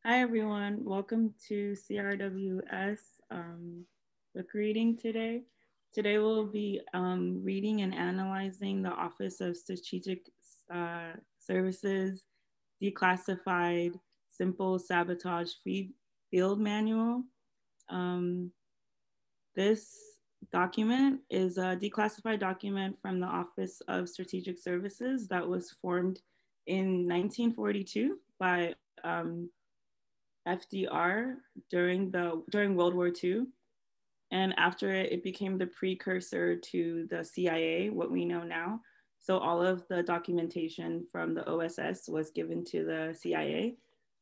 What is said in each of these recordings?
Hi, everyone. Welcome to CRWS book reading today. Today, we'll be reading and analyzing the Office of Strategic Services Declassified Simple Sabotage Field Manual. This document is a declassified document from the Office of Strategic Services that was formed in 1942 by FDR during World War II, and after it became the precursor to the CIA, what we know now. So all of the documentation from the OSS was given to the CIA,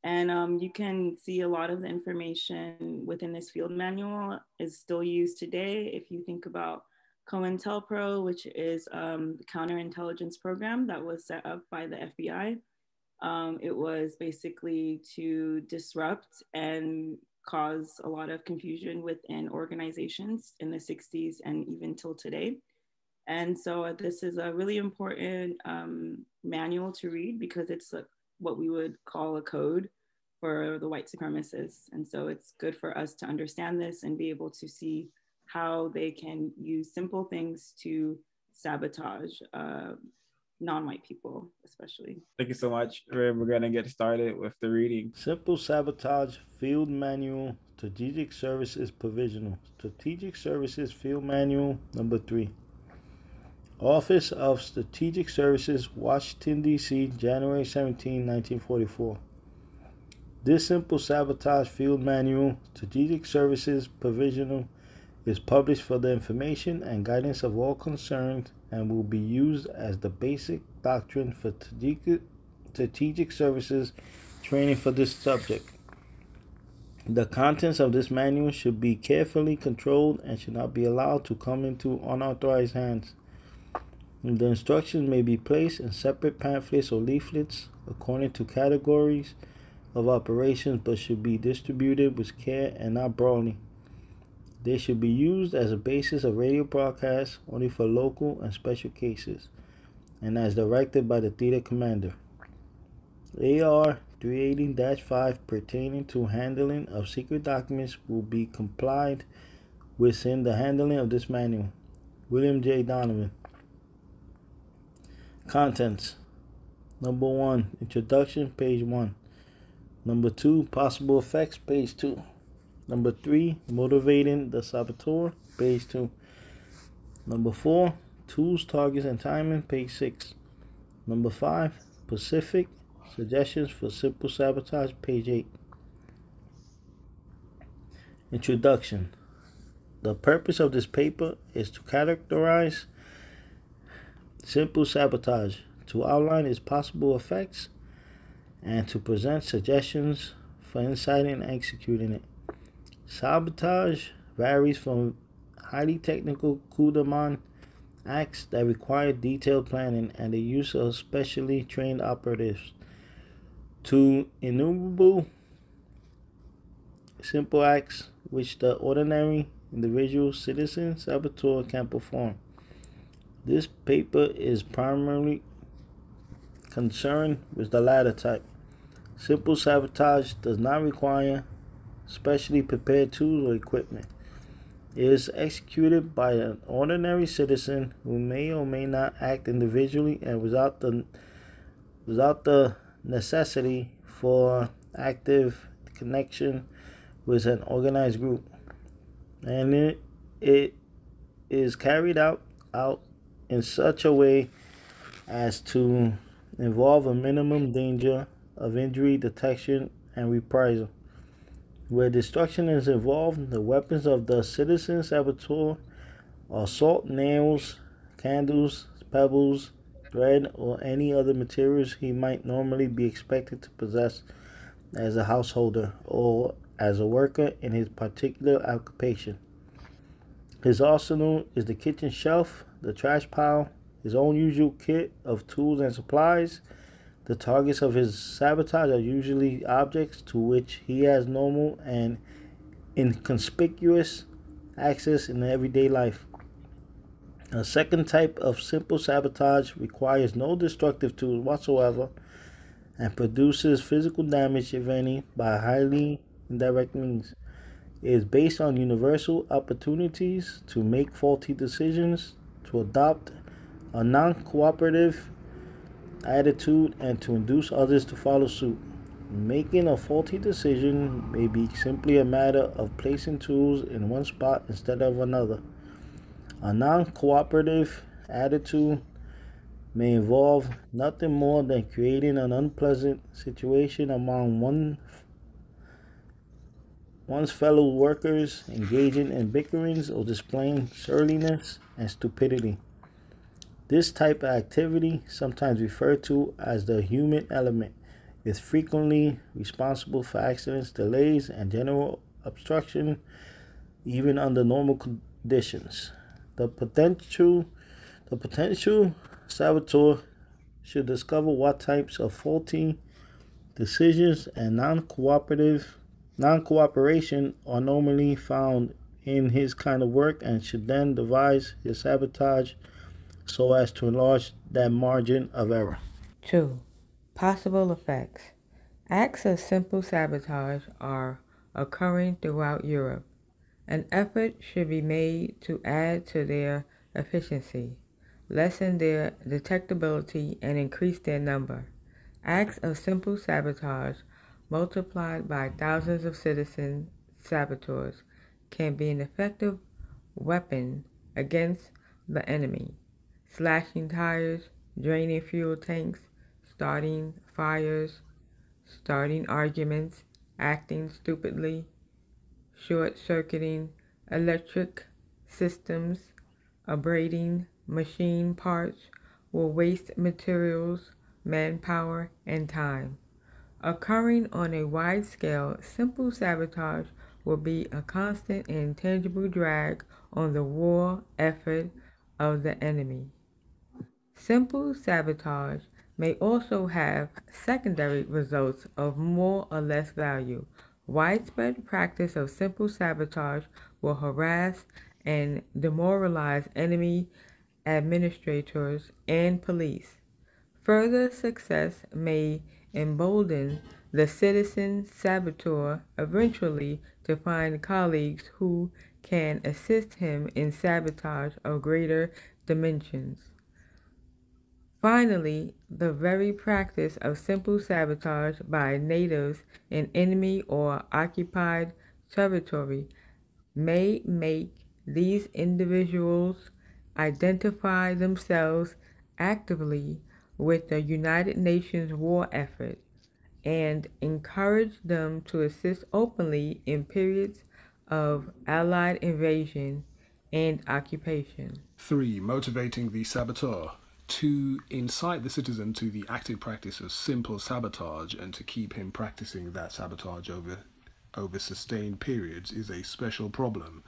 and you can see a lot of the information within this field manual is still used today. If you think about COINTELPRO, which is the counterintelligence program that was set up by the FBI. It was basically to disrupt and cause a lot of confusion within organizations in the 60s and even till today. And so this is a really important manual to read because it's what we would call a code for the white supremacists. And so it's good for us to understand this and be able to see how they can use simple things to sabotage non-white people, especially. Thank you so much. We're going to get started with the reading. Simple Sabotage Field Manual, Strategic Services Provisional. Strategic Services Field Manual number 3. Office of Strategic Services, Washington, D.C., January 17, 1944. This Simple Sabotage Field Manual, Strategic Services Provisional, is published for the information and guidance of all concerned and will be used as the basic doctrine for strategic services training for this subject. The contents of this manual should be carefully controlled and should not be allowed to come into unauthorized hands. The instructions may be placed in separate pamphlets or leaflets according to categories of operations, but should be distributed with care and not broadly. They should be used as a basis of radio broadcasts only for local and special cases, and as directed by the theater commander. AR 380-5 pertaining to handling of secret documents will be complied with in the handling of this manual. William J. Donovan. Contents. Number 1, Introduction, page 1. Number 2, Possible Effects, page 2. Number 3, Motivating the Saboteur, page 2. Number 4, Tools, Targets, and Timing, page 6. Number 5, Pacific, Suggestions for Simple Sabotage, page 8. Introduction. The purpose of this paper is to characterize simple sabotage, to outline its possible effects, and to present suggestions for inciting and executing it. Sabotage varies from highly technical coup de main acts that require detailed planning and the use of specially trained operatives to innumerable simple acts which the ordinary individual citizen saboteur can perform. This paper is primarily concerned with the latter type. Simple sabotage does not require specially prepared tools or equipment. It is executed by an ordinary citizen who may or may not act individually and without the necessity for active connection with an organized group. And it is carried out in such a way as to involve a minimum danger of injury, detection, and reprisal. Where destruction is involved, the weapons of the citizen saboteur are salt, nails, candles, pebbles, thread, or any other materials he might normally be expected to possess as a householder or as a worker in his particular occupation. His arsenal is the kitchen shelf, the trash pile, his own usual kit of tools and supplies. The targets of his sabotage are usually objects to which he has normal and inconspicuous access in everyday life. A second type of simple sabotage requires no destructive tools whatsoever and produces physical damage, if any, by highly indirect means. It is based on universal opportunities to make faulty decisions, to adopt a non cooperative attitude, and to induce others to follow suit. Making a faulty decision may be simply a matter of placing tools in one spot instead of another. A non cooperative attitude may involve nothing more than creating an unpleasant situation among one's fellow workers, engaging in bickerings or displaying surliness and stupidity. This type of activity, sometimes referred to as the human element, is frequently responsible for accidents, delays, and general obstruction, even under normal conditions. The potential saboteur should discover what types of faulty decisions and non-cooperation are normally found in his kind of work, and should then devise his sabotage so as to enlarge that margin of error. 2. Possible effects. Acts of simple sabotage are occurring throughout Europe. An effort should be made to add to their efficiency, lessen their detectability, and increase their number. Acts of simple sabotage, multiplied by thousands of citizen saboteurs, can be an effective weapon against the enemy. Slashing tires, draining fuel tanks, starting fires, starting arguments, acting stupidly, short-circuiting electric systems, abrading machine parts will waste materials, manpower, and time. Occurring on a wide scale, simple sabotage will be a constant and tangible drag on the war effort of the enemy. Simple sabotage may also have secondary results of more or less value. Widespread practice of simple sabotage will harass and demoralize enemy administrators and police. Further success may embolden the citizen saboteur eventually to find colleagues who can assist him in sabotage of greater dimensions. Finally, the very practice of simple sabotage by natives in enemy or occupied territory may make these individuals identify themselves actively with the United Nations war effort and encourage them to assist openly in periods of Allied invasion and occupation. 3. Motivating the saboteur. To incite the citizen to the active practice of simple sabotage and to keep him practicing that sabotage over sustained periods is a special problem.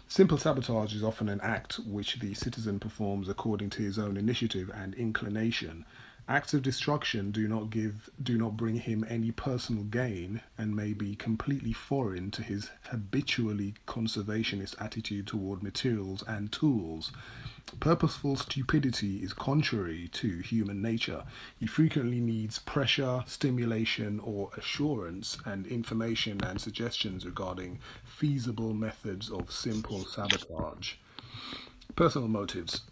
Simple sabotage is often an act which the citizen performs according to his own initiative and inclination. Acts of destruction do not bring him any personal gain and may be completely foreign to his habitually conservationist attitude toward materials and tools. Purposeful stupidity is contrary to human nature. He frequently needs pressure, stimulation, or assurance, and information and suggestions regarding feasible methods of simple sabotage. Personal motives.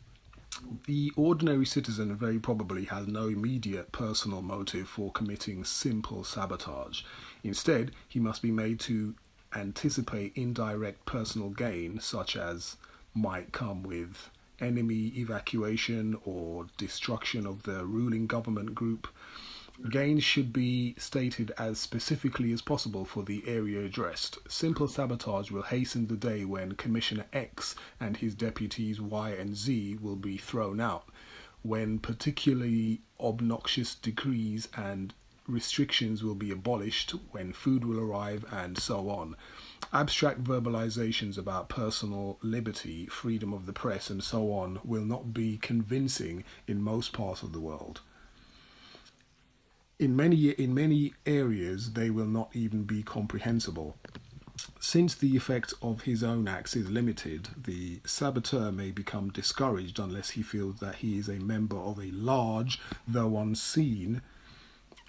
The ordinary citizen very probably has no immediate personal motive for committing simple sabotage. Instead, he must be made to anticipate indirect personal gain, such as might come with enemy evacuation or destruction of the ruling government group. Gains should be stated as specifically as possible for the area addressed. Simple sabotage will hasten the day when Commissioner X and his deputies Y and Z will be thrown out, when particularly obnoxious decrees and restrictions will be abolished, when food will arrive, and so on. Abstract verbalizations about personal liberty, freedom of the press, and so on will not be convincing in most parts of the world. In many areas, they will not even be comprehensible. Since the effect of his own acts is limited, the saboteur may become discouraged unless he feels that he is a member of a large, though unseen,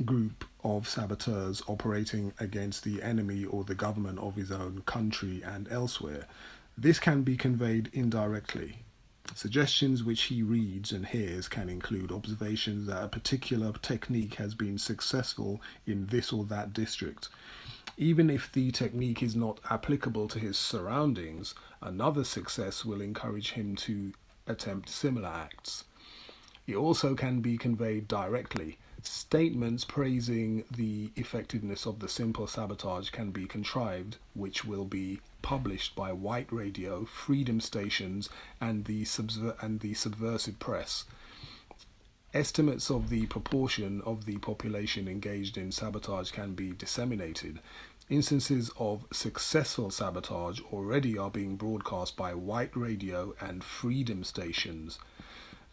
group of saboteurs operating against the enemy or the government of his own country and elsewhere. This can be conveyed indirectly. Suggestions which he reads and hears can include observations that a particular technique has been successful in this or that district. Even if the technique is not applicable to his surroundings, another success will encourage him to attempt similar acts. It also can be conveyed directly. Statements praising the effectiveness of the simple sabotage can be contrived, which will be published by white radio, freedom stations, and the subversive press. Estimates of the proportion of the population engaged in sabotage can be disseminated. Instances of successful sabotage already are being broadcast by white radio and freedom stations,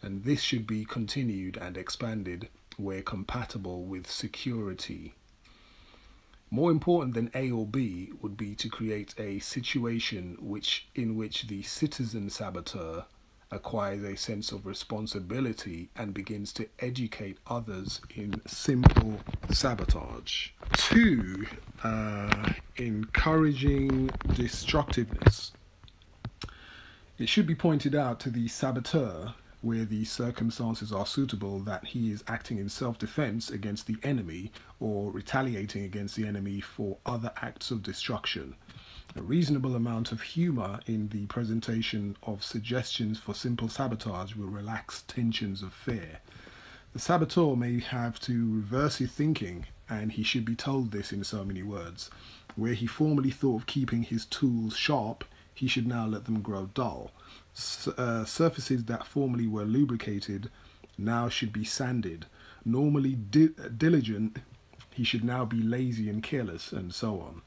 and this should be continued and expanded where compatible with security. More important than A or B would be to create a situation in which the citizen saboteur acquires a sense of responsibility and begins to educate others in simple sabotage. 2. Encouraging destructiveness. It should be pointed out to the saboteur, where the circumstances are suitable, that he is acting in self-defense against the enemy or retaliating against the enemy for other acts of destruction. A reasonable amount of humor in the presentation of suggestions for simple sabotage will relax tensions of fear. The saboteur may have to reverse his thinking, and he should be told this in so many words. Where he formerly thought of keeping his tools sharp, he should now let them grow dull. Surfaces that formerly were lubricated now should be sanded. Normally diligent, he should now be lazy and careless, and so on.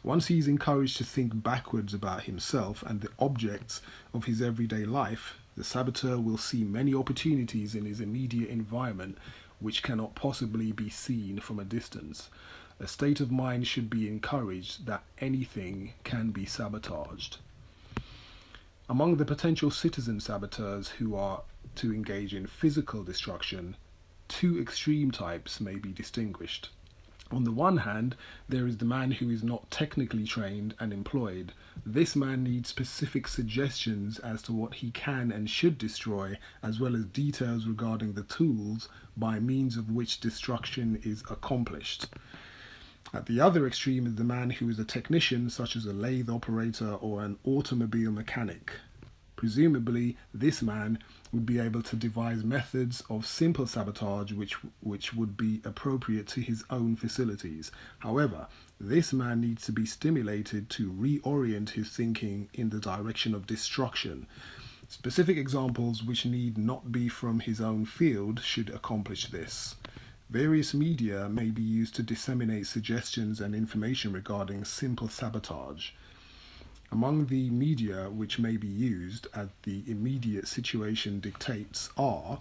Once he is encouraged to think backwards about himself and the objects of his everyday life, the saboteur will see many opportunities in his immediate environment which cannot possibly be seen from a distance. A state of mind should be encouraged that anything can be sabotaged. Among the potential citizen saboteurs who are to engage in physical destruction, 2 extreme types may be distinguished. On the one hand, there is the man who is not technically trained and employed. This man needs specific suggestions as to what he can and should destroy, as well as details regarding the tools by means of which destruction is accomplished. At the other extreme is the man who is a technician, such as a lathe operator or an automobile mechanic. Presumably, this man would be able to devise methods of simple sabotage which would be appropriate to his own facilities. However, this man needs to be stimulated to reorient his thinking in the direction of destruction. Specific examples which need not be from his own field should accomplish this. Various media may be used to disseminate suggestions and information regarding simple sabotage. Among the media which may be used as the immediate situation dictates are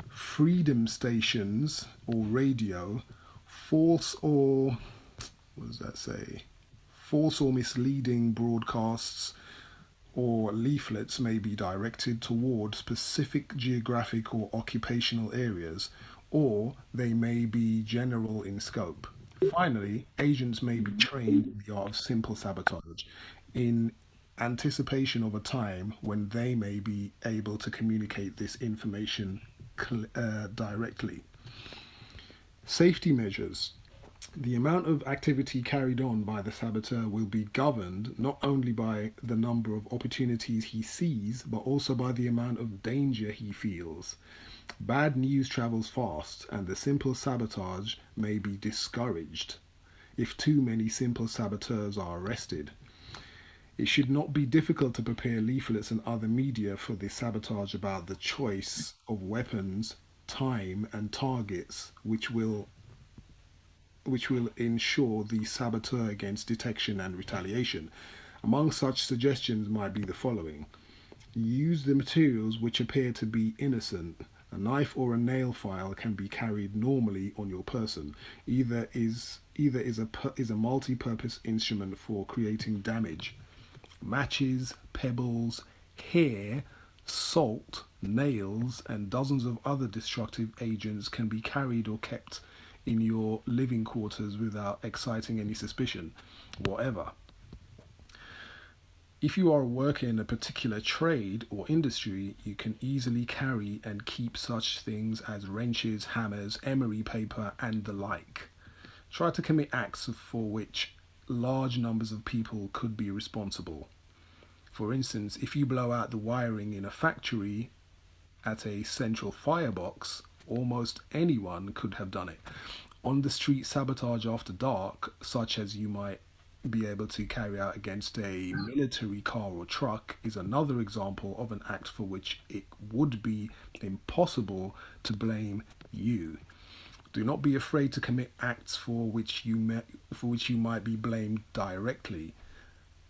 freedom stations or radio, false or misleading broadcasts or leaflets may be directed toward specific geographic or occupational areas, or they may be general in scope. Finally, agents may be trained in the art of simple sabotage in anticipation of a time when they may be able to communicate this information directly. Safety measures. The amount of activity carried on by the saboteur will be governed not only by the number of opportunities he sees, but also by the amount of danger he feels. Bad news travels fast, and the simple sabotage may be discouraged if too many simple saboteurs are arrested. It should not be difficult to prepare leaflets and other media for the sabotage about the choice of weapons, time, and targets which will ensure the saboteur against detection and retaliation. Among such suggestions might be the following. Use the materials which appear to be innocent. A knife or a nail file can be carried normally on your person. Either is a multi-purpose instrument for creating damage. Matches, pebbles, hair, salt, nails, and dozens of other destructive agents can be carried or kept in your living quarters without exciting any suspicion, whatever. If you are working in a particular trade or industry, you can easily carry and keep such things as wrenches, hammers, emery paper, and the like. Try to commit acts for which large numbers of people could be responsible. For instance, if you blow out the wiring in a factory at a central firebox, almost anyone could have done it. On the street sabotage after dark, such as you might be able to carry out against a military car or truck, is another example of an act for which it would be impossible to blame you. Do not be afraid to commit acts for which you might be blamed directly,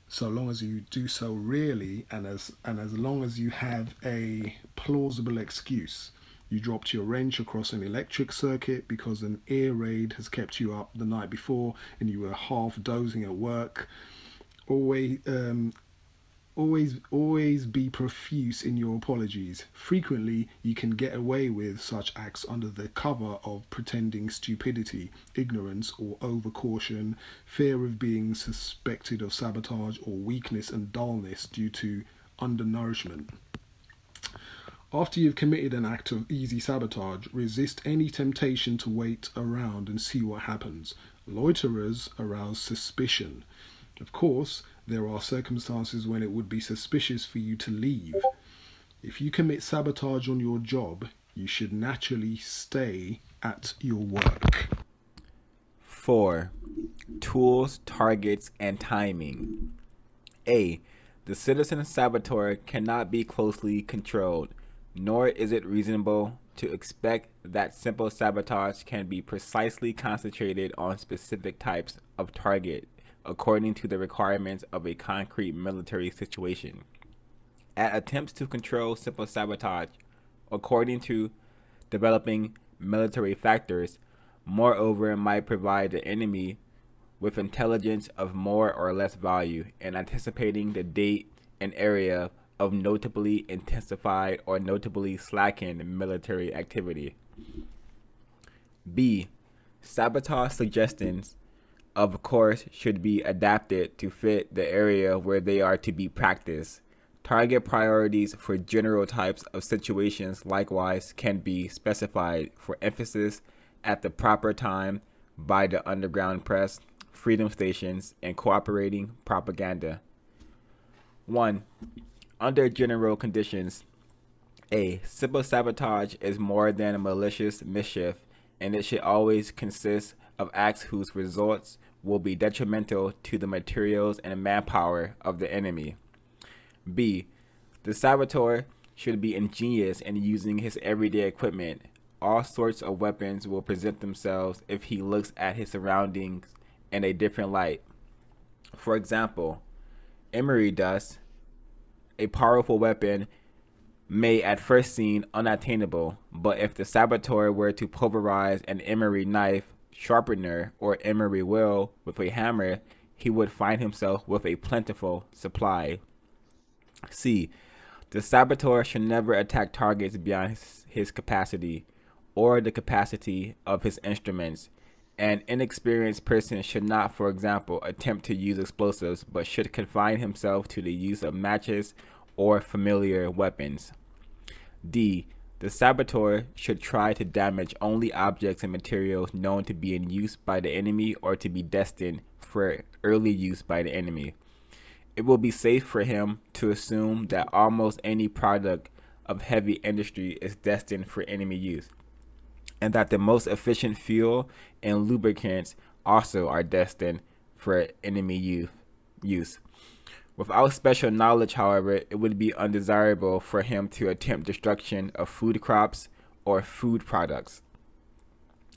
so long as you do so rarely and as long as you have a plausible excuse. You dropped your wrench across an electric circuit because an air raid has kept you up the night before and you were half dozing at work. Always be profuse in your apologies. Frequently, you can get away with such acts under the cover of pretending stupidity, ignorance, or overcaution, fear of being suspected of sabotage, or weakness and dullness due to undernourishment. After you've committed an act of easy sabotage, resist any temptation to wait around and see what happens. Loiterers arouse suspicion. Of course, there are circumstances when it would be suspicious for you to leave. If you commit sabotage on your job, you should naturally stay at your work. 4. Tools, targets, and timing. A. The citizen saboteur cannot be closely controlled, nor is it reasonable to expect that simple sabotage can be precisely concentrated on specific types of target according to the requirements of a concrete military situation. At attempts to control simple sabotage, according to developing military factors, moreover might provide the enemy with intelligence of more or less value and anticipating the date and area of notably intensified or notably slackened military activity. B. Sabotage suggestions, of course, should be adapted to fit the area where they are to be practiced. Target priorities for general types of situations likewise can be specified for emphasis at the proper time by the underground press, freedom stations, and cooperating propaganda. 1. Under general conditions, A. Simple sabotage is more than a malicious mischief, and it should always consist of acts whose results will be detrimental to the materials and manpower of the enemy. B. The saboteur should be ingenious in using his everyday equipment. All sorts of weapons will present themselves if he looks at his surroundings in a different light. For example, emery dust, a powerful weapon, may at first seem unattainable, but if the saboteur were to pulverize an emery knife, sharpener, or emery wheel with a hammer, he would find himself with a plentiful supply. C. The saboteur should never attack targets beyond his capacity or the capacity of his instruments. An inexperienced person should not, for example, attempt to use explosives, but should confine himself to the use of matches or familiar weapons. D. The saboteur should try to damage only objects and materials known to be in use by the enemy or to be destined for early use by the enemy. It will be safe for him to assume that almost any product of heavy industry is destined for enemy use, and that the most efficient fuel and lubricants also are destined for enemy use. Without special knowledge, however, it would be undesirable for him to attempt destruction of food crops or food products.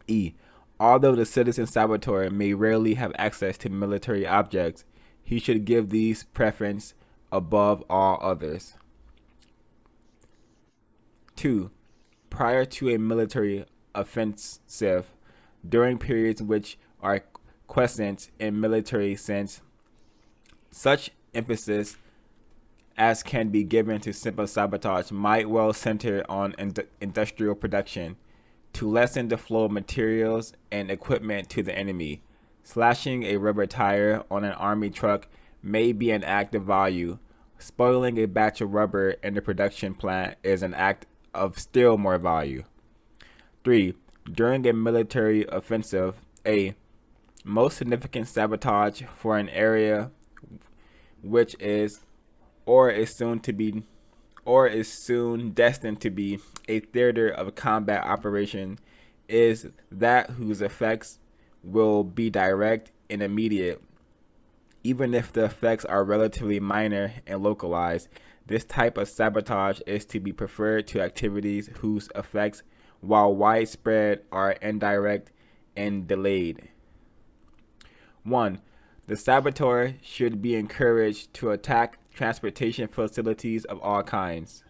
E. Although the citizen saboteur may rarely have access to military objects, he should give these preference above all others. 2. Prior to a military offensive, during periods which are quiescent in military sense, such emphasis as can be given to simple sabotage might well center on industrial production, to lessen the flow of materials and equipment to the enemy. Slashing a rubber tire on an army truck may be an act of value. Spoiling a batch of rubber in the production plant is an act of still more value. 3. During a military offensive, a most significant sabotage for an area which is or is soon destined to be a theater of combat operation is that whose effects will be direct and immediate. Even if the effects are relatively minor and localized, this type of sabotage is to be preferred to activities whose effects, while widespread, are indirect and delayed. 1. The saboteur should be encouraged to attack transportation facilities of all kinds.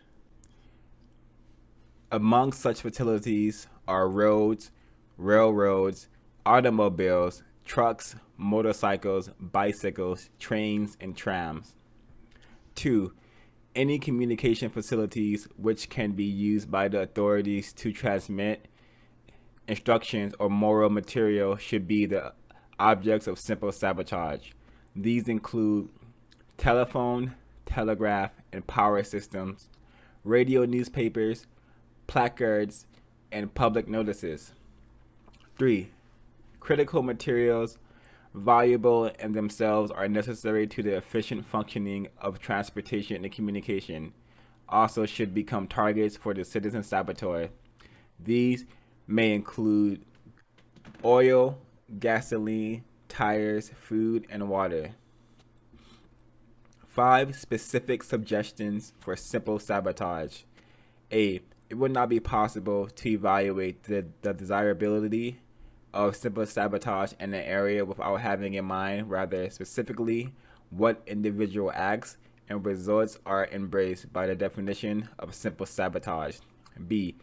Among such facilities are roads, railroads, automobiles, trucks, motorcycles, bicycles, trains, and trams. 2. Any communication facilities which can be used by the authorities to transmit instructions or moral material should be the objects of simple sabotage. These include telephone, telegraph, and power systems, radio, newspapers, placards, and public notices. 3. Critical materials, valuable in themselves, are necessary to the efficient functioning of transportation and communication, also should become targets for the citizen saboteur. These may include oil, gasoline, tires, food, and water. 5 specific suggestions for simple sabotage. A. It would not be possible to evaluate the desirability of simple sabotage in an area without having in mind rather specifically what individual acts and results are embraced by the definition of simple sabotage. B.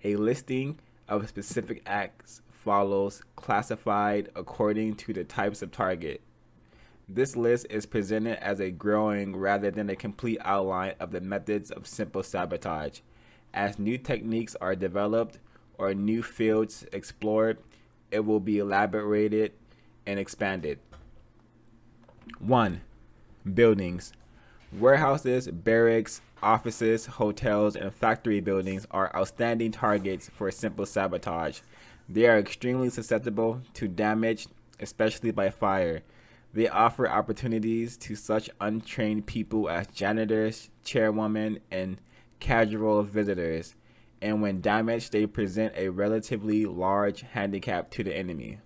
A listing of specific acts follows, classified according to the types of target. This list is presented as a growing rather than a complete outline of the methods of simple sabotage. As new techniques are developed or new fields explored, it will be elaborated and expanded. 1. Buildings. Warehouses, barracks, offices, hotels, and factory buildings are outstanding targets for simple sabotage. They are extremely susceptible to damage, especially by fire. They offer opportunities to such untrained people as janitors, chairwomen, and casual visitors, and when damaged, they present a relatively large handicap to the enemy.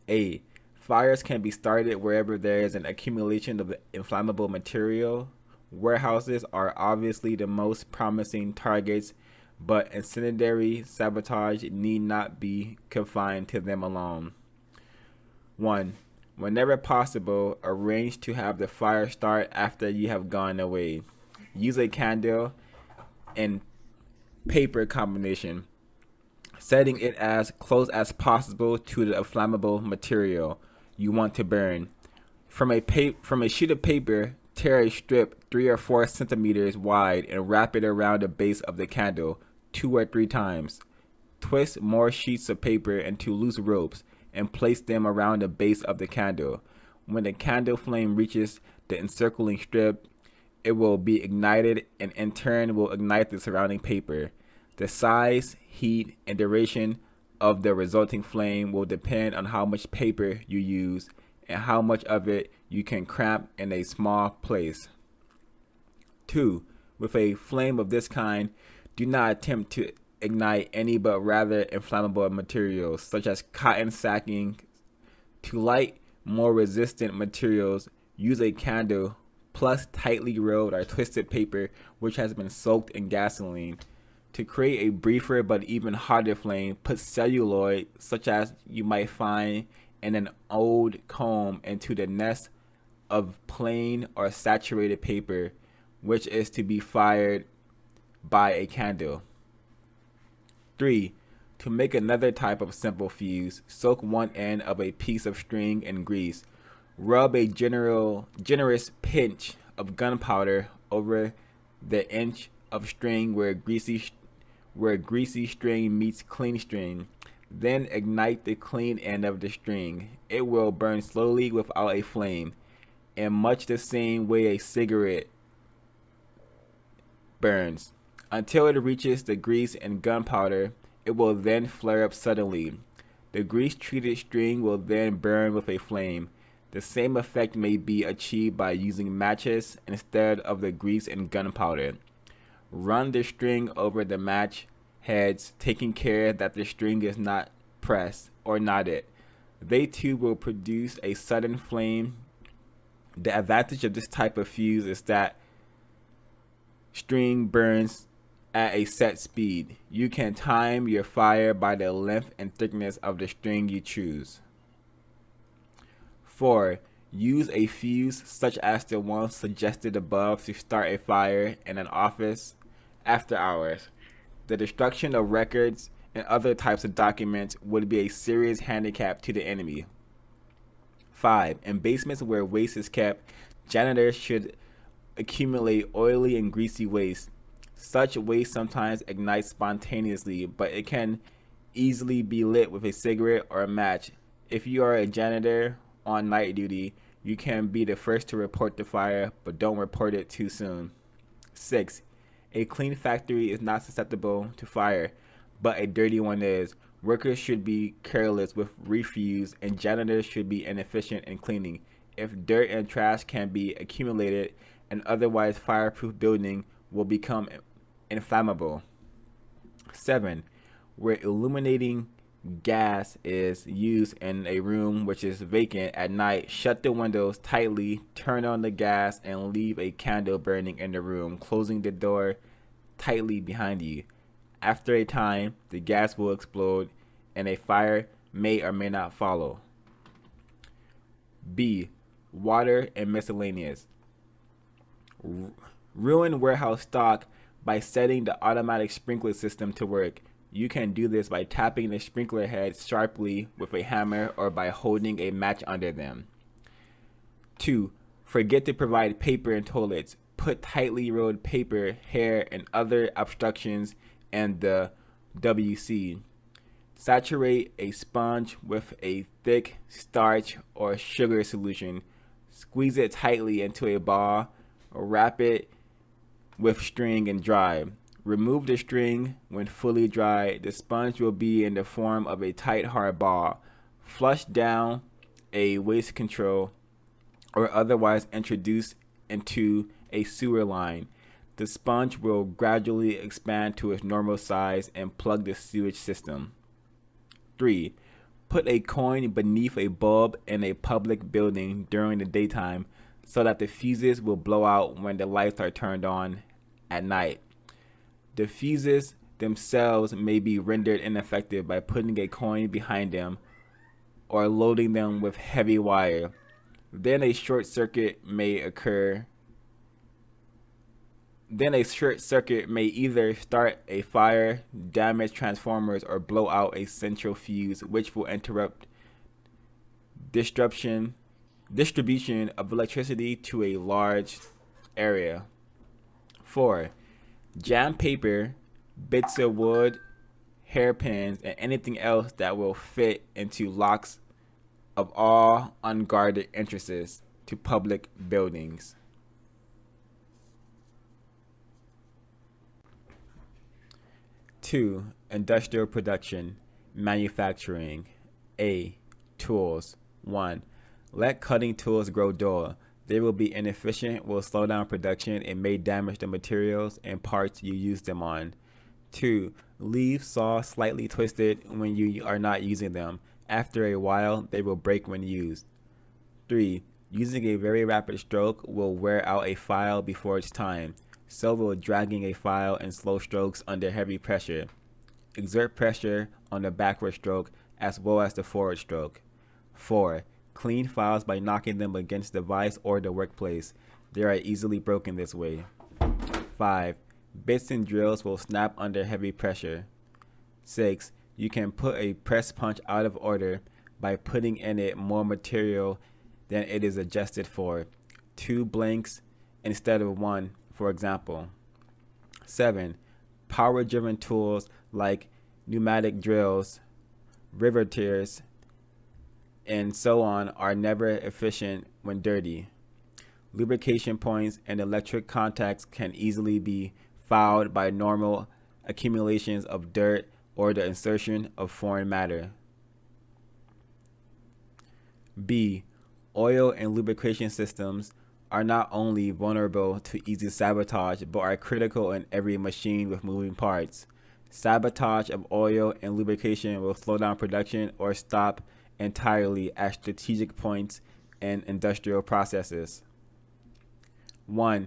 A. Fires can be started wherever there is an accumulation of inflammable material. Warehouses are obviously the most promising targets, but incendiary sabotage need not be confined to them alone. 1. Whenever possible, arrange to have the fire start after you have gone away. Use a candle and paper combination, setting it as close as possible to the inflammable material you want to burn. From a sheet of paper, tear a strip 3 or 4 centimeters wide and wrap it around the base of the candle 2 or 3 times. Twist more sheets of paper into loose ropes and place them around the base of the candle. When the candle flame reaches the encircling strip, it will be ignited and in turn will ignite the surrounding paper. The size, heat, and duration of the resulting flame will depend on how much paper you use and how much of it you can cramp in a small place. 2. With a flame of this kind, do not attempt to ignite any but rather inflammable materials such as cotton sacking. To light more resistant materials, use a candle plus tightly rolled or twisted paper which has been soaked in gasoline. To create a briefer but even hotter flame, put celluloid, such as you might find in an old comb, into the nest of plain or saturated paper, which is to be fired by a candle. 3. To make another type of simple fuse, soak one end of a piece of string in grease. Rub a generous pinch of gunpowder over the inch of string where where greasy string meets clean string. Then ignite the clean end of the string. It will burn slowly without a flame, in much the same way a cigarette burns. Until it reaches the grease and gunpowder, it will then flare up suddenly. The grease-treated string will then burn with a flame. The same effect may be achieved by using matches instead of the grease and gunpowder. Run the string over the match heads, taking care that the string is not pressed or knotted. They too will produce a sudden flame. The advantage of this type of fuse is that string burns at a set speed. You can time your fire by the length and thickness of the string you choose. 4. Use a fuse such as the one suggested above to start a fire in an office after hours. The destruction of records and other types of documents would be a serious handicap to the enemy. 5. In basements where waste is kept, janitors should accumulate oily and greasy waste. Such waste sometimes ignites spontaneously, but it can easily be lit with a cigarette or a match. If you are a janitor on night duty, you can be the first to report the fire, but don't report it too soon. 6. A clean factory is not susceptible to fire, but a dirty one is. Workers should be careless with refuse, and janitors should be inefficient in cleaning. If dirt and trash can be accumulated, an otherwise fireproof building will become inflammable. 7. Where illuminating gas is used in a room which is vacant at night, shut the windows tightly, turn on the gas, and leave a candle burning in the room, closing the door tightly behind you. After a time, the gas will explode and a fire may or may not follow. B. Water and miscellaneous. Ruin warehouse stock by setting the automatic sprinkler system to work. You can do this by tapping the sprinkler heads sharply with a hammer or by holding a match under them. 2. Forget to provide paper in toilets. Put tightly rolled paper, hair, and other obstructions in the WC. Saturate a sponge with a thick starch or sugar solution. Squeeze it tightly into a ball. Wrap it with string and dry. Remove the string when fully dry. The sponge will be in the form of a tight hard ball. Flush down a waste control or otherwise introduce into a sewer line. The sponge will gradually expand to its normal size and plug the sewage system. 3. Put a coin beneath a bulb in a public building during the daytime so that the fuses will blow out when the lights are turned on at night. The fuses themselves may be rendered ineffective by putting a coin behind them or loading them with heavy wire. Then a short circuit may occur. Then a short circuit may either start a fire, damage transformers, or blow out a central fuse, which will interrupt distribution of electricity to a large area. 4. Jam paper, bits of wood, hairpins, and anything else that will fit into locks of all unguarded entrances to public buildings. 2. Industrial production, manufacturing. A. Tools. 1. Let cutting tools grow dull. They will be inefficient, will slow down production, and may damage the materials and parts you use them on. 2. Leave saws slightly twisted when you are not using them. After a while, they will break when used. 3. Using a very rapid stroke will wear out a file before its time. So will dragging a file in slow strokes under heavy pressure. Exert pressure on the backward stroke as well as the forward stroke. 4. Clean files by knocking them against the vise or the workplace. They are easily broken this way. 5. Bits and drills will snap under heavy pressure. 6. You can put a press punch out of order by putting in it more material than it is adjusted for. 2 blanks instead of 1, for example. 7. Power-driven tools like pneumatic drills, riveters, and so on are never efficient when dirty. Lubrication points and electric contacts can easily be fouled by normal accumulations of dirt or the insertion of foreign matter. B. Oil and lubrication systems are not only vulnerable to easy sabotage, but are critical in every machine with moving parts. Sabotage of oil and lubrication will slow down production or stop entirely at strategic points in industrial processes. 1.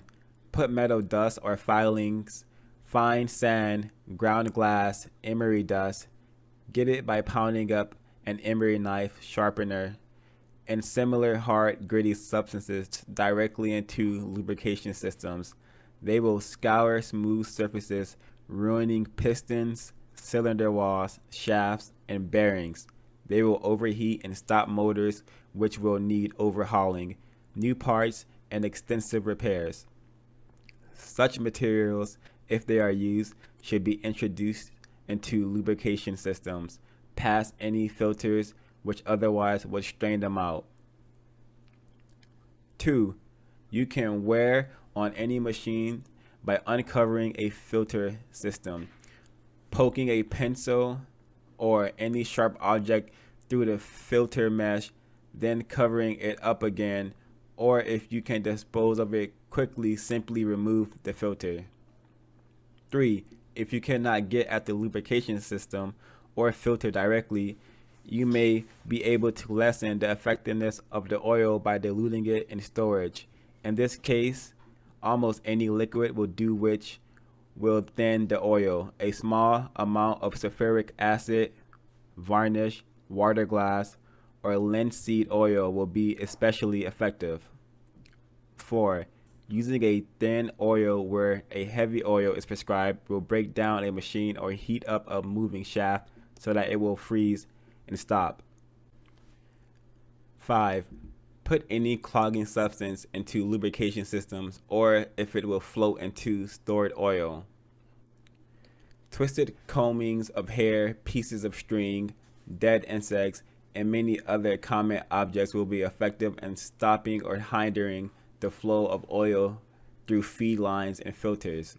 Put metal dust or filings, fine sand, ground glass, emery dust, get it by pounding up an emery knife sharpener, and similar hard, gritty substances directly into lubrication systems. They will scour smooth surfaces, ruining pistons, cylinder walls, shafts, and bearings. They will overheat and stop motors, which will need overhauling, new parts, and extensive repairs. Such materials, if they are used, should be introduced into lubrication systems, past any filters which otherwise would strain them out. 2. You can wear on any machine by uncovering a filter system, poking a pencil or any sharp object through the filter mesh, then covering it up again, or if you can dispose of it quickly, simply remove the filter. 3. If you cannot get at the lubrication system or filter directly, you may be able to lessen the effectiveness of the oil by diluting it in storage. In this case, almost any liquid will do, which will thin the oil. A small amount of sulfuric acid, varnish, water glass, or linseed oil will be especially effective. 4. Using a thin oil where a heavy oil is prescribed will break down a machine or heat up a moving shaft so that it will freeze and stop. 5. Put any clogging substance into lubrication systems, or if it will float into stored oil. Twisted combings of hair, pieces of string, dead insects, and many other common objects will be effective in stopping or hindering the flow of oil through feed lines and filters.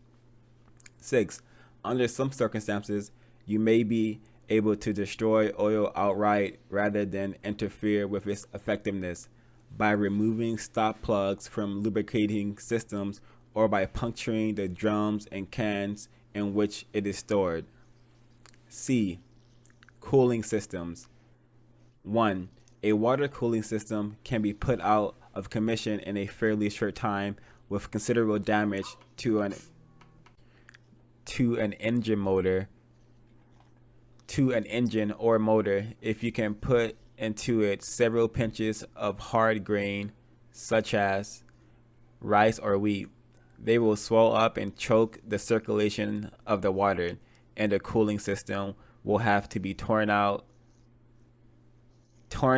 6. Under some circumstances, you may be able to destroy oil outright rather than interfere with its effectiveness by removing stop plugs from lubricating systems or by puncturing the drums and cans in which it is stored. C. Cooling systems. 1. A water cooling system can be put out of commission in a fairly short time with considerable damage to an engine or motor if you can put into it several pinches of hard grain such as rice or wheat. They will swell up and choke the circulation of the water, and the cooling system will have to be torn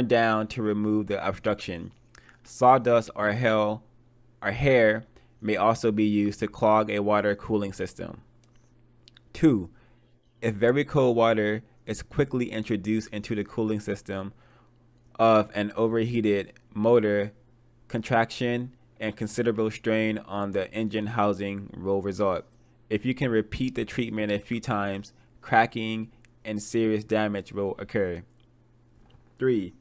down to remove the obstruction. Sawdust or hair may also be used to clog a water cooling system. 2. If very cold water is quickly introduced into the cooling system of an overheated motor, contraction and considerable strain on the engine housing will result. If you can repeat the treatment a few times, cracking and serious damage will occur. 3.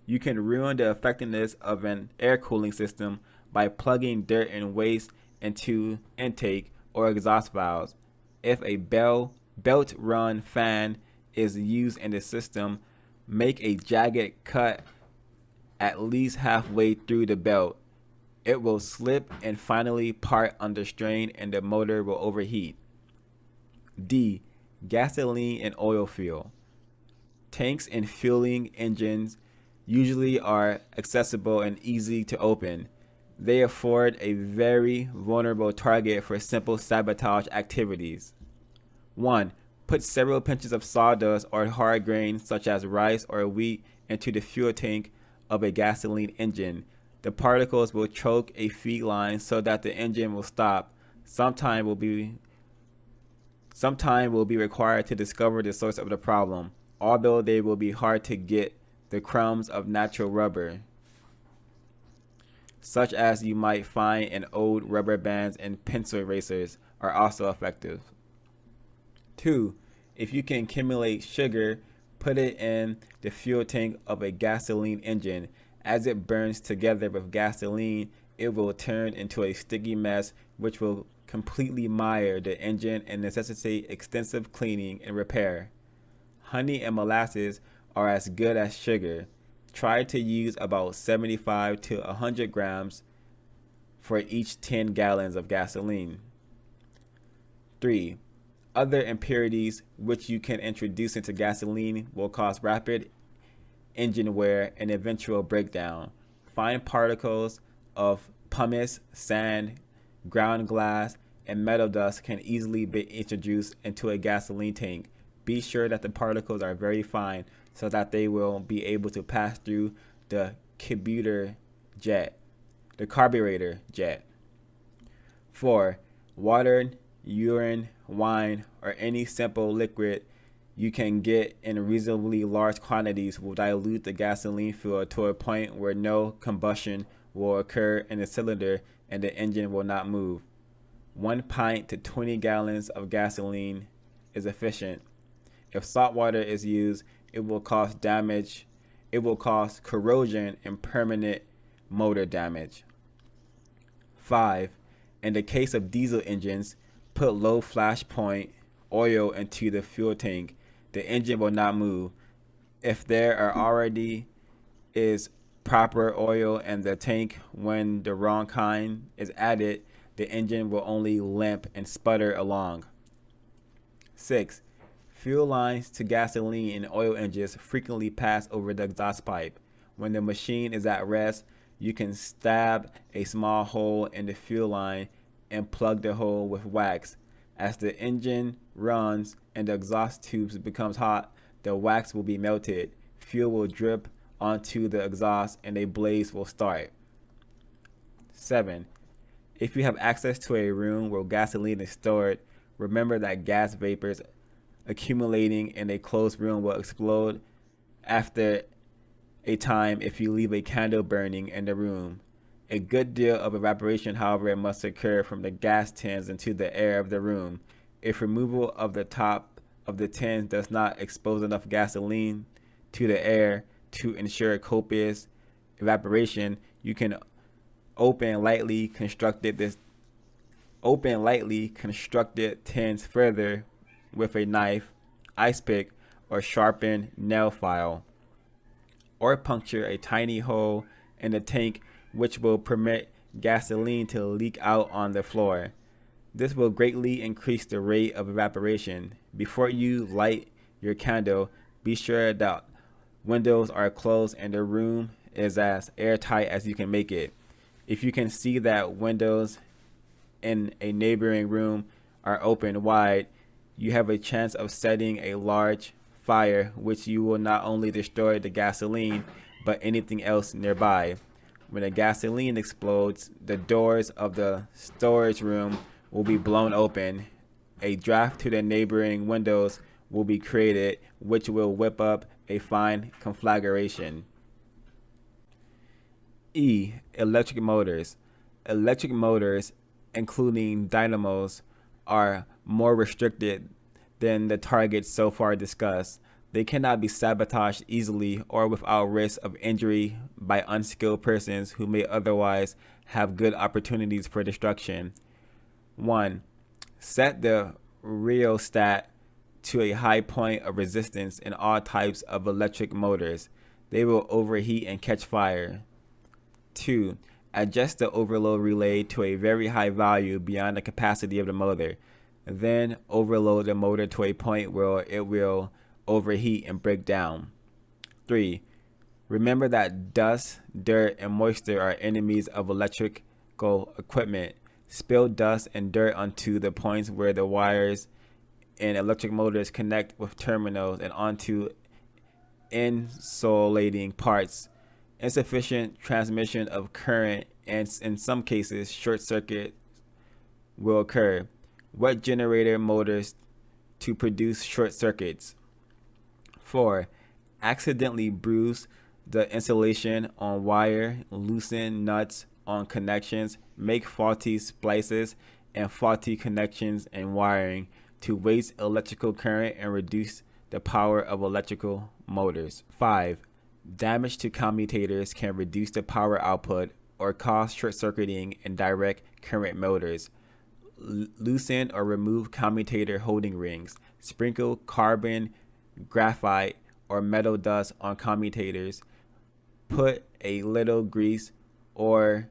You can ruin the effectiveness of an air cooling system by plugging dirt and waste into intake or exhaust valves. If a belt-run fan is used in the system, make a jagged cut at least halfway through the belt. It will slip and finally part under strain, and the motor will overheat. D. Gasoline and oil fuel. Tanks and fueling engines usually are accessible and easy to open. They afford a very vulnerable target for simple sabotage activities. 1. Put several pinches of sawdust or hard grain such as rice or wheat into the fuel tank of a gasoline engine. The particles will choke a feed line so that the engine will stop. Sometimes will be Some time will be required to discover the source of the problem, although they will be hard to get the crumbs of natural rubber, such as you might find in old rubber bands and pencil erasers, are also effective. 2. If you can accumulate sugar, put it in the fuel tank of a gasoline engine. As it burns together with gasoline, it will turn into a sticky mess which will completely mire the engine and necessitate extensive cleaning and repair. Honey and molasses are as good as sugar. Try to use about 75 to 100 grams for each 10 gallons of gasoline. 3. Other impurities which you can introduce into gasoline will cause rapid engine wear and eventual breakdown. Fine particles of pumice, sand, ground glass, and metal dust can easily be introduced into a gasoline tank. Be sure that the particles are very fine so that they will be able to pass through the carburetor jet. 4. Water, urine, wine, or any simple liquid you can get in reasonably large quantities will dilute the gasoline fuel to a point where no combustion will occur in the cylinder and the engine will not move. 1 pint to 20 gallons of gasoline is efficient. If salt water is used, it will cause damage. It will cause corrosion and permanent motor damage. 5. In the case of diesel engines, put low flash point oil into the fuel tank. The engine will not move. If there are already is proper oil in the tank when the wrong kind is added, the engine will only limp and sputter along. 6. Fuel lines to gasoline and oil engines frequently pass over the exhaust pipe. When the machine is at rest, you can stab a small hole in the fuel line and plug the hole with wax. As the engine runs and the exhaust tubes becomes hot, the wax will be melted. Fuel will drip onto the exhaust and a blaze will start. 7. If you have access to a room where gasoline is stored, remember that gas vapors accumulating in a closed room will explode after a time if you leave a candle burning in the room. A good deal of evaporation, however, must occur from the gas tins into the air of the room. If removal of the top of the tins does not expose enough gasoline to the air to ensure copious evaporation, you can open lightly constructed tins further with a knife, ice pick, or sharpened nail file, or puncture a tiny hole in the tank which will permit gasoline to leak out on the floor. This will greatly increase the rate of evaporation. Before you light your candle, be sure that windows are closed and the room is as airtight as you can make it. If you can see that windows in a neighboring room are open wide, you have a chance of setting a large fire, which you will not only destroy the gasoline, but anything else nearby. When the gasoline explodes, the doors of the storage room will be blown open. A draft to the neighboring windows will be created, which will whip up a fine conflagration. E. Electric motors. Electric motors, including dynamos, are more restricted than the targets so far discussed. They cannot be sabotaged easily or without risk of injury by unskilled persons who may otherwise have good opportunities for destruction. 1. Set the rheostat to a high point of resistance in all types of electric motors. They will overheat and catch fire. 2. Adjust the overload relay to a very high value beyond the capacity of the motor. Then overload the motor to a point where it will overheat and break down. 3. Remember that dust, dirt, and moisture are enemies of electrical equipment. Spill dust and dirt onto the points where the wires in electric motors connect with terminals and onto insulating parts. Insufficient transmission of current and in some cases short circuit will occur. Wet generator motors to produce short circuits. 4. Accidentally bruise the insulation on wire, loosen nuts on connections, make faulty splices and faulty connections and wiring to waste electrical current and reduce the power of electrical motors. 5. Damage to commutators can reduce the power output or cause short-circuiting in direct current motors. Loosen or remove commutator holding rings. Sprinkle carbon, graphite, or metal dust on commutators. Put a little grease or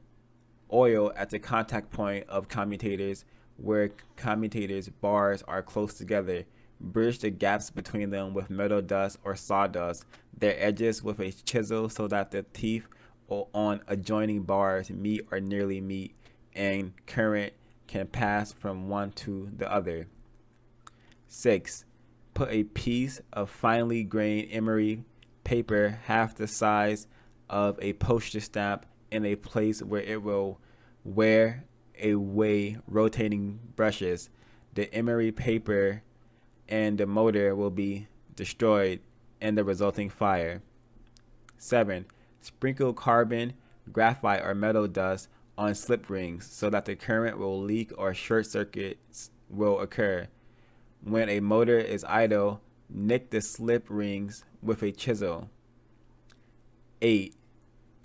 oil at the contact point of commutators where commutators bars are close together. Bridge the gaps between them with metal dust or sawdust, their edges with a chisel so that the teeth on adjoining bars meet or nearly meet, and current can pass from one to the other. 6. Put a piece of finely grained emery paper half the size of a postage stamp in a place where it will wear away rotating brushes. The emery paper and the motor will be destroyed in the resulting fire. 7. Sprinkle carbon, graphite, or metal dust on slip rings so that the current will leak or short circuits will occur. When a motor is idle, nick the slip rings with a chisel. 8.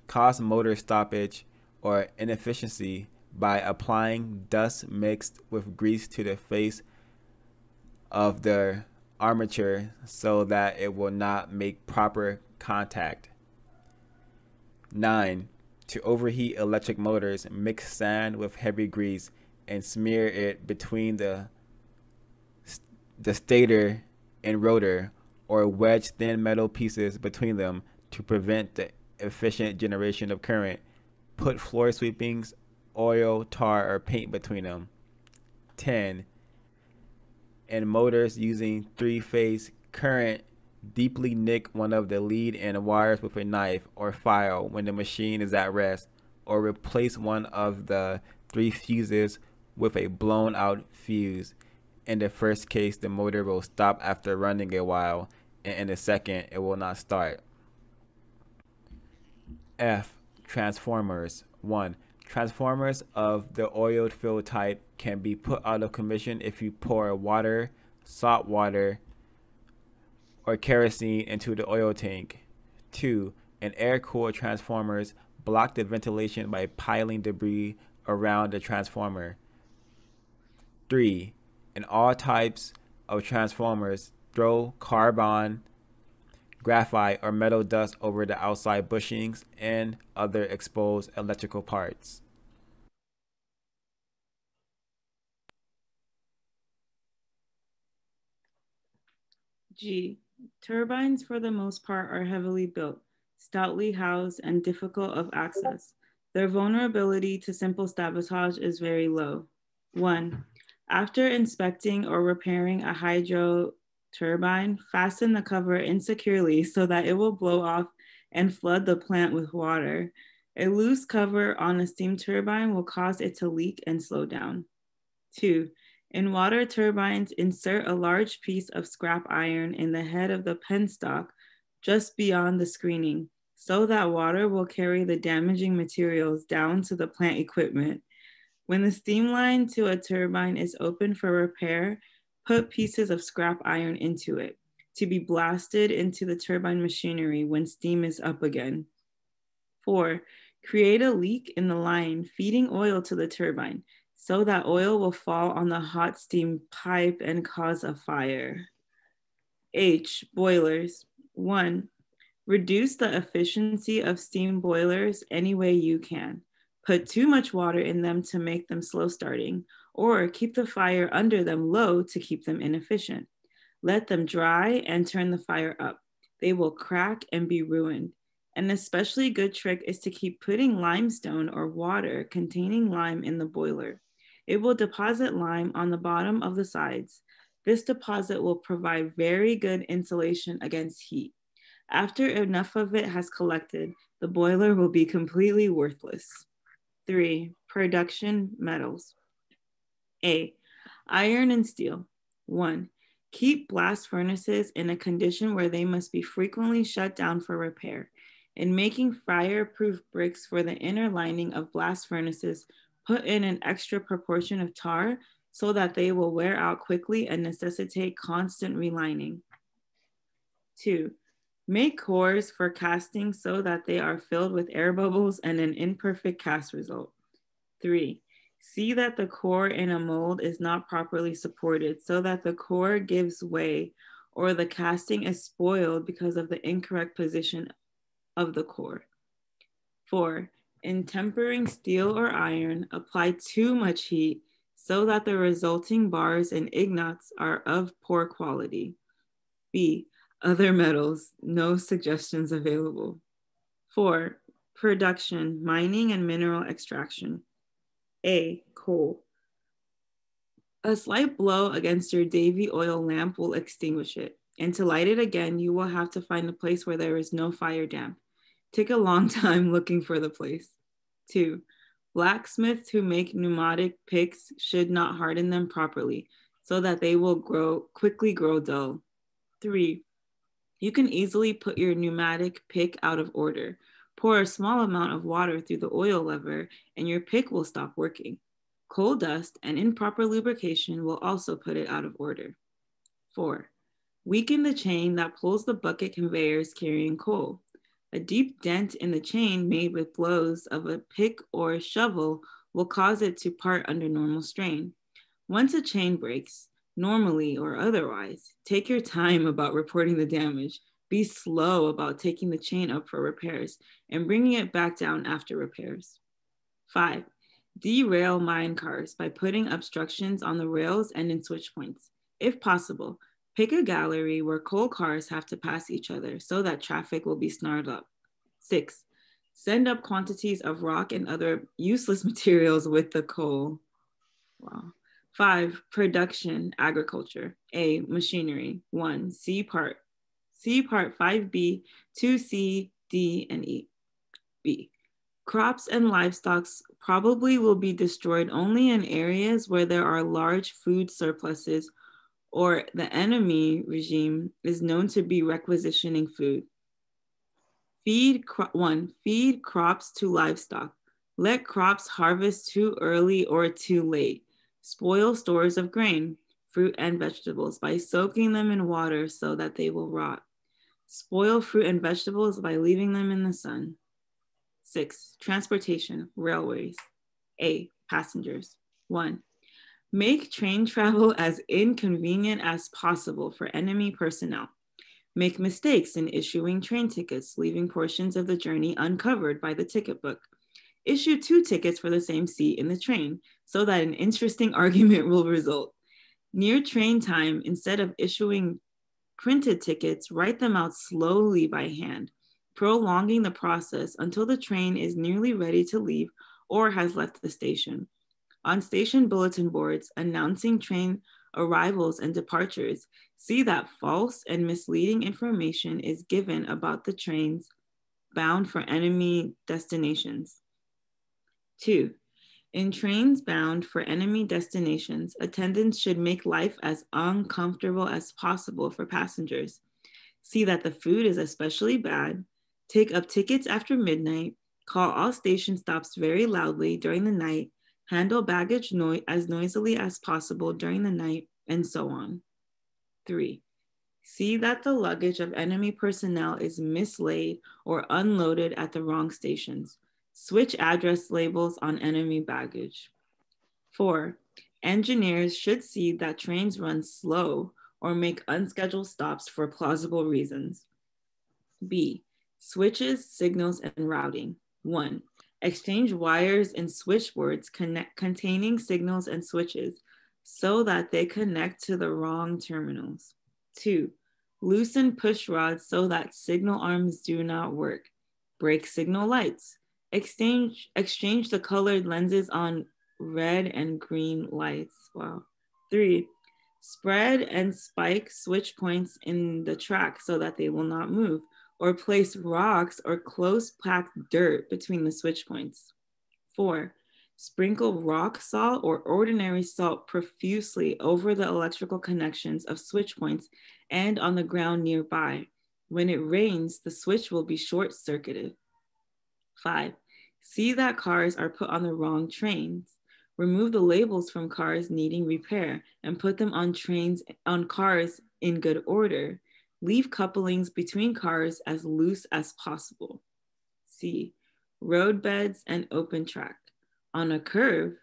Cause motor stoppage or inefficiency by applying dust mixed with grease to the face of the armature so that it will not make proper contact. 9. To overheat electric motors, mix sand with heavy grease and smear it between the stator and rotor, or wedge thin metal pieces between them to prevent the efficient generation of current. Put floor sweepings, oil, tar, or paint between them. 10. In motors using three-phase current, deeply nick one of the lead and wires with a knife or file when the machine is at rest, or replace one of the three fuses with a blown out fuse. In the first case, the motor will stop after running a while, and in the second, it will not start. F. Transformers. 1. Transformers of the oil field type can be put out of commission if you pour water, salt water, or kerosene into the oil tank. 2. In air-cooled transformers, block the ventilation by piling debris around the transformer. 3. In all types of transformers, throw carbon, graphite, or metal dust over the outside bushings and other exposed electrical parts. G. Turbines, for the most part, are heavily built, stoutly housed, and difficult of access. Their vulnerability to simple sabotage is very low. 1. After inspecting or repairing a hydro turbine, fasten the cover insecurely so that it will blow off and flood the plant with water. A loose cover on a steam turbine will cause it to leak and slow down. 2. In water turbines, insert a large piece of scrap iron in the head of the penstock just beyond the screening, so that water will carry the damaging materials down to the plant equipment. When the steam line to a turbine is open for repair, put pieces of scrap iron into it to be blasted into the turbine machinery when steam is up again. 4. Create a leak in the line feeding oil to the turbine so that oil will fall on the hot steam pipe and cause a fire. H. Boilers. 1. Reduce the efficiency of steam boilers any way you can. Put too much water in them to make them slow starting, or keep the fire under them low to keep them inefficient. Let them dry and turn the fire up. They will crack and be ruined. An especially good trick is to keep putting limestone or water containing lime in the boiler. It will deposit lime on the bottom of the sides. This deposit will provide very good insulation against heat. After enough of it has collected, the boiler will be completely worthless. 3. Production metals. A. Iron and steel. 1. Keep blast furnaces in a condition where they must be frequently shut down for repair. In making fire-proof bricks for the inner lining of blast furnaces, put in an extra proportion of tar so that they will wear out quickly and necessitate constant relining. 2. Make cores for casting so that they are filled with air bubbles and an imperfect cast result. 3. See that the core in a mold is not properly supported so that the core gives way or the casting is spoiled because of the incorrect position of the core. 4. In tempering steel or iron, apply too much heat so that the resulting bars and ingots are of poor quality. B. Other metals, no suggestions available. 4. Production, mining and mineral extraction. A. Coal. A slight blow against your Davy oil lamp will extinguish it. And to light it again, you will have to find a place where there is no fire damp. Take a long time looking for the place. 2. Blacksmiths who make pneumatic picks should not harden them properly so that they will quickly grow dull. 3. You can easily put your pneumatic pick out of order. Pour a small amount of water through the oil lever and your pick will stop working. Coal dust and improper lubrication will also put it out of order. 4. Weaken the chain that pulls the bucket conveyors carrying coal. A deep dent in the chain made with blows of a pick or a shovel will cause it to part under normal strain. Once a chain breaks, normally or otherwise, take your time about reporting the damage. Be slow about taking the chain up for repairs and bringing it back down after repairs. 5. Derail mine cars by putting obstructions on the rails and in switch points. If possible, pick a gallery where coal cars have to pass each other so that traffic will be snarled up. 6. Send up quantities of rock and other useless materials with the coal. Wow. 5. Production, agriculture. A. Machinery. 1. C part 5B, 2C, D, and E. B. Crops and livestock probably will be destroyed only in areas where there are large food surpluses or the enemy regime is known to be requisitioning food. 1. Feed crops to livestock. Let crops harvest too early or too late. Spoil stores of grain, fruit, and vegetables by soaking them in water so that they will rot. Spoil fruit and vegetables by leaving them in the sun. 6. Transportation, railways. A. Passengers. 1. Make train travel as inconvenient as possible for enemy personnel. Make mistakes in issuing train tickets, leaving portions of the journey uncovered by the ticket book. Issue 2 tickets for the same seat in the train so that an interesting argument will result. Near train time, instead of issuing printed tickets, write them out slowly by hand, prolonging the process until the train is nearly ready to leave or has left the station. On station bulletin boards announcing train arrivals and departures, see that false and misleading information is given about the trains bound for enemy destinations. 2. In trains bound for enemy destinations, attendants should make life as uncomfortable as possible for passengers. See that the food is especially bad, take up tickets after midnight, call all station stops very loudly during the night, handle baggage as noisily as possible during the night, and so on. 3. See that the luggage of enemy personnel is mislaid or unloaded at the wrong stations. Switch address labels on enemy baggage. 4. Engineers should see that trains run slow or make unscheduled stops for plausible reasons. B. Switches, signals, and routing. 1. Exchange wires and switchboards containing signals and switches so that they connect to the wrong terminals. 2. Loosen push rods so that signal arms do not work. Break signal lights. Exchange the colored lenses on red and green lights. Wow. 3. Spread and spike switch points in the track so that they will not move, or place rocks or close packed dirt between the switch points. 4. Sprinkle rock salt or ordinary salt profusely over the electrical connections of switch points and on the ground nearby. When it rains, the switch will be short-circuited. 5. See that cars are put on the wrong trains. Remove the labels from cars needing repair and put them on cars in good order. Leave couplings between cars as loose as possible. C. Roadbeds and open track. On a curve,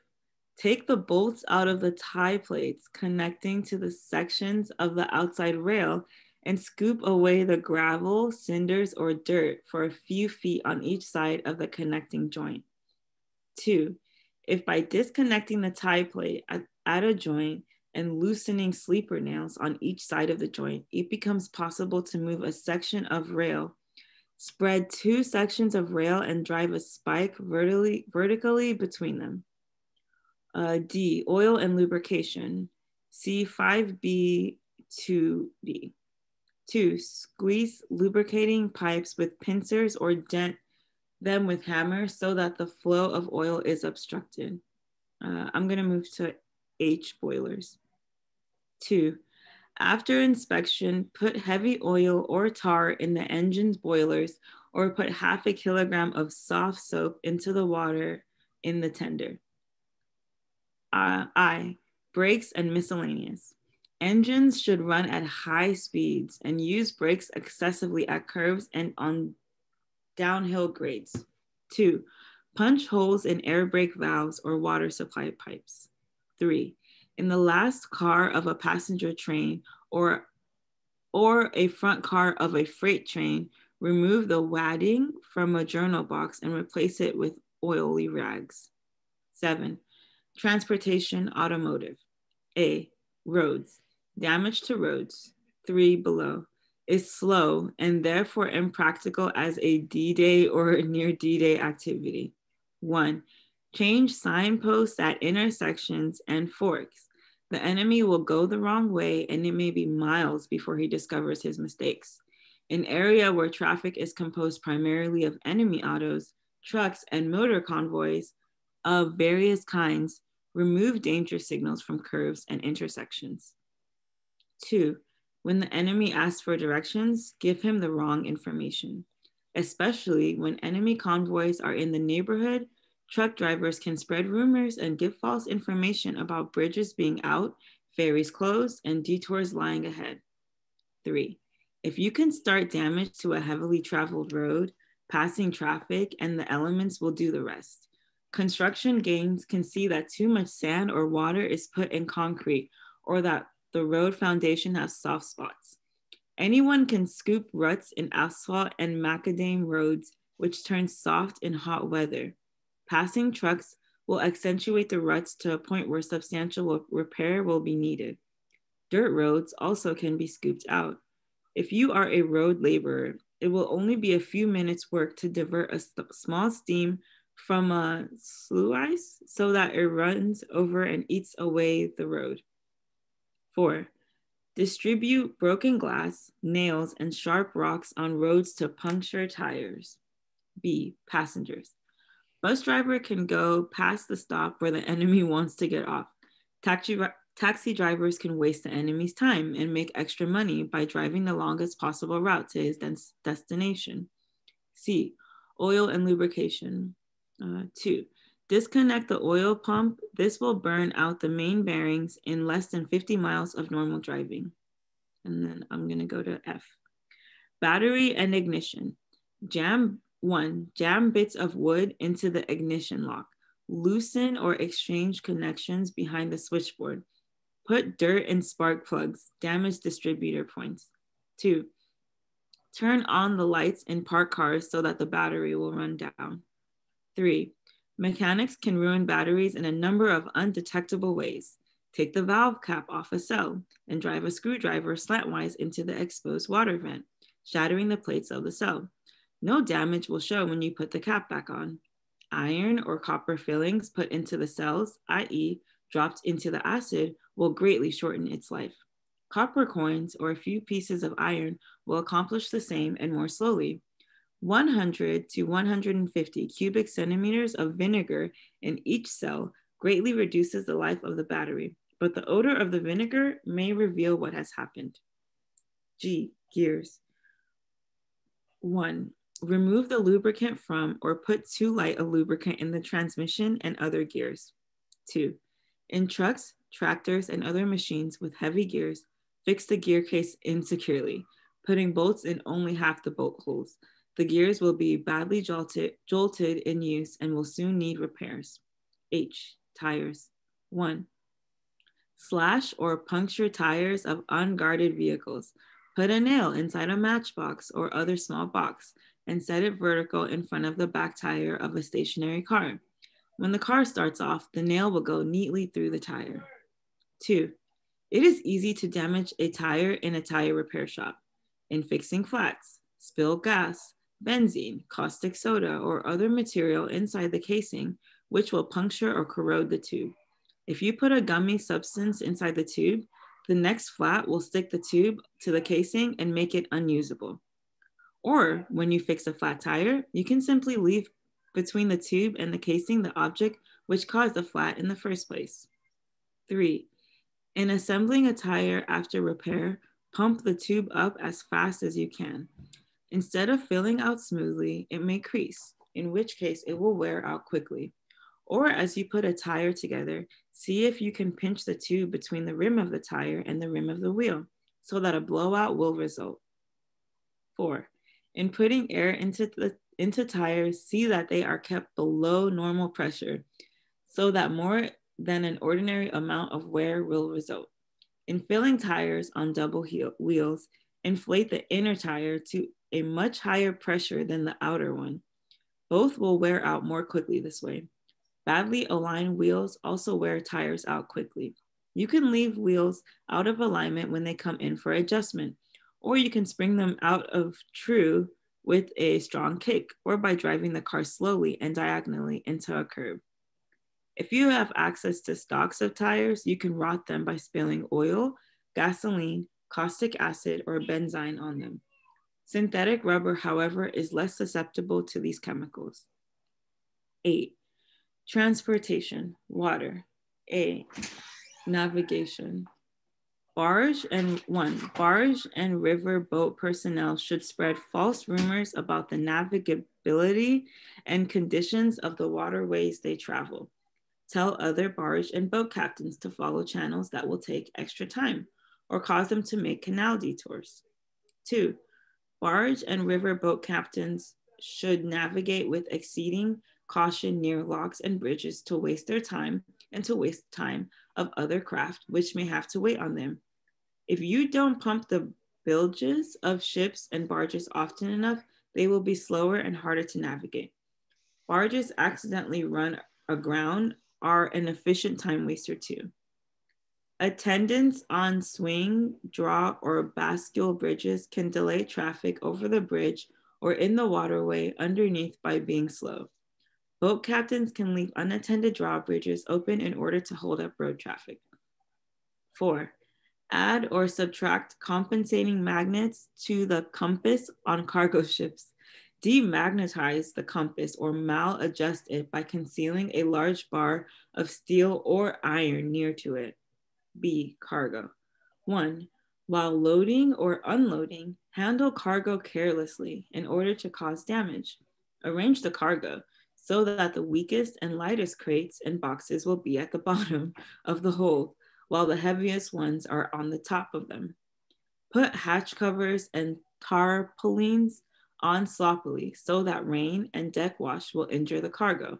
take the bolts out of the tie plates connecting to the sections of the outside rail and scoop away the gravel, cinders, or dirt for a few feet on each side of the connecting joint. 2. If by disconnecting the tie plate at a joint and loosening sleeper nails on each side of the joint, it becomes possible to move a section of rail. Spread 2 sections of rail and drive a spike vertically between them. D, oil and lubrication. C, 5B, 2D. 2, squeeze lubricating pipes with pincers or dent them with hammers so that the flow of oil is obstructed. I'm gonna move to H, boilers. 2, after inspection, put heavy oil or tar in the engine's boilers or put half a kilogram of soft soap into the water in the tender. I, brakes and miscellaneous. Engines should run at high speeds and use brakes excessively at curves and on downhill grades. 2, punch holes in air brake valves or water supply pipes. 3, in the last car of a passenger train or a front car of a freight train, remove the wadding from a journal box and replace it with oily rags. 7, transportation, automotive. A, roads. Damage to roads, 3 below, is slow and therefore impractical as a D-Day or near D-Day activity. 1, change signposts at intersections and forks. The enemy will go the wrong way and it may be miles before he discovers his mistakes. An area where traffic is composed primarily of enemy autos, trucks, and motor convoys of various kinds, remove danger signals from curves and intersections. 2, when the enemy asks for directions, give him the wrong information. Especially when enemy convoys are in the neighborhood, truck drivers can spread rumors and give false information about bridges being out, ferries closed, and detours lying ahead. 3, if you can start damage to a heavily traveled road, passing traffic and the elements will do the rest. Construction gangs can see that too much sand or water is put in concrete or that the road foundation has soft spots. Anyone can scoop ruts in asphalt and macadam roads, which turn soft in hot weather. Passing trucks will accentuate the ruts to a point where substantial repair will be needed. Dirt roads also can be scooped out. If you are a road laborer, it will only be a few minutes work to divert a small stream from a sluice so that it runs over and eats away the road. 4, distribute broken glass, nails, and sharp rocks on roads to puncture tires. B, passengers. Bus driver can go past the stop where the enemy wants to get off. Taxi drivers can waste the enemy's time and make extra money by driving the longest possible route to his destination. C, oil and lubrication. 2, disconnect the oil pump. This will burn out the main bearings in less than 50 miles of normal driving. And then I'm gonna go to F. Battery and ignition. 1, jam bits of wood into the ignition lock. Loosen or exchange connections behind the switchboard. Put dirt in spark plugs, damage distributor points. 2, turn on the lights in parked cars so that the battery will run down. 3, mechanics can ruin batteries in a number of undetectable ways. Take the valve cap off a cell and drive a screwdriver slantwise into the exposed water vent, shattering the plates of the cell. No damage will show when you put the cap back on. Iron or copper fillings put into the cells, i.e. dropped into the acid, will greatly shorten its life. Copper coins or a few pieces of iron will accomplish the same and more slowly. 100 to 150 cubic centimeters of vinegar in each cell greatly reduces the life of the battery, but the odor of the vinegar may reveal what has happened. G. Gears. 1. Remove the lubricant from or put too light a lubricant in the transmission and other gears. 2. In trucks, tractors, and other machines with heavy gears, fix the gear case insecurely, putting bolts in only half the bolt holes. The gears will be badly jolted in use and will soon need repairs. H. Tires. 1. Slash or puncture tires of unguarded vehicles. Put a nail inside a matchbox or other small box and set it vertical in front of the back tire of a stationary car. When the car starts off, the nail will go neatly through the tire. 2. It is easy to damage a tire in a tire repair shop. In fixing flats, spill gas, benzene, caustic soda, or other material inside the casing, which will puncture or corrode the tube. If you put a gummy substance inside the tube, the next flat will stick the tube to the casing and make it unusable. Or when you fix a flat tire, you can simply leave between the tube and the casing the object which caused the flat in the first place. 3. In assembling a tire after repair, pump the tube up as fast as you can. Instead of filling out smoothly, it may crease, in which case it will wear out quickly. Or as you put a tire together, see if you can pinch the tube between the rim of the tire and the rim of the wheel so that a blowout will result. 4. In putting air into tires, see that they are kept below normal pressure so that more than an ordinary amount of wear will result. In filling tires on double wheels, inflate the inner tire to a much higher pressure than the outer one. Both will wear out more quickly this way. Badly aligned wheels also wear tires out quickly. You can leave wheels out of alignment when they come in for adjustment, or you can spring them out of true with a strong kick or by driving the car slowly and diagonally into a curb. If you have access to stocks of tires, you can rot them by spilling oil, gasoline, caustic acid, or benzene on them. Synthetic rubber, however, is less susceptible to these chemicals. 8. Transportation, water. A. Navigation. Barge and river boat personnel should spread false rumors about the navigability and conditions of the waterways they travel. Tell other barge and boat captains to follow channels that will take extra time or cause them to make canal detours. 2. Barge and river boat captains should navigate with exceeding caution near locks and bridges to waste their time and to waste time of other craft which may have to wait on them. If you don't pump the bilges of ships and barges often enough, they will be slower and harder to navigate. Barges accidentally run aground are an efficient time waster too. Attendance on swing, draw, or bascule bridges can delay traffic over the bridge or in the waterway underneath by being slow. Boat captains can leave unattended drawbridges open in order to hold up road traffic. 4. Add or subtract compensating magnets to the compass on cargo ships. Demagnetize the compass or maladjust it by concealing a large bar of steel or iron near to it. B. Cargo. 1. While loading or unloading, handle cargo carelessly in order to cause damage. Arrange the cargo so that the weakest and lightest crates and boxes will be at the bottom of the hold, while the heaviest ones are on the top of them. Put hatch covers and tarpaulins on sloppily so that rain and deck wash will injure the cargo.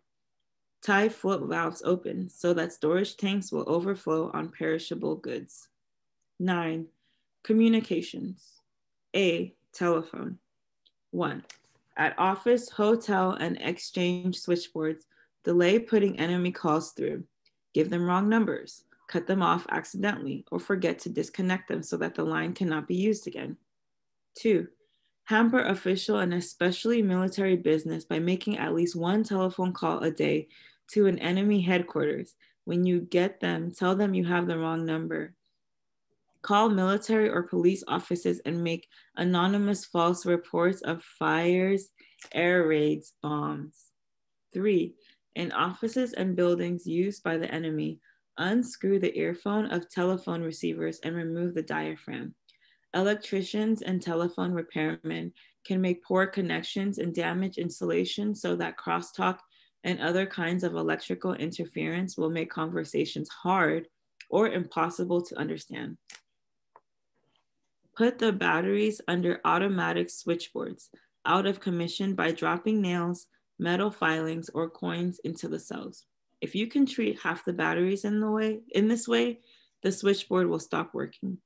Tie float valves open so that storage tanks will overflow on perishable goods. 9. Communications. A. Telephone. 1. At office, hotel, and exchange switchboards, delay putting enemy calls through. Give them wrong numbers, cut them off accidentally, or forget to disconnect them so that the line cannot be used again. 2. Hamper official and especially military business by making at least one telephone call a day to an enemy headquarters. When you get them, tell them you have the wrong number. call military or police offices and make anonymous false reports of fires, air raids, bombs. 3. In offices and buildings used by the enemy, unscrew the earphone of telephone receivers and remove the diaphragm. Electricians and telephone repairmen can make poor connections and damage insulation so that crosstalk and other kinds of electrical interference will make conversations hard or impossible to understand. Put the batteries under automatic switchboards, out of commission by dropping nails, metal filings, or coins into the cells. If you can treat half the batteries in this way, the switchboard will stop working.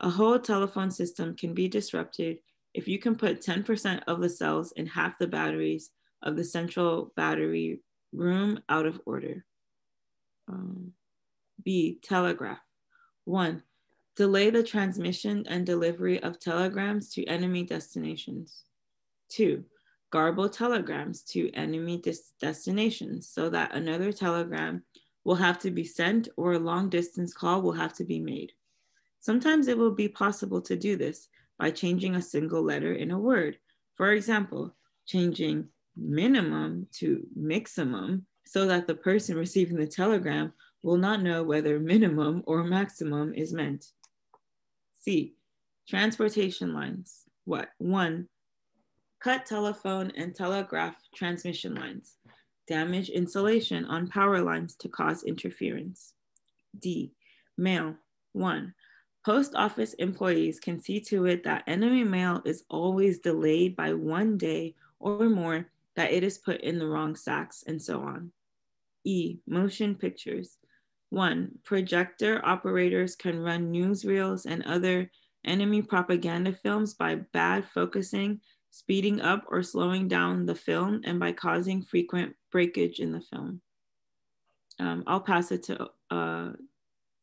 A whole telephone system can be disrupted if you can put 10% of the cells and half the batteries of the central battery room out of order. B, telegraph. 1. Delay the transmission and delivery of telegrams to enemy destinations. 2. Garble telegrams to enemy destinations so that another telegram will have to be sent or a long distance call will have to be made. Sometimes it will be possible to do this by changing a single letter in a word. For example, changing minimum to miximum so that the person receiving the telegram will not know whether minimum or maximum is meant. C. Transportation lines. 1. Cut telephone and telegraph transmission lines. Damage insulation on power lines to cause interference. D. Mail. 1. Post office employees can see to it that enemy mail is always delayed by 1 day or more, that it is put in the wrong sacks, and so on. E. Motion pictures. 1. Projector operators can run newsreels and other enemy propaganda films by bad focusing, speeding up or slowing down the film, and by causing frequent breakage in the film. I'll pass it to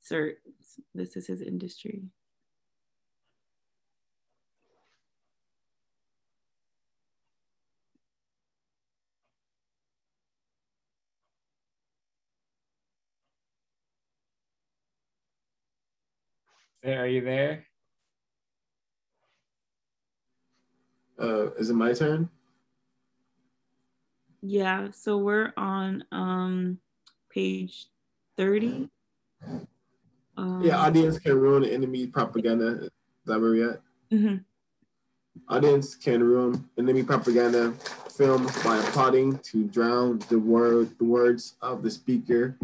Sir. This is his industry. Are you there? Is it my turn? Yeah, so we're on page 30. Yeah, audience can ruin enemy propaganda. Is that where we're at? Mm-hmm. Audience can ruin enemy propaganda film by applauding to drown the words of the speaker,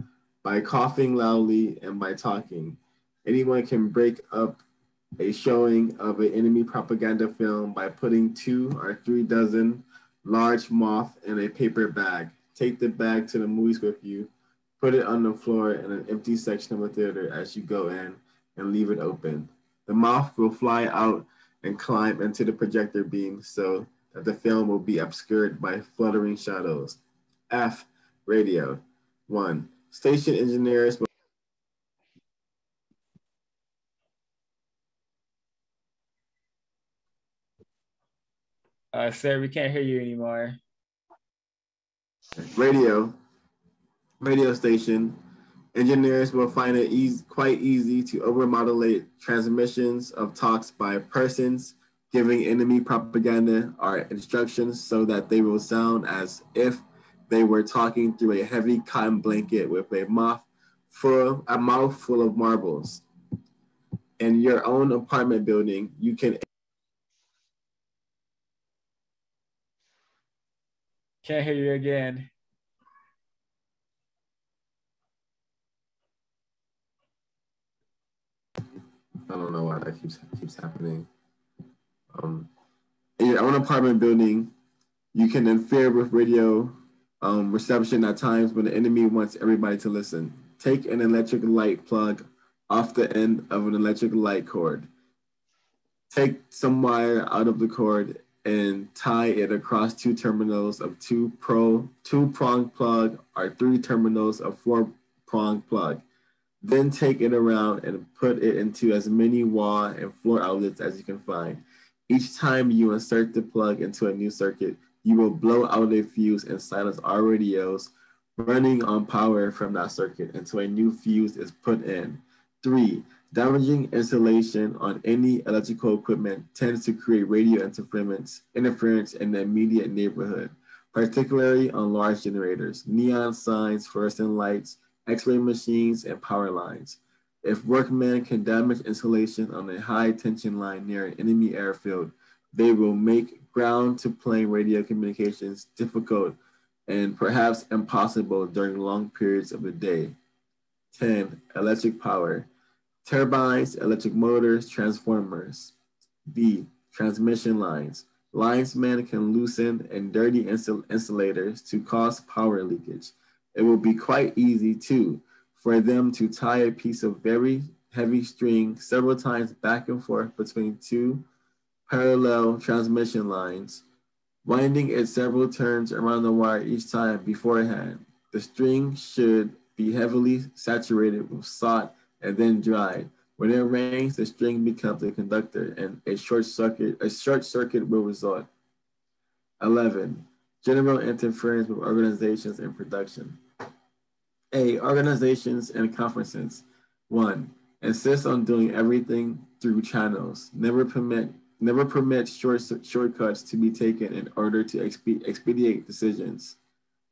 by coughing loudly, and by talking. Anyone can break up a showing of an enemy propaganda film by putting 2 or 3 dozen large moth in a paper bag. Take the bag to the movies with you, put it on the floor in an empty section of the theater as you go in, and leave it open. The moth will fly out and climb into the projector beam so that the film will be obscured by fluttering shadows. F. Radio. 1. Station engineers will Sir, we can't hear you anymore. radio station. Engineers will find it quite easy to overmodulate transmissions of talks by persons giving enemy propaganda or instructions so that they will sound as if they were talking through a heavy cotton blanket with a mouth full of marbles. In your own apartment building, you can. Can't hear you again. I don't know why that keeps happening. In your own apartment building, you can interfere with radio reception at times when the enemy wants everybody to listen. Take an electric light plug off the end of an electric light cord. Take some wire out of the cord and tie it across 2 terminals of 2-prong plug or 3 terminals of 4-prong plug. Then take it around and put it into as many wall and floor outlets as you can find. Each time you insert the plug into a new circuit, you will blow out a fuse and silence all radios running on power from that circuit until a new fuse is put in. 3. Damaging insulation on any electrical equipment tends to create radio interference in the immediate neighborhood, particularly on large generators, neon signs, fluorescent lights, X-ray machines, and power lines. If workmen can damage insulation on a high tension line near an enemy airfield, they will make ground-to-plane radio communications difficult and perhaps impossible during long periods of the day. 10. Electric power. Turbines, electric motors, transformers. B. Transmission lines. Linesmen can loosen and dirty insulators to cause power leakage. It will be quite easy, too, for them to tie a piece of very heavy string several times back and forth between two parallel transmission lines, winding it several turns around the wire each time beforehand. The string should be heavily saturated with salt and then dried. When it rains, the string becomes a conductor and a short circuit will result. 11. General interference with organizations and production. A. Organizations and conferences. 1. Insist on doing everything through channels. Never permit shortcuts to be taken in order to expedite decisions.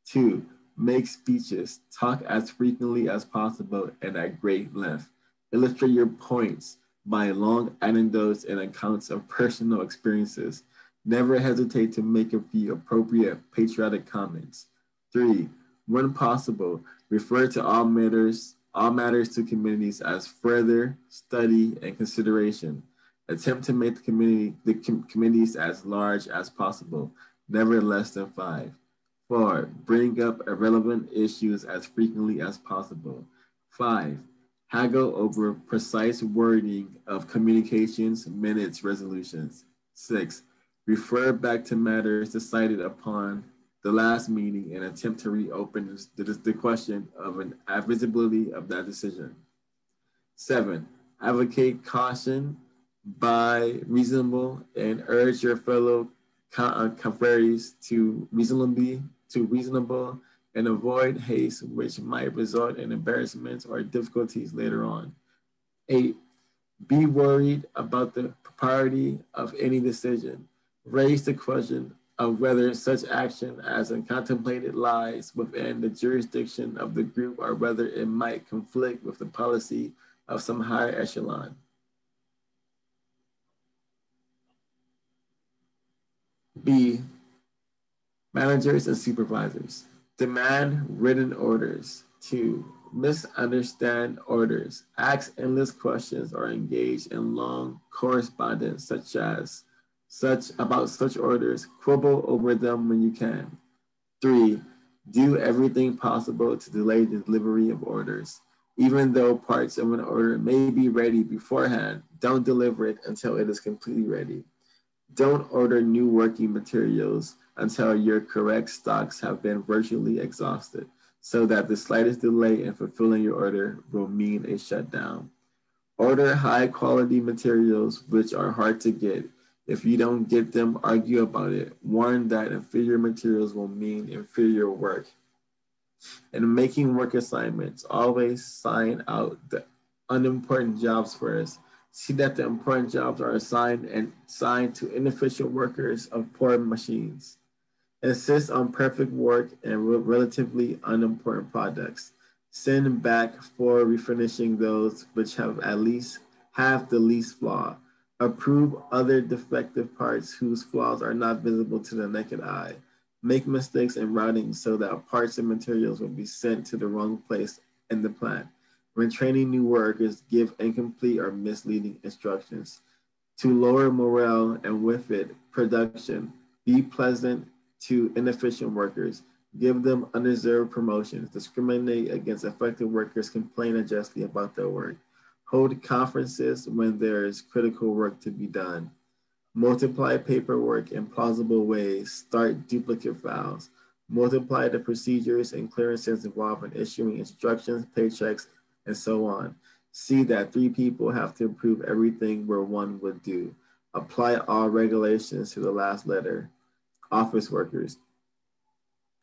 2. Make speeches. Talk as frequently as possible and at great length. Illustrate your points by long anecdotes and accounts of personal experiences. Never hesitate to make a few appropriate patriotic comments. 3. When possible, refer to all matters to communities as further study and consideration. Attempt to make the committees as large as possible, never less than 5. 4. Bring up irrelevant issues as frequently as possible. 5. Haggle over precise wording of communications, minutes, resolutions. 6. Refer back to matters decided upon the last meeting and attempt to reopen the question of an admissibility of that decision. 7. Advocate caution by reasonable and urge your fellow confreres to reasonable and avoid haste which might result in embarrassments or difficulties later on. 8. Be worried about the propriety of any decision. Raise the question of whether such action as contemplated lies within the jurisdiction of the group or whether it might conflict with the policy of some higher echelon. B. Managers and supervisors. Demand written orders. 2. Misunderstand orders. Ask endless questions or engage in long correspondence about such orders. Quibble over them when you can. 3. Do everything possible to delay the delivery of orders. Even though parts of an order may be ready beforehand, don't deliver it until it is completely ready. Don't order new working materials until your correct stocks have been virtually exhausted, so that the slightest delay in fulfilling your order will mean a shutdown. Order high quality materials which are hard to get. If you don't get them, argue about it. Warn that inferior materials will mean inferior work. In making work assignments, always sign out the unimportant jobs first. See that the important jobs are assigned to inefficient workers of poor machines. Insist on perfect work and relatively unimportant products. Send back for refinishing those which have the least flaw. Approve other defective parts whose flaws are not visible to the naked eye. Make mistakes in routing so that parts and materials will be sent to the wrong place in the plant. When training new workers, give incomplete or misleading instructions. To lower morale and with it, production, be pleasant to inefficient workers. Give them undeserved promotions. Discriminate against effective workers. Complain unjustly about their work. Hold conferences when there is critical work to be done. Multiply paperwork in plausible ways. Start duplicate files. Multiply the procedures and clearances involved in issuing instructions, paychecks, and so on. See that 3 people have to approve everything where 1 would do. Apply all regulations to the last letter. Office workers.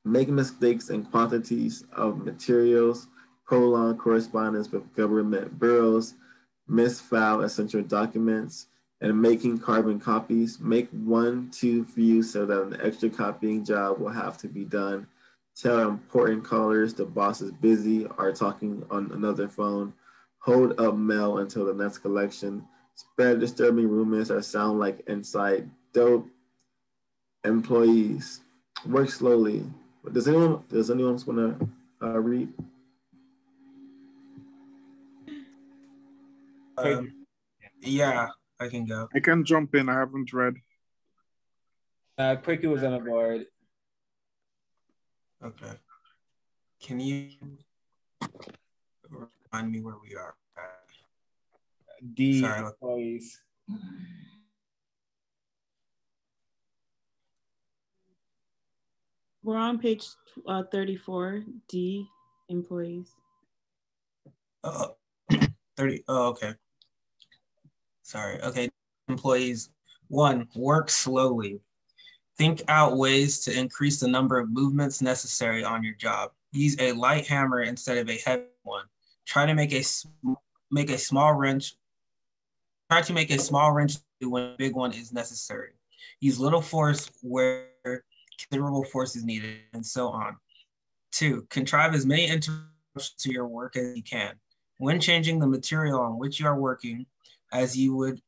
Make mistakes in quantities of materials, prolong correspondence with government bureaus, misfile essential documents, and making carbon copies. Make 1, 2 for you so that an extra copying job will have to be done. Tell important callers the boss is busy or talking on another phone. Hold up mail until the next collection. Spread disturbing rumors or sound like inside dope. Employees work slowly. Does anyone else want to read? Yeah, I can go. I can jump in. I haven't read. Quickie was on the board. Okay. Can you remind me where we are at? D, Sorry. employees. We're on page 34, D, employees. 30. Oh, okay. Sorry. Okay. Employees. 1, work slowly. Think out ways to increase the number of movements necessary on your job. Use a light hammer instead of a heavy one. Try to make a small wrench. Try to make a small wrench when a big one is necessary. Use little force where considerable force is needed, and so on. 2, contrive as many interruptions to your work as you can. When changing the material on which you are working, as you would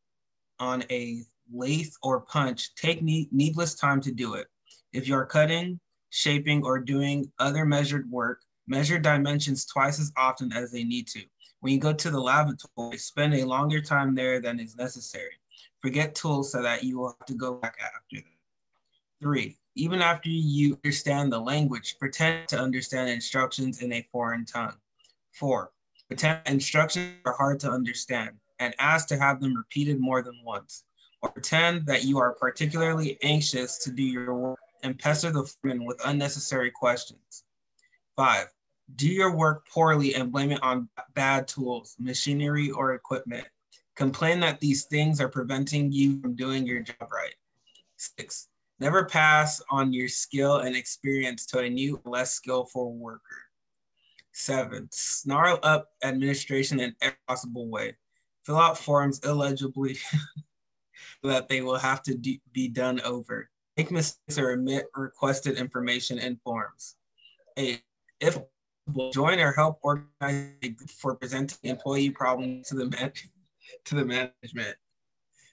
on a lathe or punch, take needless time to do it. If you are cutting, shaping, or doing other measured work, measure dimensions twice as often as they need to. When you go to the laboratory, spend a longer time there than is necessary. Forget tools so that you will have to go back after them. 3, even after you understand the language, pretend to understand instructions in a foreign tongue. 4, pretend instructions are hard to understand and ask to have them repeated more than once. Or pretend that you are particularly anxious to do your work and pester the foreman with unnecessary questions. 5, do your work poorly and blame it on bad tools, machinery, or equipment. Complain that these things are preventing you from doing your job right. 6, never pass on your skill and experience to a new, less skillful worker. 7, snarl up administration in every possible way. Fill out forms illegibly so that they will have to be done over. Make mistakes or omit requested information in forms. 8, if join or help organize a group for presenting employee problems to the management.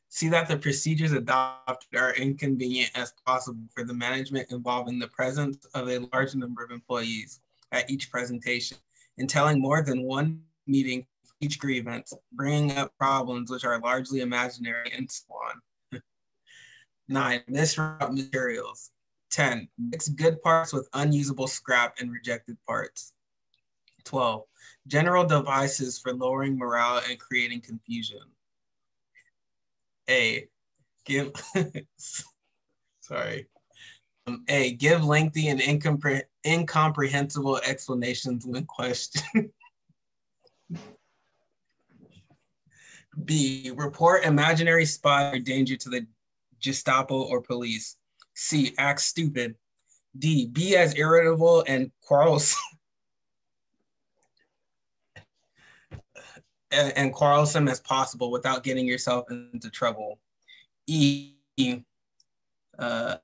See that the procedures adopted are inconvenient as possible for the management involving the presence of a large number of employees at each presentation, and telling more than one meeting for each grievance, bringing up problems which are largely imaginary, and so on. 9, misroute materials. 10, mix good parts with unusable scrap and rejected parts. 12, general devices for lowering morale and creating confusion. A, give sorry. A, give lengthy and incomprehensible explanations when questioned. B, report imaginary spy or danger to the Gestapo or police. C, act stupid. D, be as irritable and quarrelsome as possible without getting yourself into trouble. E,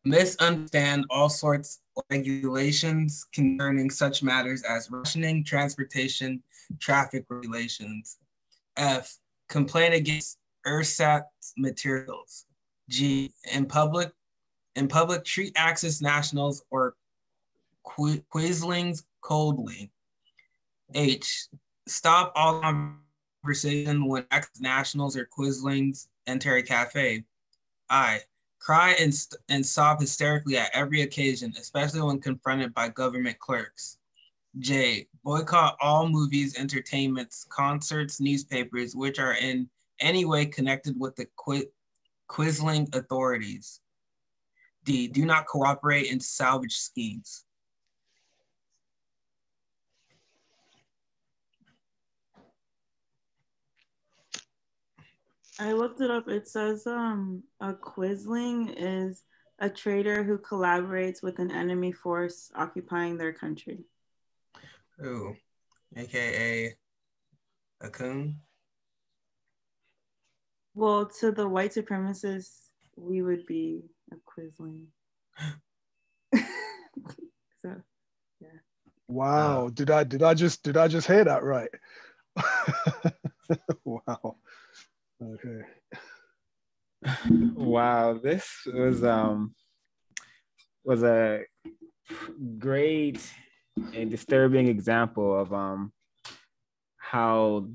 misunderstand all sorts of regulations concerning such matters as rationing, transportation, traffic regulations. F, complain against ersatz materials. G, in public, treat Axis nationals or Quislings coldly. H, stop all conversation when Axis nationals or Quislings enter a cafe. I, cry and sob hysterically at every occasion, especially when confronted by government clerks. J, boycott all movies, entertainments, concerts, newspapers, which are in any way connected with the Quisling authorities. D, do not cooperate in salvage schemes. I looked it up. It says a quisling is a traitor who collaborates with an enemy force occupying their country. Ooh, AKA a coon. Well, to the white supremacists, we would be a quisling. So, yeah. Wow. Did I just hear that right? Wow. Okay. Wow, this was a great and disturbing example of how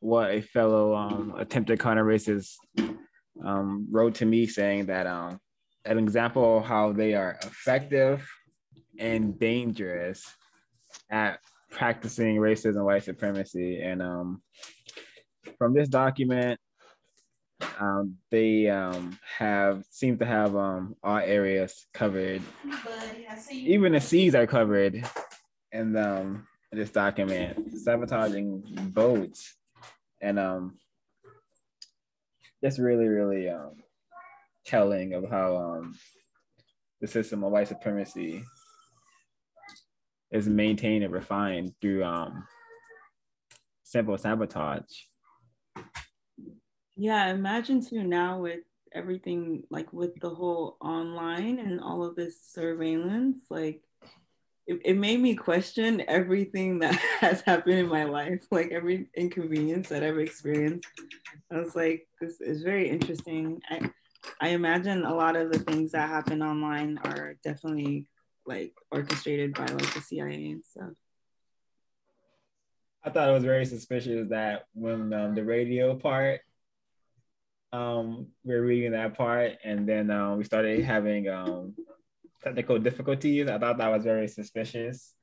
what a fellow attempted counter-racist wrote to me, saying that an example of how they are effective and dangerous at practicing racism and white supremacy. And from this document, they seem to have all areas covered. Even the C's are covered in this document, sabotaging boats, and that's really, really telling of how the system of white supremacy is maintained and refined through simple sabotage. Yeah, imagine too now with everything, like with the whole online and all of this surveillance, like it made me question everything that has happened in my life, like every inconvenience that I've experienced. I was like, this is very interesting. I imagine a lot of the things that happen online are definitely like orchestrated by like the CIA and stuff. I thought it was very suspicious that when the radio part, we were reading that part, and then we started having technical difficulties. I thought that was very suspicious.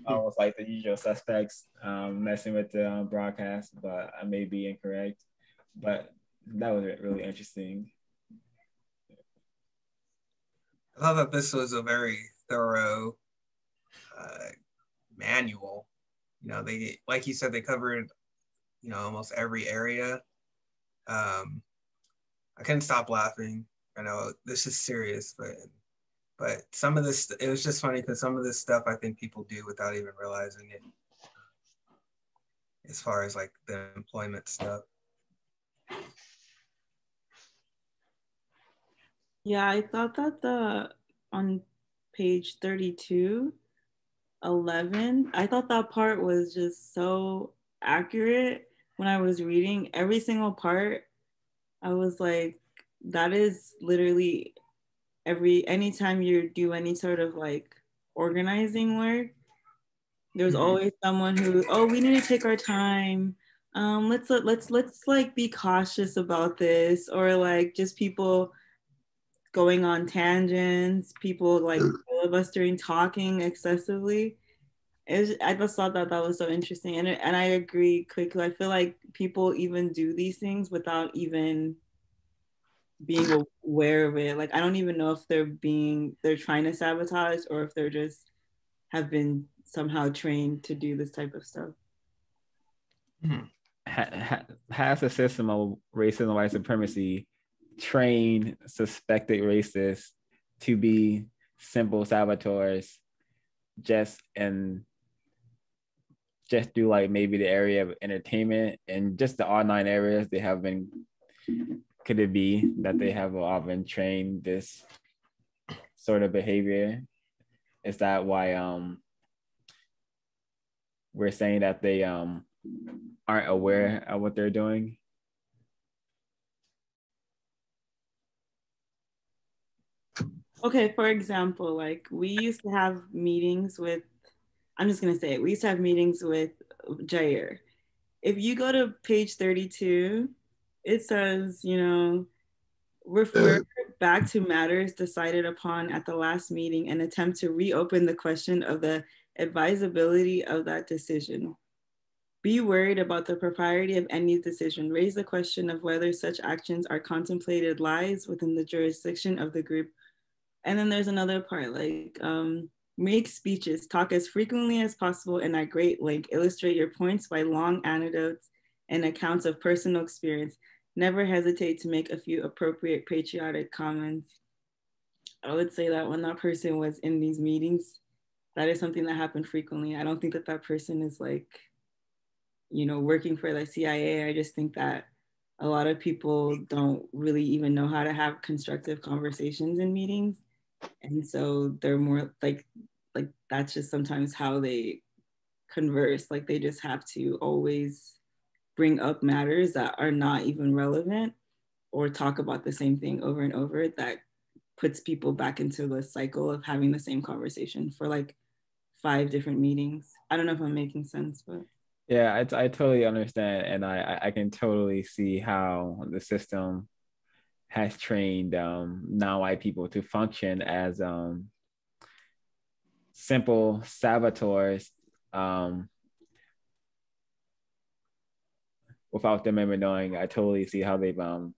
Almost like the usual suspects messing with the broadcast, but I may be incorrect. But that was really interesting. I thought that this was a very thorough manual. You know, they, like you said, they covered, you know, almost every area. I couldn't stop laughing. I know this is serious, but some of this, it was just funny because some of this stuff I think people do without even realizing it, as far as like the employment stuff. Yeah, I thought that on page 32, 11, I thought that part was just so accurate when I was reading every single part. I was like, that is literally anytime you do any sort of like organizing work, there's always someone who, oh, we need to take our time. Let's like be cautious about this, or like just people going on tangents, people like filibustering, talking excessively. I just thought that was so interesting, and I agree quickly. I feel like people even do these things without even being aware of it. Like I don't even know if they're trying to sabotage, or if they're just have been somehow trained to do this type of stuff. Has the system of racism and white supremacy trained suspected racists to be simple saboteurs just through like maybe the area of entertainment and just the online areas they have been? Could it be that they have often trained this sort of behavior? Is that why we're saying that they aren't aware of what they're doing? Okay, for example, like we used to have meetings with, I'm just gonna say it, we used to have meetings with Jair. If you go to page 32, it says, refer back to matters decided upon at the last meeting and attempt to reopen the question of the advisability of that decision. Be worried about the propriety of any decision. Raise the question of whether such actions are contemplated lies within the jurisdiction of the group. And then there's another part like, make speeches, talk as frequently as possible and at great length. Illustrate your points by long anecdotes and accounts of personal experience. Never hesitate to make a few appropriate patriotic comments. I would say that when that person was in these meetings, that is something that happened frequently. I don't think that person is like, working for the CIA. I just think that a lot of people don't really even know how to have constructive conversations in meetings. And so they're more like that's just sometimes how they converse. Like they just have to always bring up matters that are not even relevant or talk about the same thing over and over. That puts people back into the cycle of having the same conversation for like 5 different meetings. I don't know if I'm making sense, but Yeah, I totally understand, and I can totally see how the system has trained non-white people to function as simple saboteurs without them ever knowing. I totally see how they've um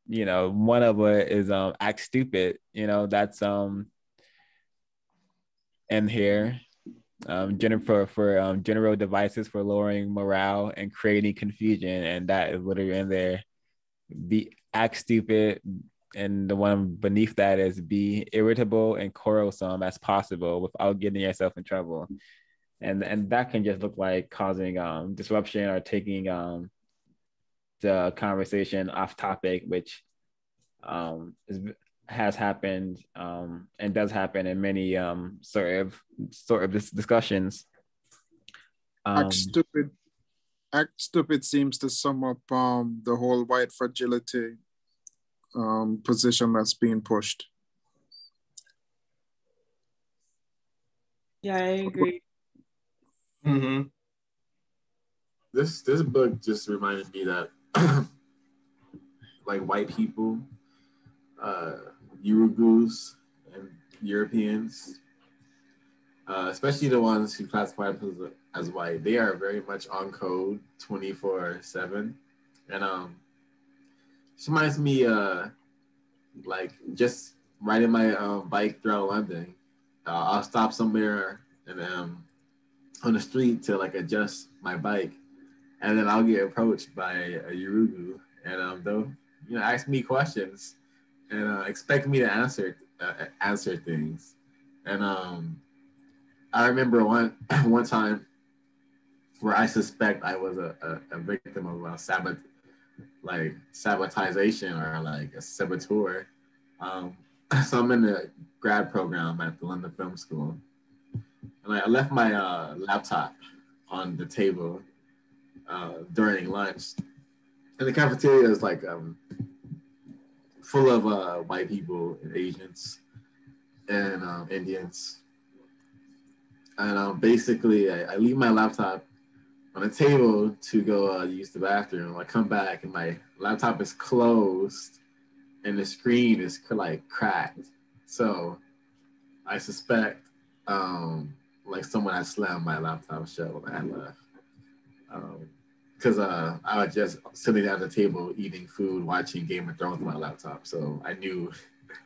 you know, one of it is act stupid. You know, that's in here. Jennifer for general devices for lowering morale and creating confusion, and that is literally in there. Be act stupid, and the one beneath that is be irritable and quarrelsome as possible without getting yourself in trouble. And that can just look like causing disruption or taking the conversation off topic, which is, has happened and does happen in many sort of discussions. Act stupid. Act stupid seems to sum up the whole white fragility position that's being pushed. yeah, I agree. Mm-hmm. This book just reminded me that like white people, Uruguays and Europeans, especially the ones who classify as white, they are very much on code 24/7, and this reminds me like just riding my bike throughout London. I'll stop somewhere and on the street to like adjust my bike, and then I'll get approached by a Urugu, and they'll ask me questions and expect me to answer things. And I remember one time where I suspect I was a victim of sabotagation or like a saboteur. So I'm in the grad program at the London Film School, and I left my laptop on the table during lunch. And the cafeteria is like full of white people and Asians and Indians. And basically, I leave my laptop on a table to go use the bathroom. I come back and my laptop is closed and the screen is like cracked. So I suspect like someone had slammed my laptop shut when I had left. Because I was just sitting at the table eating food, watching Game of Thrones on my laptop. So I knew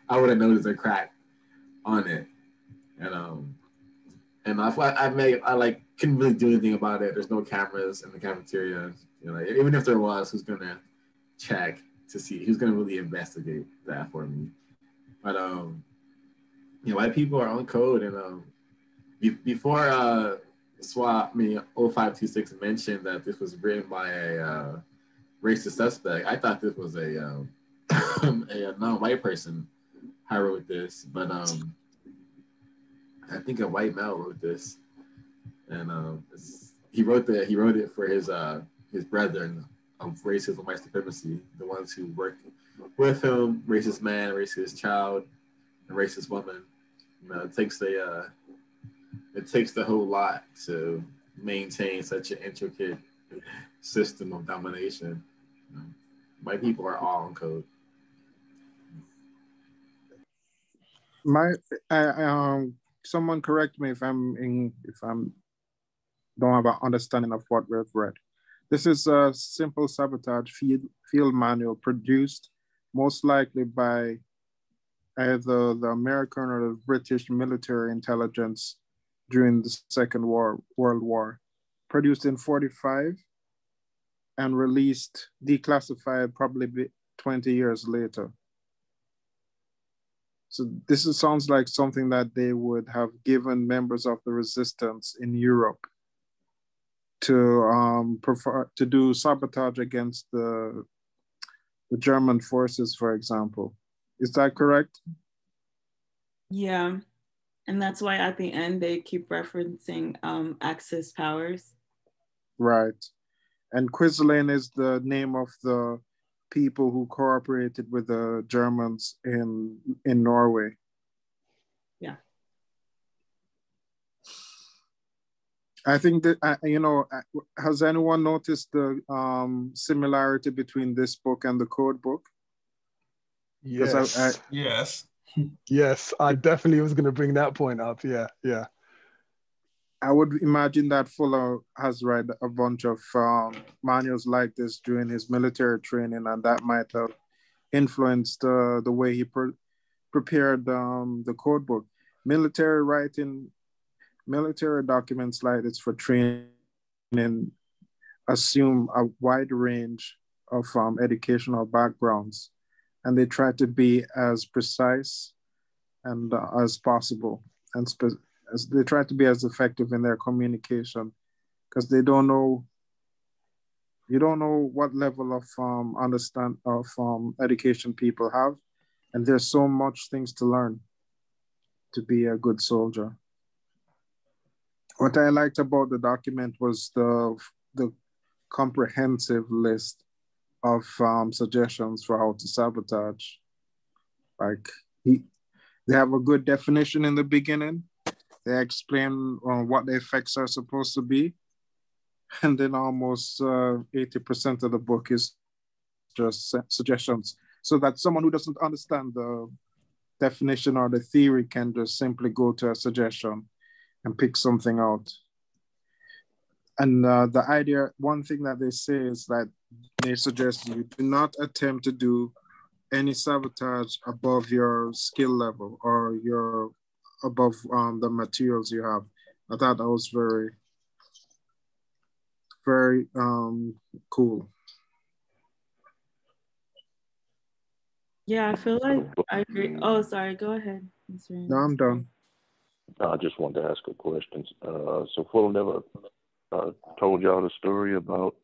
I would have noticed a crack on it. And I like couldn't really do anything about it. There's no cameras in the cafeteria. Even if there was, who's gonna check to see? Who's gonna really investigate that for me? But white people are on code, and before SWAT, 0526 mentioned that this was written by a racist suspect. I thought this was a a non-white person who wrote this, but I think a white male wrote this, and he wrote it for his brethren of racism, white supremacy, the ones who work with him, racist man, racist child, and racist woman. It takes the whole lot to maintain such an intricate system of domination. White people are all on code. Someone correct me if I'm don't have an understanding of what we've read. This is a simple sabotage field manual produced most likely by either the American or the British military intelligence during the Second World War, produced in 1945 and released, declassified probably 20 years later. So sounds like something that they would have given members of the resistance in Europe. to do sabotage against the German forces, for example. Is that correct? Yeah, and that's why at the end they keep referencing Axis powers. Right. And Quisling is the name of the people who cooperated with the Germans in Norway. Yeah. I think that, has anyone noticed the similarity between this book and the code book? Yes. Yes. Yes, I definitely was going to bring that point up. Yeah, yeah. I would imagine that Fuller has read a bunch of manuals like this during his military training, and that might have influenced the way he prepared the code book. Military writing, military documents like this for training assume a wide range of educational backgrounds, and they try to be as precise and as possible, and as they try to be as effective in their communication, because you don't know what level of education people have, and there's so much things to learn to be a good soldier. What I liked about the document was the comprehensive list of suggestions for how to sabotage. Like they have a good definition in the beginning. They explain what the effects are supposed to be. And then almost 80% of the book is just suggestions, so that someone who doesn't understand the definition or the theory can just simply go to a suggestion and pick something out. And the idea, one thing that they say is that they suggest you do not attempt to do any sabotage above your skill level or above the materials you have. I thought that was very, very cool. Yeah, I feel like I agree. Oh, sorry, go ahead. No, I'm done. I just wanted to ask a question. So Fuller never told y'all the story about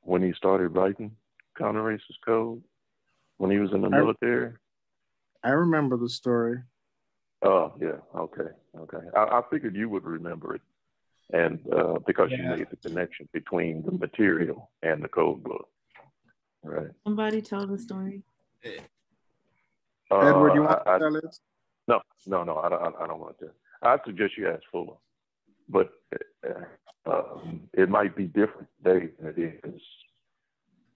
when he started writing counter-racist code when he was in the military? I remember the story. Oh, yeah. Okay. I figured you would remember it, and because you made the connection between the material and the code book, right? Somebody tell the story. Edward, you want to tell it? No, I don't want to. I suggest you ask Fuller, but it might be different today than it is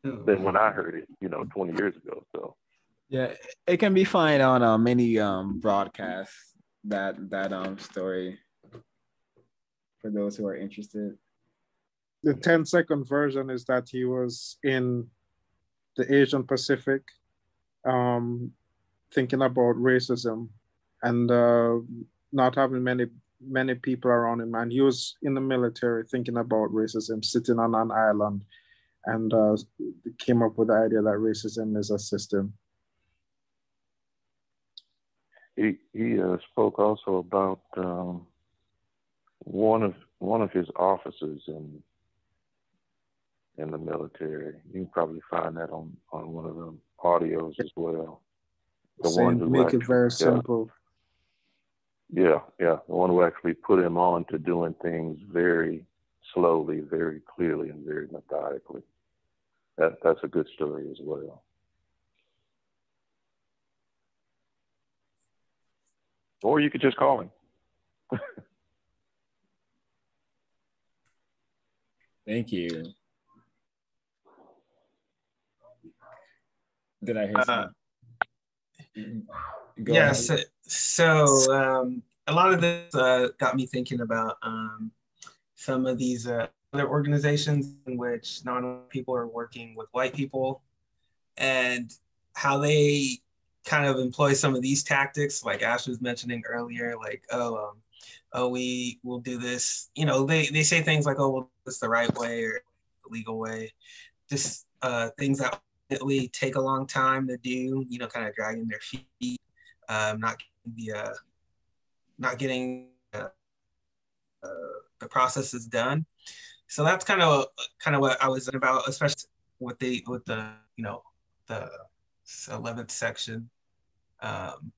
than when I heard it, 20 years ago. So yeah, it can be found on many broadcasts, that story, for those who are interested. The 10-second version is that he was in the Asian Pacific thinking about racism and not having many people around him, and he was in the military thinking about racism, sitting on an island, and came up with the idea that racism is a system. He spoke also about one of his officers in the military. You can probably find that on one of them audios as well. The one who make it very simple. Yeah, the one who actually put him on to doing things very slowly, very clearly, and very methodically. That's a good story as well. Or you could just call him. Thank you. Did I hear something? Yes. Yeah, so a lot of this got me thinking about some of these other organizations in which non-white people are working with white people, and how they kind of employ some of these tactics, like Ash was mentioning earlier, like, we will do this. They say things like, oh, we'll do this the right way or the legal way. Just things that ultimately take a long time to do, kind of dragging their feet, not getting the process is done. So that's kind of what I was about, especially with the the 11th section and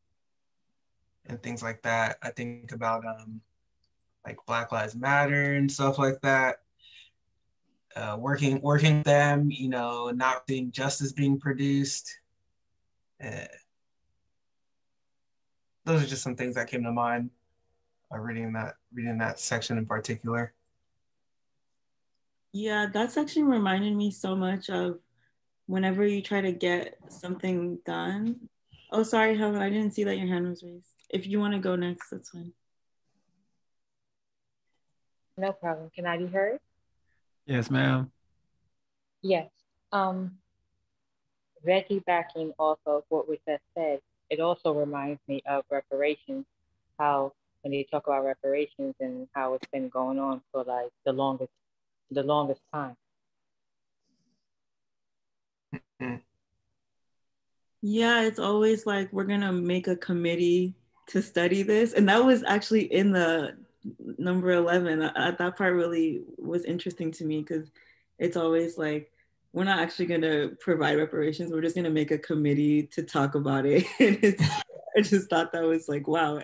things like that. I think about like Black Lives Matter and stuff like that. Working with them, not seeing justice being produced. Those are just some things that came to mind reading that section in particular. Yeah, that section reminded me so much of whenever you try to get something done. Oh, sorry, Helen, I didn't see that your hand was raised. If you want to go next, that's fine. No problem. Can I be heard? Yes, ma'am. Yes. Backing off of what was just said, it also reminds me of reparations, how when they talk about reparations and how it's been going on for like the longest time. Yeah, it's always like we're gonna make a committee to study this, and that was actually in the number 11. That part really was interesting to me because it's always like we're not actually gonna provide reparations. We're just gonna make a committee to talk about it. And I just thought that was like, wow.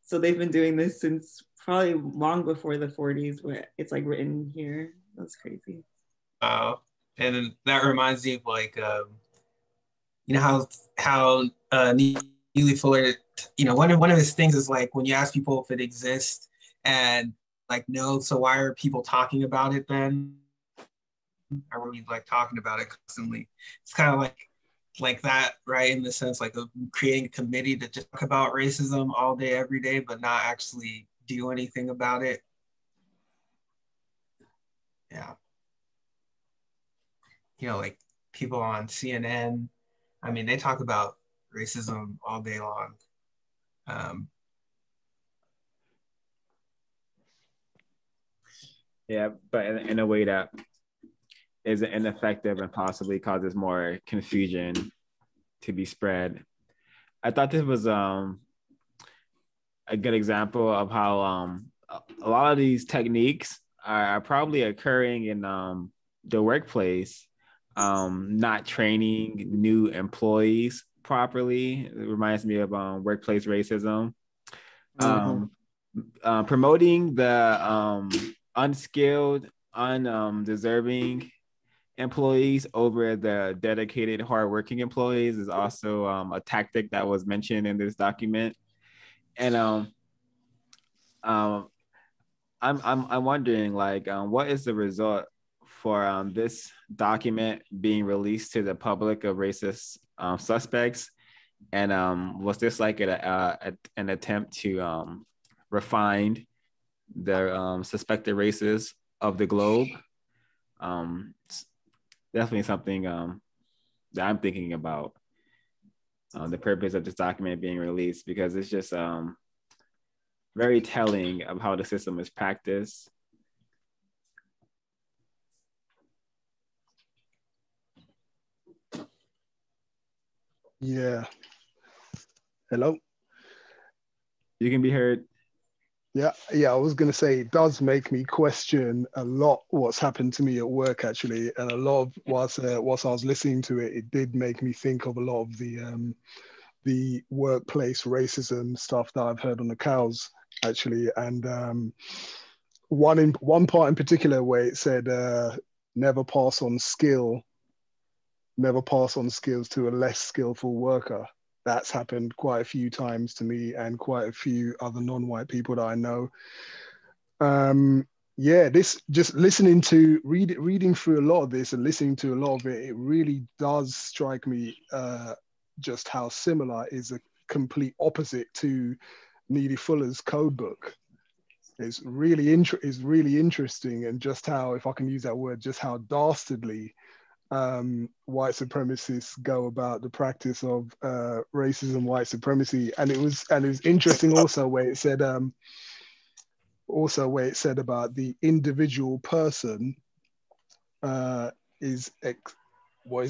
So they've been doing this since probably long before the 40s, where it's like written here. That's crazy. And that reminds me of like, how Neely Fuller, one of his things is like when you ask people if it exists and like no, so why are people talking about it then? Are we like talking about it constantly? It's kind of like that, right? In the sense like of creating a committee to just talk about racism all day, every day, but not actually do anything about it. Yeah. Like people on CNN, I mean, they talk about racism all day long. Yeah, but in a way that is ineffective and possibly causes more confusion to be spread. I thought this was a good example of how a lot of these techniques are probably occurring in the workplace, not training new employees properly. It reminds me of workplace racism. Promoting the unskilled, undeserving employees over the dedicated, hardworking employees is also a tactic that was mentioned in this document. And I'm wondering, like, what is the result for this document being released to the public of racist suspects? And was this like an attempt to refine the suspected races of the globe? Definitely something that I'm thinking about, the purpose of this document being released, because it's just very telling of how the system is practiced. Yeah. Hello? You can be heard. Yeah, I was going to say it does make me question a lot what's happened to me at work, actually. And a lot of whilst I was listening to it, it did make me think of a lot of the workplace racism stuff that I've heard on the cows, actually. And one part in particular where it said, never pass on skills to a less skillful worker. That's happened quite a few times to me and quite a few other non-white people that I know. This just reading through a lot of this and listening to a lot of it, it really does strike me just how similar is a complete opposite to Neely Fuller's code book. It's really interesting, and just how, if I can use that word, just how dastardly white supremacists go about the practice of racism, white supremacy. And it was interesting also where it said about the individual person what is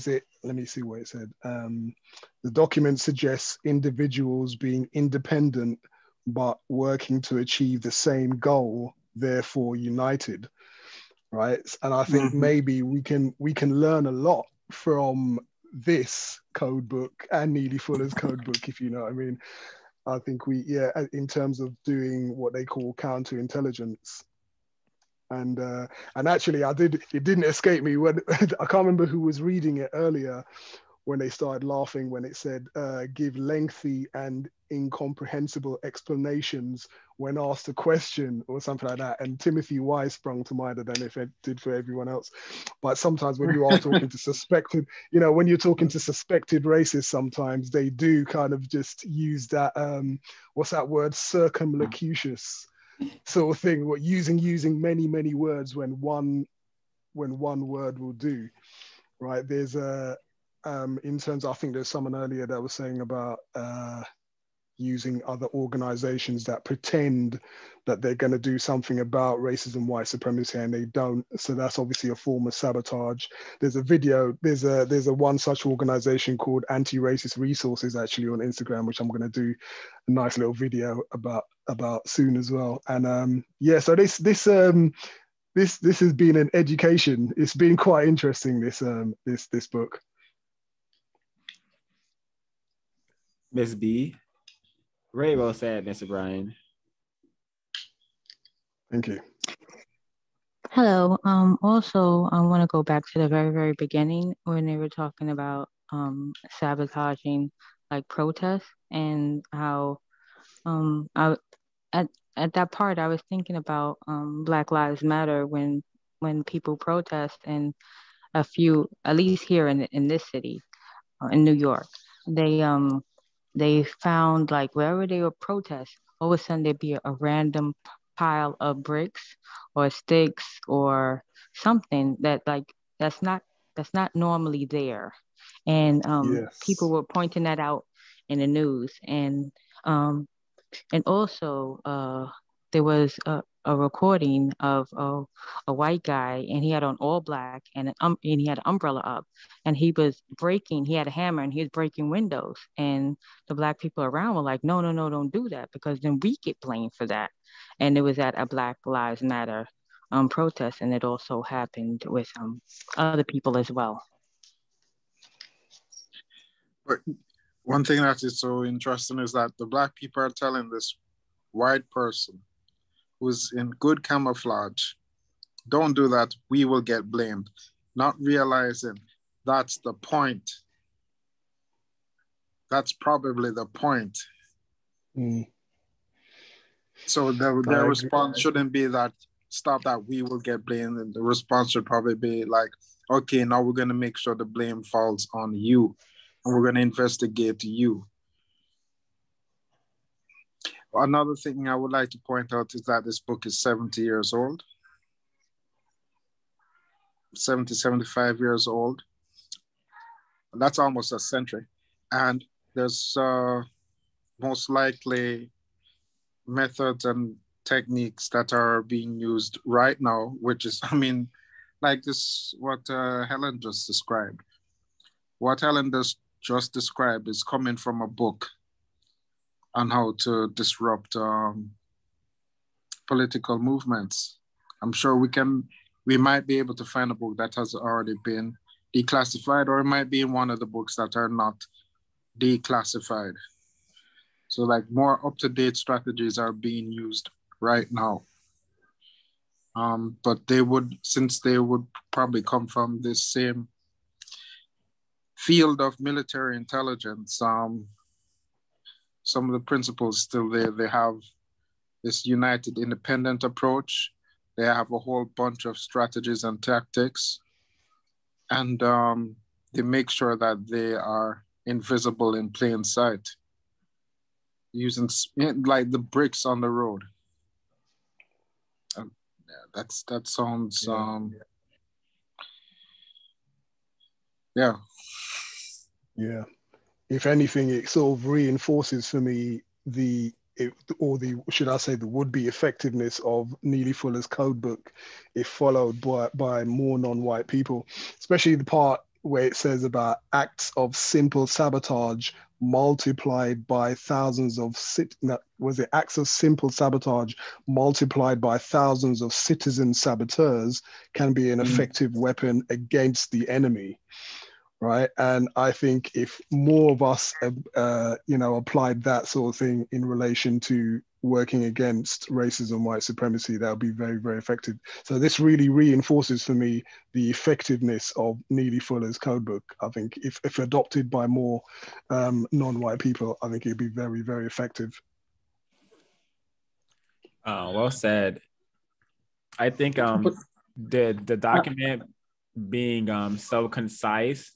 it? Let me see what it said. The document suggests individuals being independent but working to achieve the same goal therefore united, right? And I think maybe we can learn a lot from this code book and Neely Fuller's code book, if you know what I mean. I think in terms of doing what they call counterintelligence. And actually, it didn't escape me when I can't remember who was reading it earlier when they started laughing when it said give lengthy and incomprehensible explanations when asked a question or something like that. And Timothy Wise sprung to mind. I don't know if it did for everyone else, but sometimes when you are talking to suspected, when you're talking to suspected racists, sometimes they do kind of just use that what's that word, circumlocucious sort of thing, what using many words when one word will do, right? There's a in terms of, I think there's someone earlier that was saying about using other organizations that pretend that they're going to do something about racism, white supremacy, and they don't. So that's obviously a form of sabotage. There's a video, there's a one such organization called Anti-Racist Resources actually on Instagram, which I'm going to do a nice little video about soon as well. And so this has been an education. It's been quite interesting, this book. Miss B. Very well said, Mr. Brian. Thank you. Hello. Also, I want to go back to the very, very beginning when they were talking about sabotaging like protests, and how at that part I was thinking about Black Lives Matter when people protest, and at least here in this city, in New York, they found, like, wherever they would protest, all of a sudden there'd be a random pile of bricks or sticks or something that's not normally there. And people were pointing that out in the news. And also there was a recording of a white guy, and he had on all black, and he had an umbrella up, and he had a hammer, and he was breaking windows. And the black people around were like, no, don't do that, because then we get blamed for that. And it was at a Black Lives Matter protest, and it also happened with other people as well. But one thing that is so interesting is that the black people are telling this white person who's in good camouflage, don't do that, we will get blamed, not realizing that's the point. That's probably the point. So their response shouldn't be that, stop that, we will get blamed. And the response should probably be like, okay, now we're going to make sure the blame falls on you, and we're going to investigate you. Another thing I would like to point out is that this book is 70 years old. 70, 75 years old. That's almost a century. And there's most likely methods and techniques that are being used right now, which is, like this, what Helen just described. What Helen just described is coming from a book on how to disrupt political movements. I'm sure we might be able to find a book that has already been declassified, or it might be in one of the books that are not declassified. So like more up-to-date strategies are being used right now. But since they would probably come from this same field of military intelligence, some of the principles still there. They have this united independent approach. They have a whole bunch of strategies and tactics. And they make sure that they are invisible in plain sight, using like the bricks on the road. That sounds, yeah. If anything, it sort of reinforces for me the would-be effectiveness of Neely Fuller's code book if followed by more non-white people, especially the part where it says about acts of simple sabotage multiplied by thousands of acts of simple sabotage multiplied by thousands of citizen saboteurs can be an effective weapon against the enemy, right? And I think if more of us, applied that sort of thing in relation to working against racism, white supremacy, that would be very, very effective. So this really reinforces for me the effectiveness of Neely Fuller's codebook. I think if adopted by more non-white people, I think it'd be very, very effective. Well said. I think the document being so concise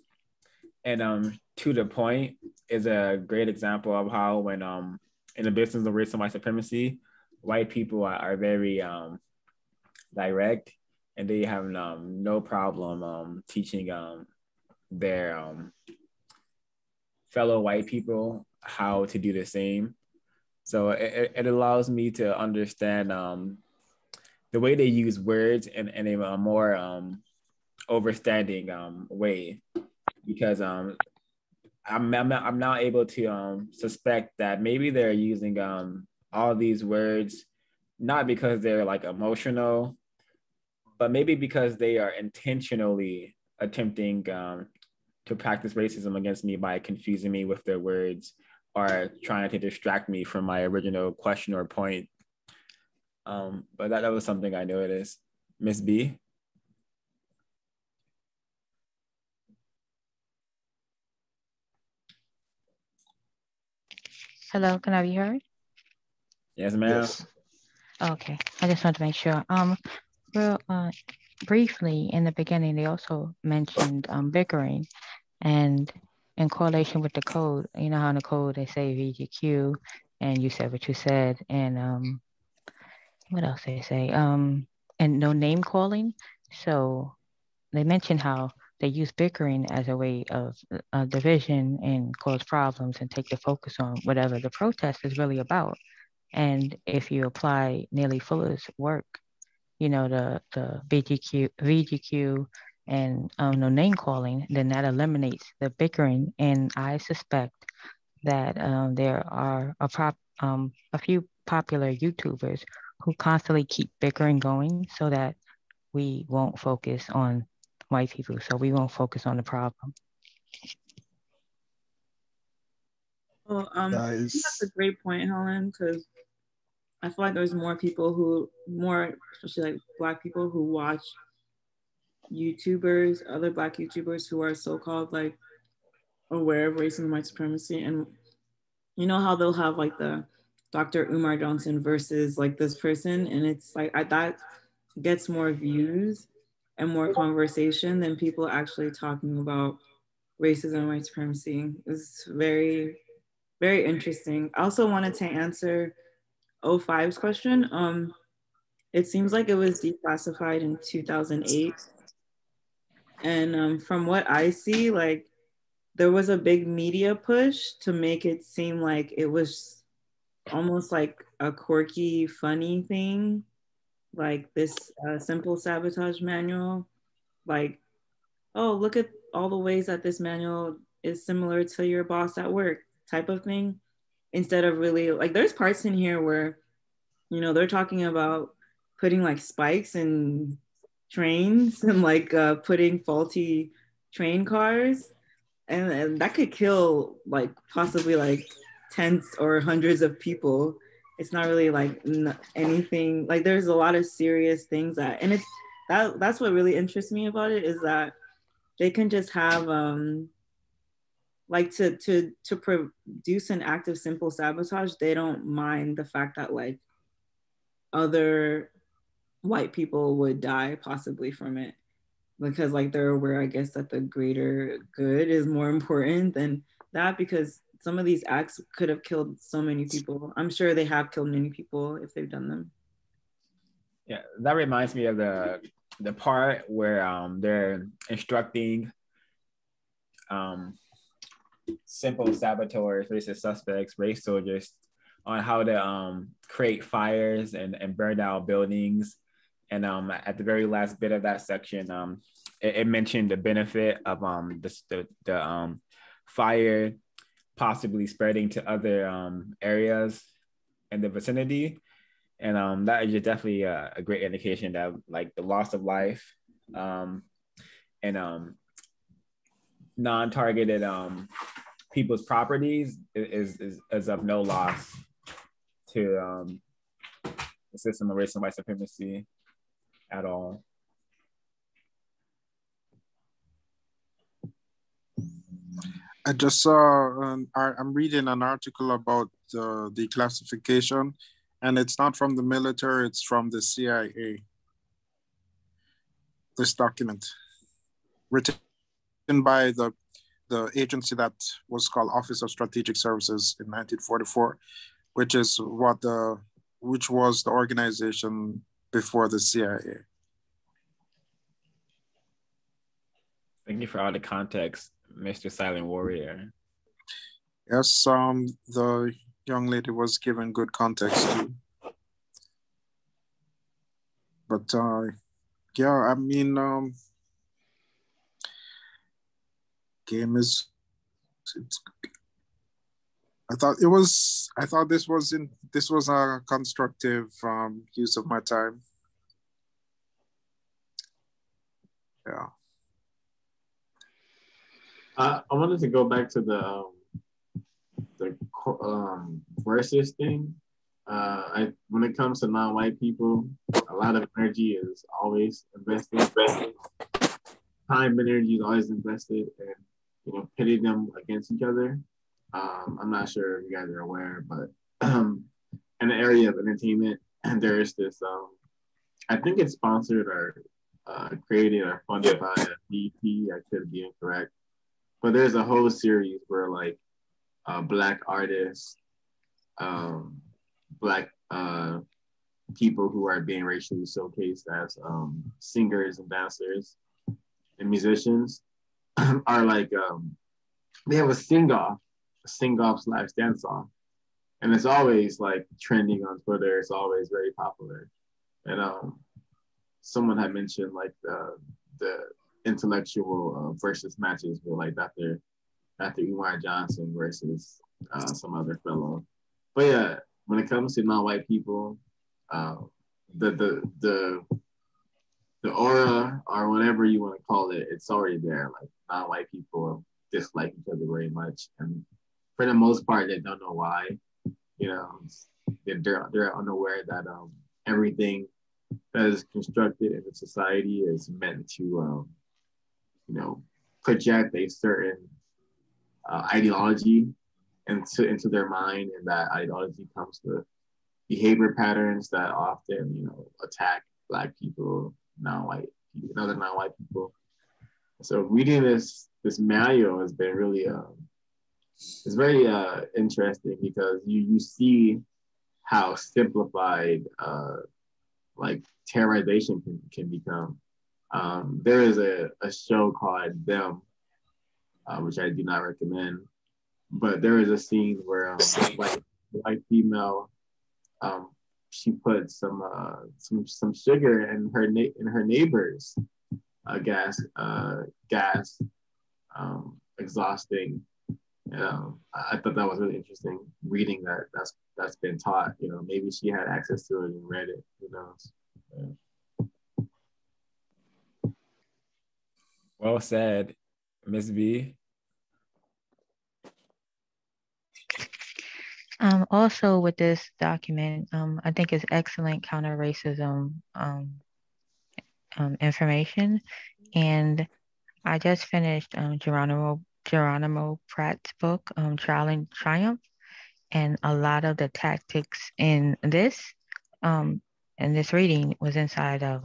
and to the point is a great example of how when in the business of racism, white supremacy, white people are very direct, and they have no problem teaching their fellow white people how to do the same. So it allows me to understand the way they use words in a more overstanding way, because I'm now able to suspect that maybe they're using all these words not because they're like emotional, but maybe because they are intentionally attempting to practice racism against me by confusing me with their words or trying to distract me from my original question or point. But that was something I noticed. Miss B? Hello, can I be heard? Yes, ma'am. Yes. Okay, I just want to make sure. Real briefly in the beginning, they also mentioned bickering, and in correlation with the code. You know how in the code they say V.G.Q, and you said what you said, and what else they say? And no name calling. So they mentioned how they use bickering as a way of division and cause problems and take the focus on whatever the protest is really about. And if you apply Neely Fuller's work, you know, the VGQ and no name calling, then that eliminates the bickering. And I suspect that there are a few popular YouTubers who constantly keep bickering going so that we won't focus on white people, so we won't focus on the problem. Well, Guys, that's a great point, Helen, because I feel like there's more people especially like Black people who watch YouTubers, other Black YouTubers who are so-called like aware of racism and white supremacy. And you know how they'll have like the Dr. Umar Johnson versus like this person, and it's like that gets more views and more conversation than people actually talking about racism and white supremacy. It's very, very interesting. I also wanted to answer O5's question. It seems like it was declassified in 2008. And from what I see, like there was a big media push to make it seem like it was almost like a quirky, funny thing, like this simple sabotage manual. Like, oh, look at all the ways that this manual is similar to your boss at work, type of thing. Instead of really, like, there's parts in here where, you know, they're talking about putting like spikes in trains and like putting faulty train cars, and that could kill like possibly like tens or hundreds of people. It's not really like anything, like there's a lot of serious things that, and it's that's what really interests me about it, is that they can just have like to produce an act of simple sabotage. They don't mind the fact that like other white people would die possibly from it, because like they're aware, I guess, that the greater good is more important than that, because some of these acts could have killed so many people. I'm sure they have killed many people if they've done them. Yeah, that reminds me of the part where they're instructing simple saboteurs, racist suspects, race soldiers on how to create fires and burn down buildings. And at the very last bit of that section, it mentioned the benefit of the fire possibly spreading to other areas in the vicinity. And that is just definitely a great indication that like the loss of life and non-targeted people's properties is of no loss to the system of race and white supremacy at all. I just saw, I'm reading an article about declassification, and it's not from the military, it's from the CIA. This document, written by the agency that was called Office of Strategic Services in 1944, which was the organization before the CIA. Thank you for all the context, Mr. Silent Warrior. Yes, the young lady was given good context too. But yeah, I mean, game is. I thought this was a constructive use of my time. Yeah. I wanted to go back to the versus thing. When it comes to non-white people, a lot of energy is always invested. Time and energy is always invested, and pitting them against each other. I'm not sure if you guys are aware, but in the area of entertainment, there is this. I think it's sponsored or created or funded by BET. I could be incorrect, but there's a whole series where like Black artists, Black people who are being racially showcased as singers and dancers and musicians are like they have a sing-off / dance-off, and it's always like trending on Twitter. It's always very popular, and someone had mentioned like the intellectual versus matches with like Dr. Umar Johnson versus some other fellow. But yeah, when it comes to non-white people, the aura or whatever you want to call it, it's already there. Like non-white people dislike each other very much, and for the most part, they don't know why. They're unaware that everything that is constructed in the society is meant to project a certain ideology into their mind, and that ideology comes with behavior patterns that often attack Black people, other non-white people. So reading this manual has been really it's very interesting, because you see how simplified like terrorization can become. There is a show called Them, which I do not recommend, but there is a scene where white female, she put some sugar in her neighbor's gas exhausting. I thought that was really interesting. Reading that's been taught. Maybe she had access to it and read it. Who knows? Yeah. Well said, Ms. V. Also with this document, I think it's excellent counter-racism information. And I just finished Geronimo Pratt's book, Trial and Triumph, and a lot of the tactics in this reading was inside of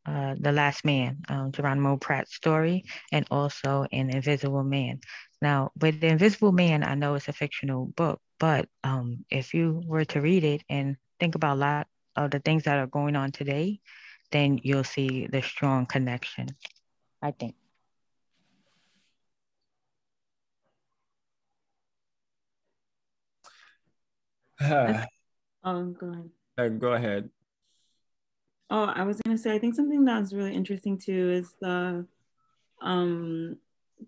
The Last Man, Geronimo Pratt's story, and also in Invisible Man. Now, with The Invisible Man, I know it's a fictional book, but if you were to read it and think about a lot of the things that are going on today, then you'll see the strong connection, I think. Go ahead. Go ahead. Oh, I was gonna say, I think something that's really interesting too is the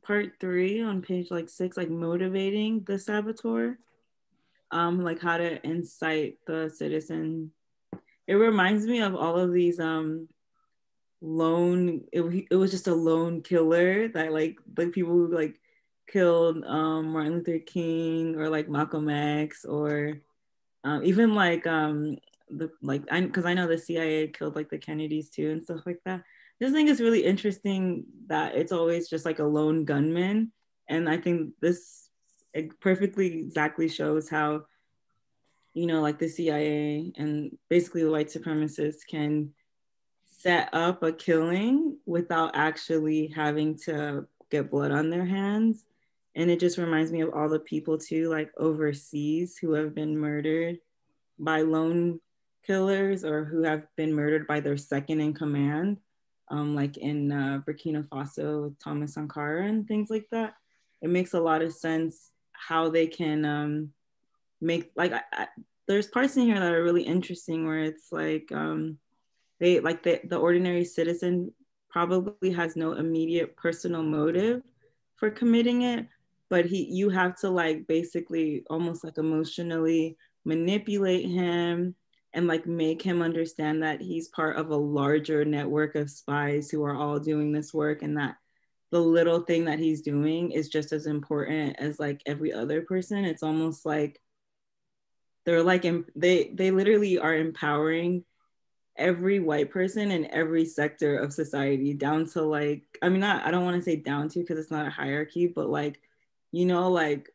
part 3 on page like 6, like motivating the saboteur, like how to incite the citizen. It reminds me of all of these lone, it was just a lone killer that like people who like killed Martin Luther King or like Malcolm X, or even like the like because I know the CIA killed like the Kennedys too and stuff like that. I just think it's really interesting that it's always just like a lone gunman, and I think this it perfectly exactly shows how, you know, like the CIA and basically the white supremacists can set up a killing without actually having to get blood on their hands. And it just reminds me of all the people too, like overseas, who have been murdered by lone killers or who have been murdered by their second in command, like in Burkina Faso with Thomas Sankara and things like that. It makes a lot of sense how they can make like there's parts in here that are really interesting where it's like they like the ordinary citizen probably has no immediate personal motive for committing it, but you have to like basically almost like emotionally manipulate him and like make him understand that he's part of a larger network of spies who are all doing this work, and that the little thing that he's doing is just as important as like every other person. It's almost like they're like they literally are empowering every white person in every sector of society, down to like, I mean, not, I don't want to say down to because it's not a hierarchy, but like, you know, like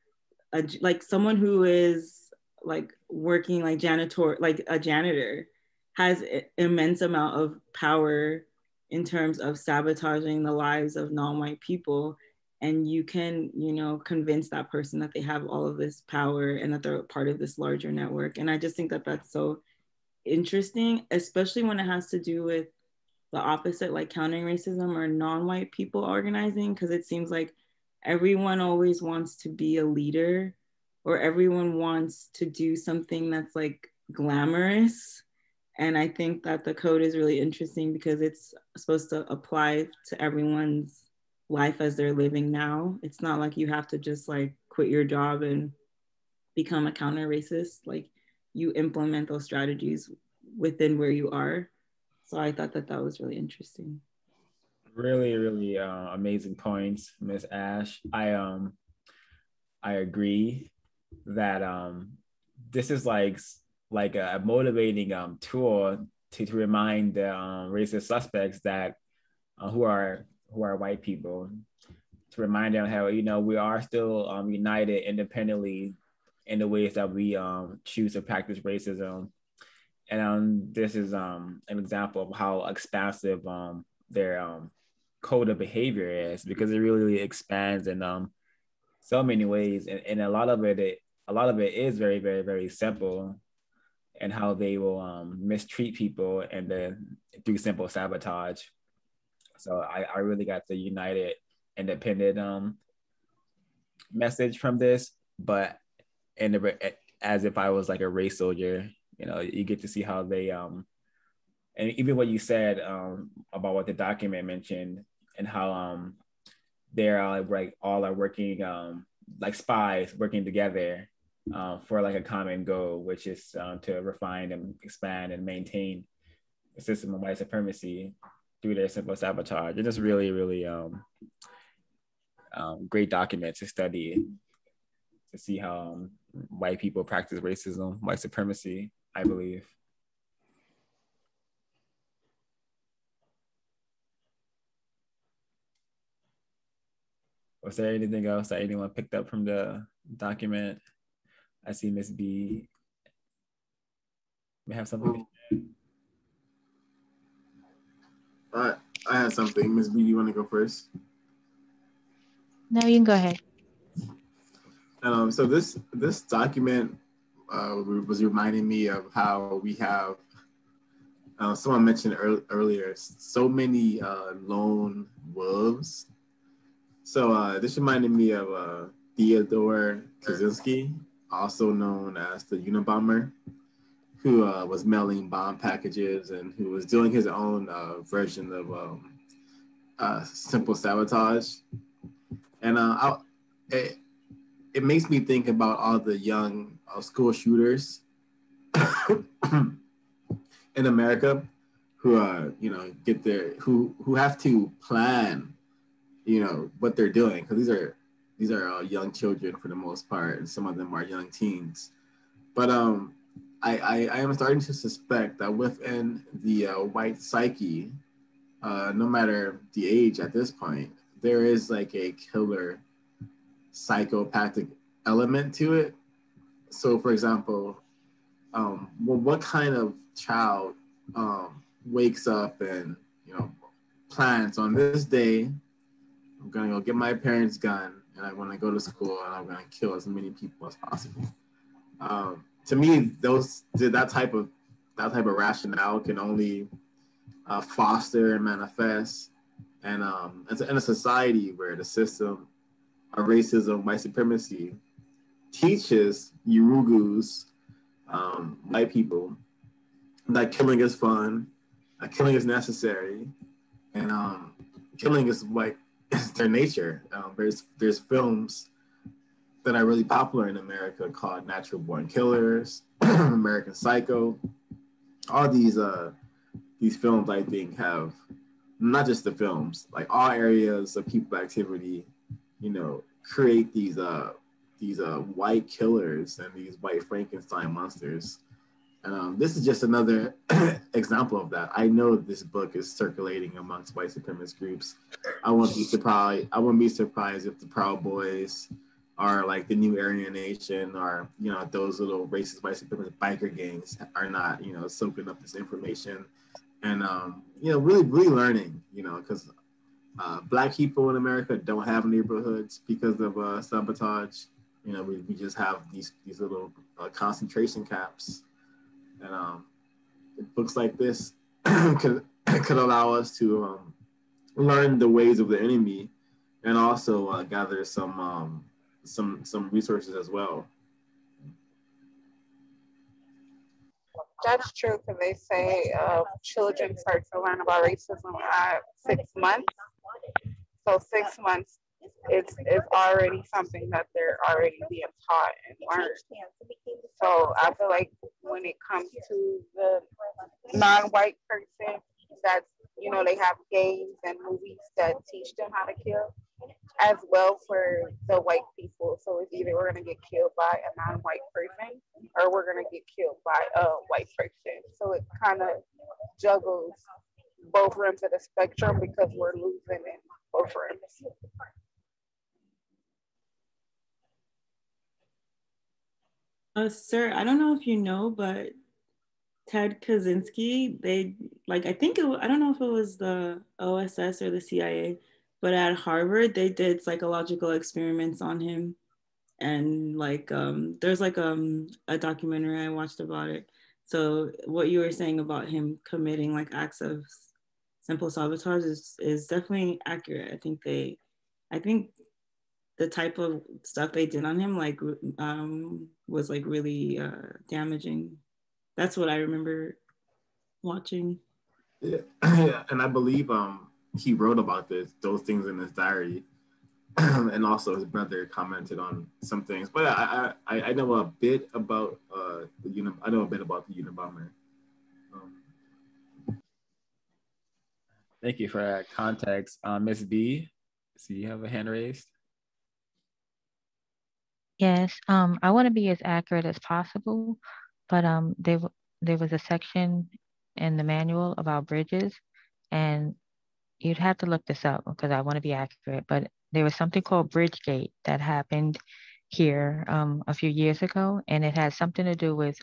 like someone who is like working like janitor, like a janitor, has immense amount of power in terms of sabotaging the lives of non-white people. And you can, you know, convince that person that they have all of this power and that they're part of this larger network. And I just think that that's so interesting, especially when it has to do with the opposite, like countering racism or non-white people organizing, because it seems like everyone always wants to be a leader, or everyone wants to do something that's like glamorous. And I think that the code is really interesting because it's supposed to apply to everyone's life as they're living now. It's not like you have to just like quit your job and become a counter racist. Like you implement those strategies within where you are. So I thought that that was really interesting. Really, really amazing points, Miss Ash. I agree that this is like a motivating tool to remind the racist suspects that who are white people, to remind them how, you know, we are still united independently in the ways that we choose to practice racism. And this is an example of how expansive their code of behavior is, because it really expands in so many ways, and a lot of it is very, very, very simple, and how they will mistreat people and then through simple sabotage. So I really got the united, independent message from this, but in the, as if I was like a race soldier, you know, you get to see how they and even what you said about what the document mentioned, and how they're all are working like spies working together for like a common goal, which is to refine and expand and maintain the system of white supremacy through their simple sabotage. It's just really, really great document to study, to see how white people practice racism, white supremacy, I believe. Was there anything else that anyone picked up from the document? I see Miss B may have something to share. I had something. Miss B, you want to go first? No, you can go ahead. So this document was reminding me of how we have, someone mentioned earlier, so many lone wolves. So this reminded me of Theodore Kaczynski, also known as the Unabomber. who was mailing bomb packages and who was doing his own version of simple sabotage. And it makes me think about all the young school shooters in America who get their who have to plan what they're doing, because these are young children for the most part, and some of them are young teens. But I am starting to suspect that within the white psyche, no matter the age at this point, there is like a killer psychopathic element to it. So, for example, well, what kind of child wakes up and plans on this day, I'm gonna go get my parents' gun and I'm gonna go to school and I'm gonna kill as many people as possible. To me, that type of rationale can only foster and manifest, and in a society where the system of racism, white supremacy, teaches Urugus, white people, that killing is fun, that killing is necessary, and killing is like it's their nature. There's films that are really popular in America called Natural Born Killers, American Psycho. All these films, I think, have not just the films, like all areas of people activity, create these white killers and these white Frankenstein monsters. And this is just another example of that. I know this book is circulating amongst white supremacist groups. I wouldn't be surprised if the Proud Boys are like the new Aryan Nation, or those little racist white supremacist biker gangs are not soaking up this information, and really learning, because Black people in America don't have neighborhoods because of sabotage. We just have these little concentration camps, and books like this could allow us to learn the ways of the enemy, and also gather some resources as well. That's true, because they say children start to learn about racism at 6 months. So 6 months, it's already something that they're already being taught and learned. So I feel like when it comes to the non-white person, that's they have games and movies that teach them how to kill, as well for the white people. So it's either we're gonna get killed by a non-white person or we're gonna get killed by a white person. So it kind of juggles both rims of the spectrum because we're losing in both rims. Sir, I don't know if you know, but Ted Kaczynski, I don't know if it was the OSS or the CIA, but at Harvard, they did psychological experiments on him. And there's a documentary I watched about it. So what you were saying about him committing acts of simple sabotage is definitely accurate. I think the type of stuff they did on him was really damaging. That's what I remember watching. Yeah, yeah, and I believe he wrote about those things in his diary, and also his brother commented on some things. But I know a bit about I know a bit about the Unabomber. Thank you for that context, Miss B. So you have a hand raised. Yes, I want to be as accurate as possible, but there was a section in the manual about bridges, and you'd have to look this up because I want to be accurate. But there was something called Bridgegate that happened here a few years ago, and it had something to do with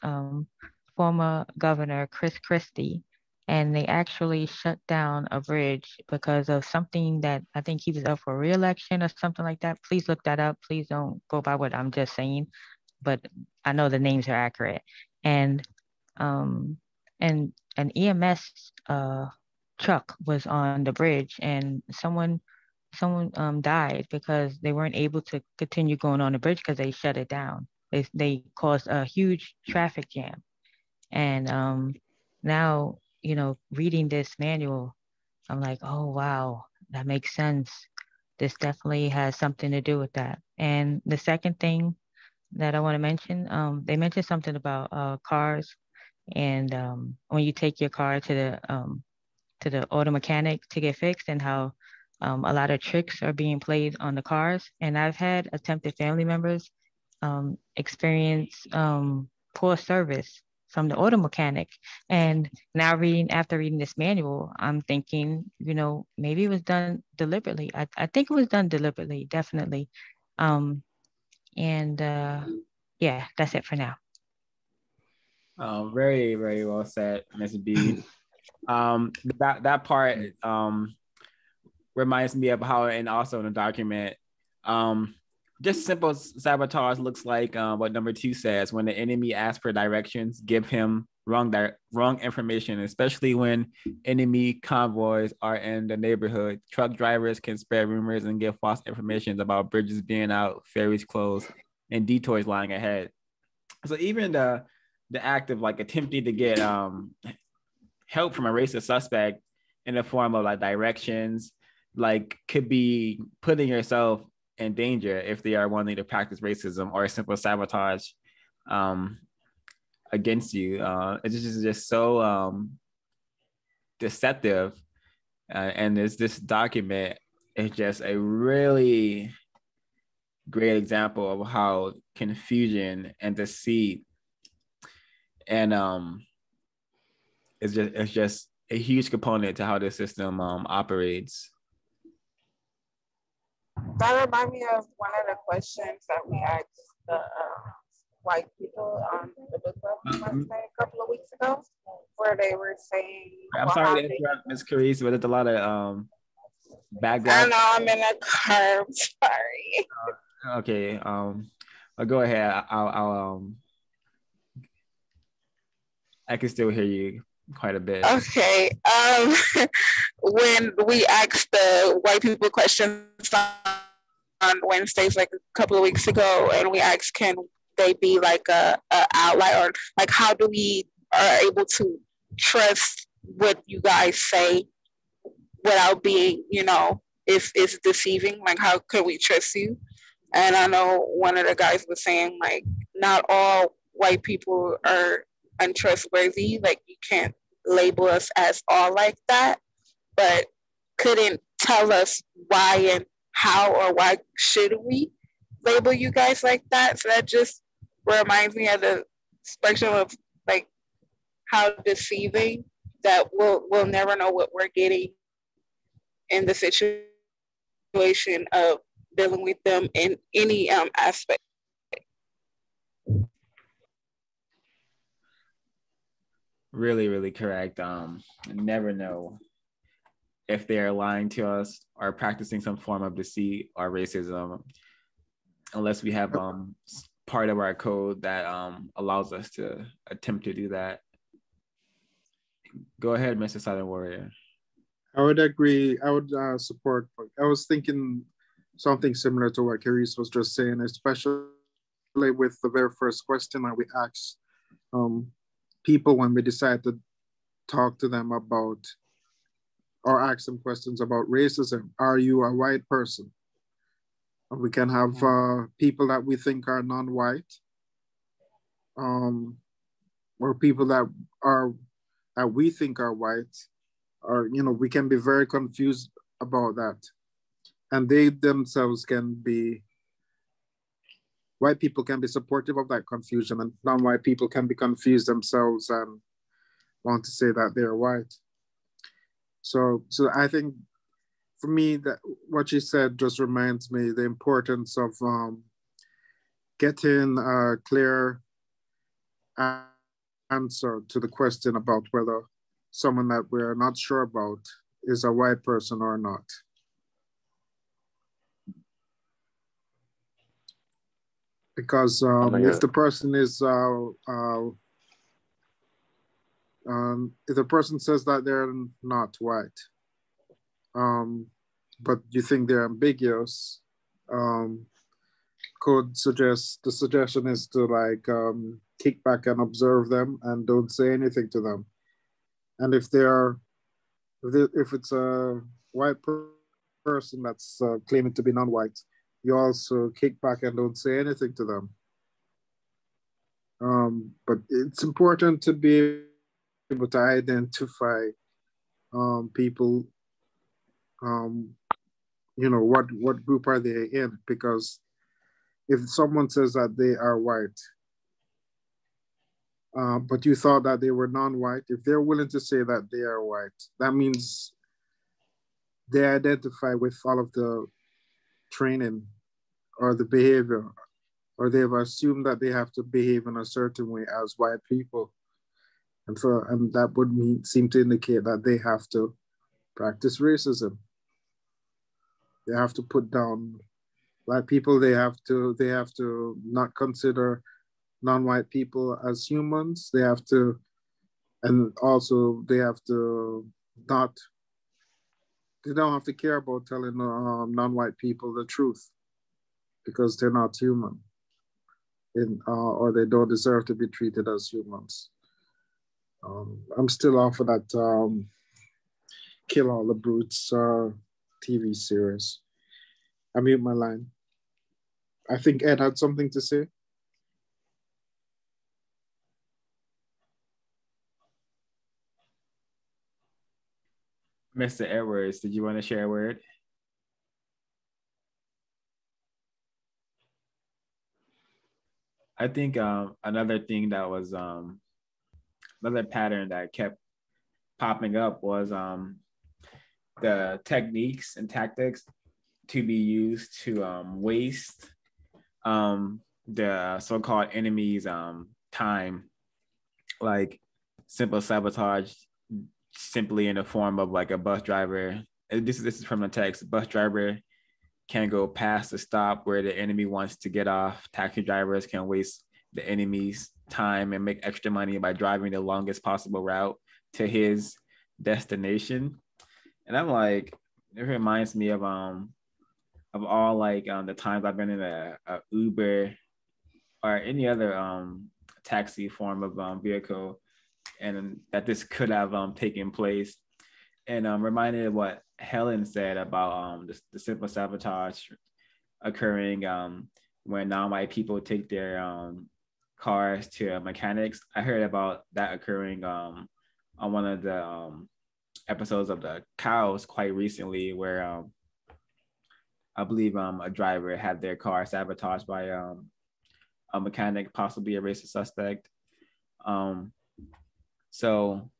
former Governor Chris Christie, and they actually shut down a bridge because of something that I think he was up for re-election or something like that. Please look that up. Please don't go by what I'm just saying, but I know the names are accurate. And um, and an EMS truck was on the bridge, and someone died because they weren't able to continue going on the bridge because they shut it down. They caused a huge traffic jam. And now, you know, reading this manual, I'm like, oh, wow, that makes sense. This definitely has something to do with that. And the second thing that I want to mention, they mentioned something about cars. And when you take your car to the auto mechanic to get fixed, and how a lot of tricks are being played on the cars. And I've had attempted family members experience poor service from the auto mechanic. And now after reading this manual, I'm thinking, you know, maybe it was done deliberately. I think it was done deliberately, definitely. And yeah, that's it for now. Very, very well said, Ms. B. That part reminds me of how, and also in the document, just simple sabotage looks like what number 2 says. When the enemy asks for directions, give him wrong information, especially when enemy convoys are in the neighborhood. Truck drivers can spread rumors and give false information about bridges being out, ferries closed, and detours lying ahead. So even the act of like attempting to get help from a racist suspect in the form of like directions, like could be putting yourself in danger if they are wanting to practice racism or simple sabotage against you. It's just so deceptive. And this document is just a really great example of how confusion and deceit and it's just a huge component to how the system operates. That reminds me of one of the questions that we asked the white people on the book club a couple of weeks ago, where they were saying, I'm sorry to interrupt, Ms. Carice, but there's a lot of background. I know, I'm in a car. I'm sorry. Okay. I'll go ahead. I can still hear you quite a bit. Okay. When we asked the white people questions on Wednesdays, like a couple of weeks ago, and we asked, can they be like a outlier, or like how do we are able to trust what you guys say without being, you know, if it's deceiving? Like, how could we trust you? And I know one of the guys was saying, like, not all white people are untrustworthy. Like, you can't label us as all like that, but couldn't tell us why and how, or why should we label you guys like that. So that just reminds me of the spectrum of like how deceiving that we'll never know what we're getting in the situation of dealing with them in any aspect. Really, really correct. Never know if they are lying to us or practicing some form of deceit or racism, unless we have part of our code that allows us to attempt to do that. Go ahead, Mr. Silent Warrior. I would agree. I would support. I was thinking something similar to what Carice was just saying, especially with the very first question that we asked people when we decide to talk to them about or ask them questions about racism. Are you a white person? We can have people that we think are non-white, or people that we think are white, or, you know, we can be very confused about that. And they themselves can be, white people can be supportive of that confusion, and non-white people can be confused themselves and want to say that they're white. So I think for me, that what you said just reminds me the importance of getting a clear answer to the question about whether someone that we're not sure about is a white person or not. Because if the person is, if the person says that they're not white, but you think they're ambiguous, could suggest, the suggestion is to like kick back and observe them and don't say anything to them. And if they are, if it's a white person that's claiming to be non-white, you also kick back and don't say anything to them. But it's important to be able to identify people. Um, what group are they in? Because if someone says that they are white, but you thought that they were non-white, if they're willing to say that they are white, that means they identify with all of the training or the behavior, or they've assumed that they have to behave in a certain way as white people. And that would seem to indicate that they have to practice racism. They have to put down black people. They have to not consider non-white people as humans. They have to, and also they have to not. They don't have to care about telling non-white people the truth because they're not human, or they don't deserve to be treated as humans. I'm still off of that Kill All the Brutes TV series. I mute my line. I think Ed had something to say. Mr. Edwards, did you want to share a word? I think another thing that was another pattern that kept popping up was the techniques and tactics to be used to waste the so-called enemy's time, like simple sabotage, simply in the form of like a bus driver. This is from the text. Bus driver can go past the stop where the enemy wants to get off. Taxi drivers can waste the enemy's time and make extra money by driving the longest possible route to his destination. And I'm like, it reminds me of all like the times I've been in a Uber or any other taxi form of vehicle, and that this could have taken place. And reminded of what Helen said about the simple sabotage occurring when non-white people take their cars to mechanics. I heard about that occurring on one of the episodes of the Cows quite recently, where I believe a driver had their car sabotaged by a mechanic, possibly a racist suspect. So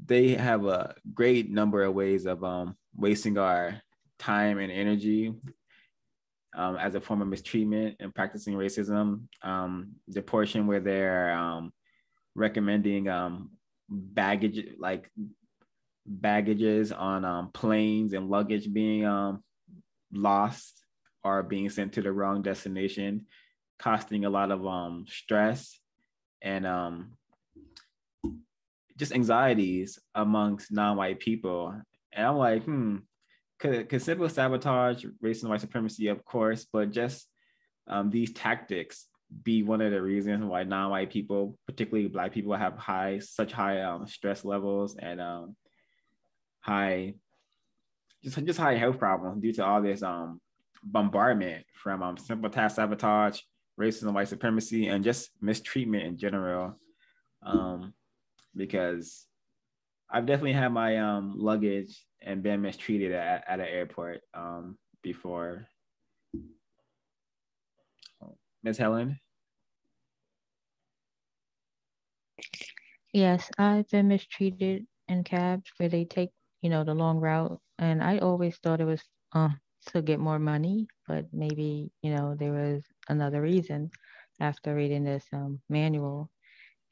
they have a great number of ways of wasting our time and energy as a form of mistreatment and practicing racism. The portion where they're recommending baggages on planes and luggage being lost or being sent to the wrong destination, costing a lot of stress and just anxieties amongst non-white people. And I'm like, could simple sabotage, racism, white supremacy, of course, but just these tactics be one of the reasons why non-white people, particularly Black people, have such high stress levels and high health problems due to all this bombardment from simple task sabotage, racism, white supremacy, and just mistreatment in general. Because I've definitely had my luggage and been mistreated at an airport before. Ms. Helen? Yes, I've been mistreated in cabs where they take, the long route, and I always thought it was uh, to get more money, but maybe, there was another reason after reading this manual.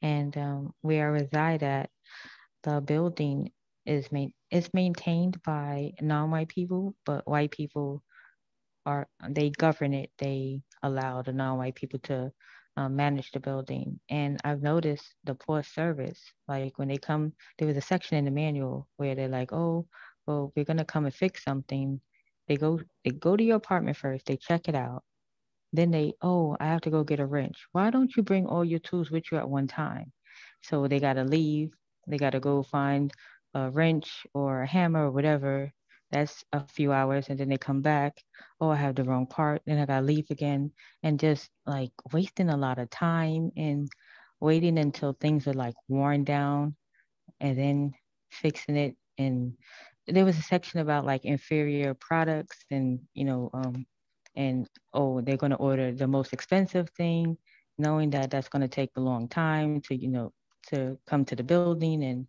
And where I reside at, the building is maintained by non-white people, but white people they govern it. They allow the non-white people to manage the building. And I've noticed the poor service. Like when they come, there was a section in the manual where they're like, "Oh, well, we're gonna come and fix something." They go to your apartment first. They check it out. Then oh, I have to go get a wrench. Why don't you bring all your tools with you at one time? So they got to leave. They got to go find a wrench or a hammer or whatever. That's a few hours. And then they come back. Oh, I have the wrong part. Then I got to leave again. And just like wasting a lot of time and waiting until things are like worn down and then fixing it. And there was a section about like inferior products and, and oh, they're going to order the most expensive thing, knowing that that's going to take a long time to, to come to the building. And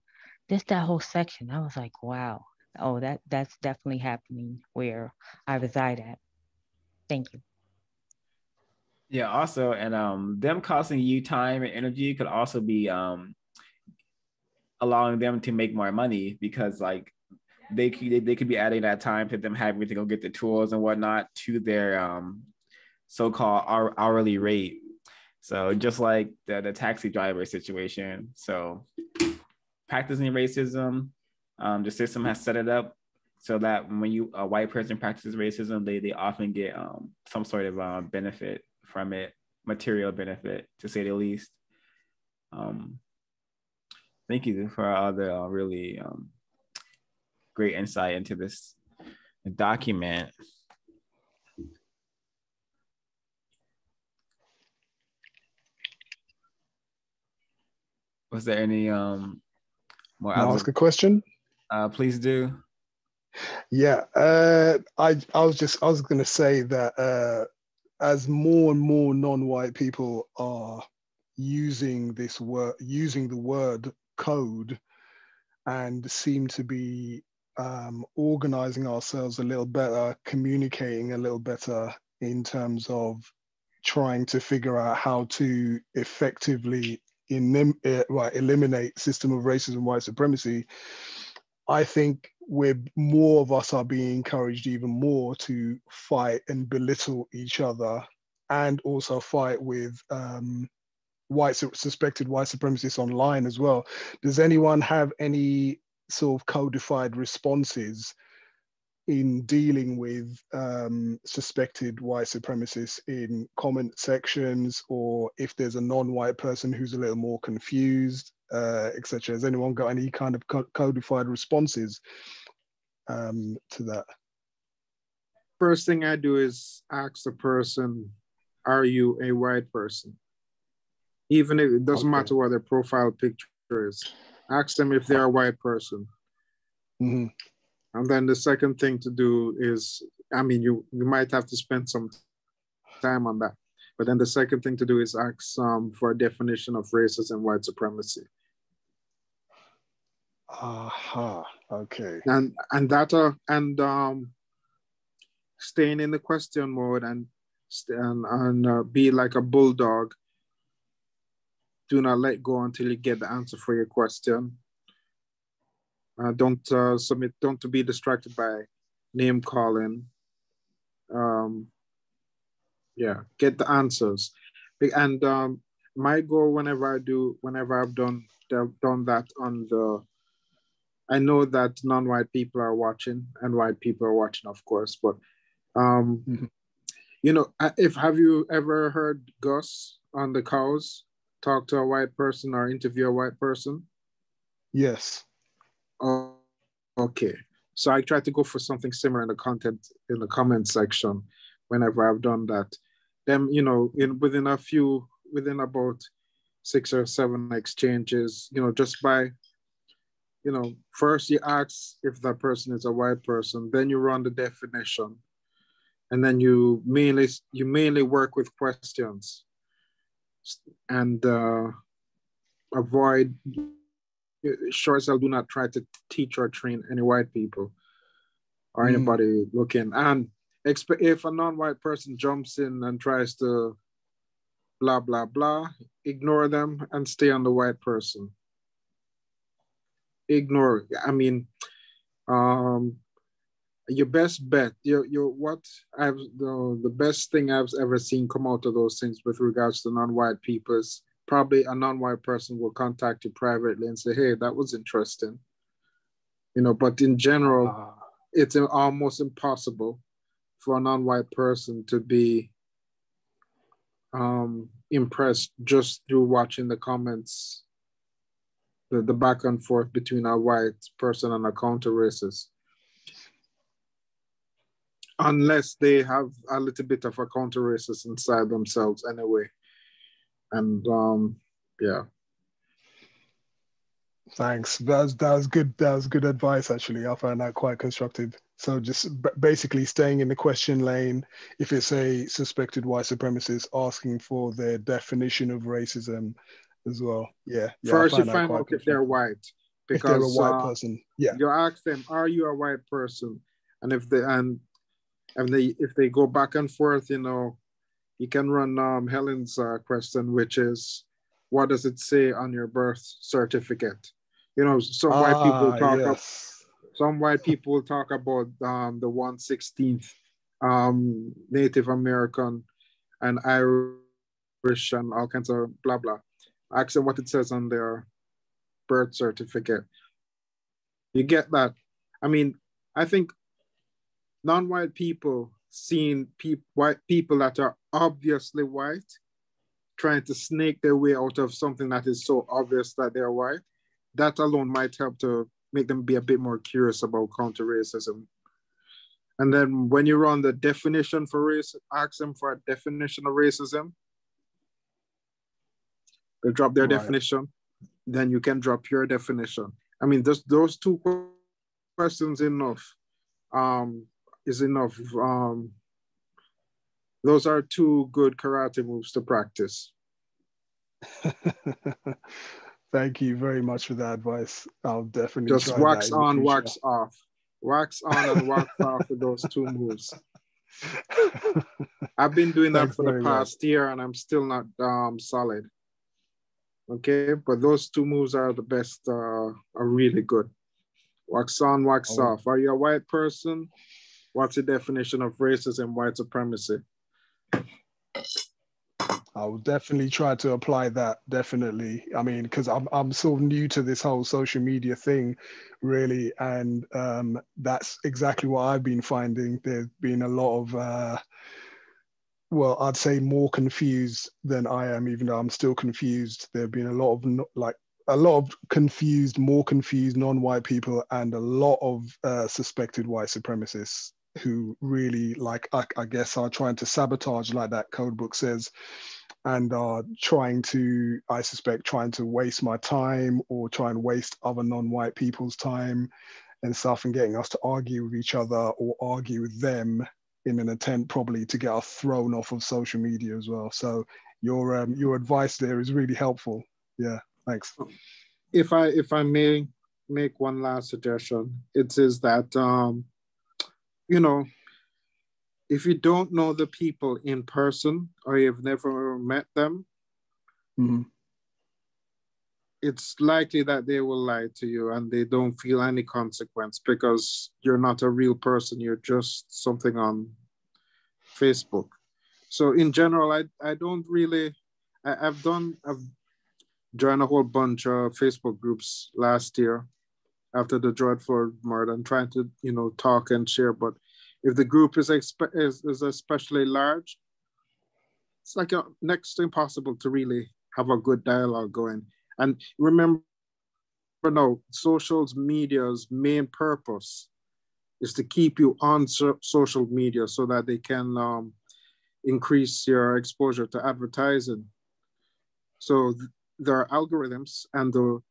just that whole section, I was like, wow, oh, that's definitely happening where I reside at. Thank you. Yeah, also, and them costing you time and energy could also be allowing them to make more money, because like they could be adding that time to them having to go get the tools and whatnot to their so-called hourly rate. So just like the taxi driver situation. So practicing racism, the system has set it up so that when a white person practices racism, they often get some sort of benefit from it, material benefit to say the least. Thank you for all the really great insight into this document. Was there any more? Can I ask a question? Please do. Yeah, I was going to say that as more and more non-white people are using the word code and seem to be organizing ourselves a little better, communicating a little better in terms of trying to figure out how to effectively eliminate system of racism, white supremacy, I think more of us are being encouraged even more to fight and belittle each other, and also fight with suspected white supremacists online as well. Does anyone have any sort of codified responses in dealing with suspected white supremacists in comment sections, or if there's a non-white person who's a little more confused, etc.? Has anyone got any kind of codified responses to that? First thing I do is ask the person, are you a white person? Even if it doesn't matter what their profile picture is, ask them if they're a white person. Mm-hmm. And then the second thing to do is, you might have to spend some time on that. But then the second thing to do is ask for a definition of racism and white supremacy. Aha, okay. And staying in the question mode and be like a bulldog. Do not let go until you get the answer for your question. Don't be distracted by name calling. Get the answers. And my goal whenever I've done that I know that non-white people are watching and white people are watching, of course, but have you ever heard Gus on the Cows talk to a white person or interview a white person? Yes. Oh, okay. So I try to go for something similar in the comment section whenever I've done that. Then, within about 6 or 7 exchanges, just by, first you ask if that person is a white person, then you run the definition, and then you mainly work with questions and avoid, sure as hell do not try to teach or train any white people or anybody looking. And if a non-white person jumps in and tries to blah, blah, blah, ignore them and stay on the white person. Ignore. Your best bet, the best thing I've ever seen come out of those things with regards to non-white people is probably a non-white person will contact you privately and say, hey, that was interesting. But in general, it's almost impossible for a non-white person to be impressed just through watching the comments, the back and forth between a white person and a counter-racist. Unless they have a little bit of a counter-racist inside themselves anyway. And yeah. Thanks. That was good. That was good advice, actually. I found that quite constructive. So just basically staying in the question lane, if it's a suspected white supremacist, asking for their definition of racism as well. Yeah. First, you find out if they're white. Because if they're a white person, yeah. You ask them, are you a white person? And if they go back and forth, you can run Helen's question, which is, what does it say on your birth certificate? Some white people talk some white people talk about the 1/16th Native American and Irish and all kinds of blah blah. Ask them what it says on their birth certificate. You get that? I mean, I think non-white people seeing white people that are obviously white trying to snake their way out of something that is so obvious that they're white, that alone might help to make them be a bit more curious about counter-racism. And then when you run the definition for race, ask them for a definition of racism, they drop their definition, then you can drop your definition. I mean, those two questions is enough. Those are two good karate moves to practice. Thank you very much for that advice. I'll definitely just try wax that in on, the future. wax off. Wax on and wax off with those two moves. I've been doing that for the past year and I'm still not solid. Okay, but those two moves are the best, are really good. Wax on, wax off. Are you a white person? What's the definition of racism, white supremacy? I will definitely try to apply that, definitely. I mean, because I'm sort of new to this whole social media thing, really, and that's exactly what I've been finding. There's been a lot of, well, I'd say more confused than I am, even though I'm still confused. There have been a lot of confused, more confused non-white people and a lot of suspected white supremacists who really, I guess, are trying to sabotage, like that code book says, and are trying to waste my time or try and waste other non-white people's time and stuff, and getting us to argue with each other or argue with them in an attempt probably to get us thrown off of social media as well. So your advice there is really helpful. Yeah, thanks. If I may make one last suggestion, it is that if you don't know the people in person or you've never met them, it's likely that they will lie to you and they don't feel any consequence because you're not a real person. You're just something on Facebook. So in general, I don't really, I've joined a whole bunch of Facebook groups last year after the George Floyd murder and trying to, talk and share. But if the group is especially large, it's like next to impossible to really have a good dialogue going. And remember, social media's main purpose is to keep you on social media so that they can increase your exposure to advertising. So there are algorithms and the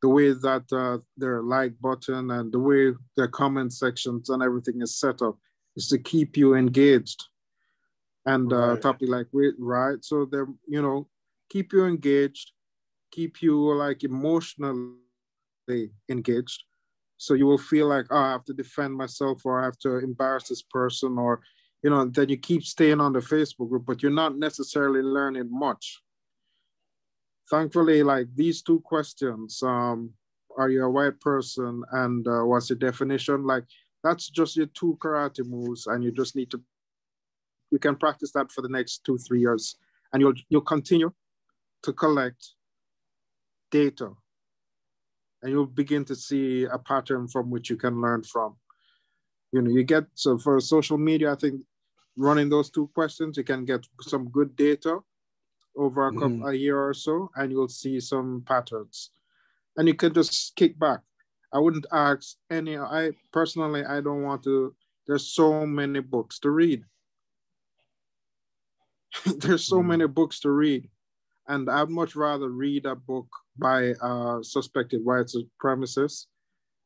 way that their like button and the way their comment sections and everything is set up is to keep you engaged. And topic like, right? So they're, keep you engaged, keep you emotionally engaged. So you will feel like, I have to defend myself or I have to embarrass this person or, then you keep staying on the Facebook group, but you're not necessarily learning much. Thankfully, these two questions, are you a white person and what's your definition? That's just your two karate moves and you just need to, you can practice that for the next 2-3 years and you'll continue to collect data and you'll begin to see a pattern from which you can learn from. So for social media, I think running those two questions, you can get some good data over a year or so, and you'll see some patterns. And you can just kick back. I wouldn't ask any, I personally, I don't want to, there's so many books to read. There's so many books to read. And I'd much rather read a book by suspected white supremacists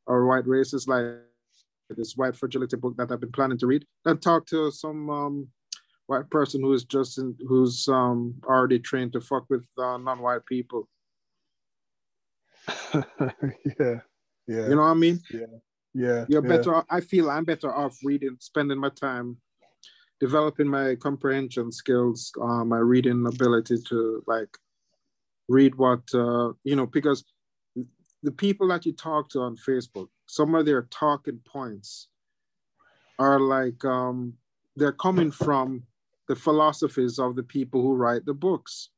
or white racists, like this White Fragility book that I've been planning to read, than talk to some white person who's already trained to fuck with non-white people. Yeah. You know what I mean? Yeah. You're better. I feel I'm better off spending my time developing my comprehension skills, my reading ability to like read what because the people that you talk to on Facebook, some of their talking points are like they're coming from the philosophies of the people who write the books.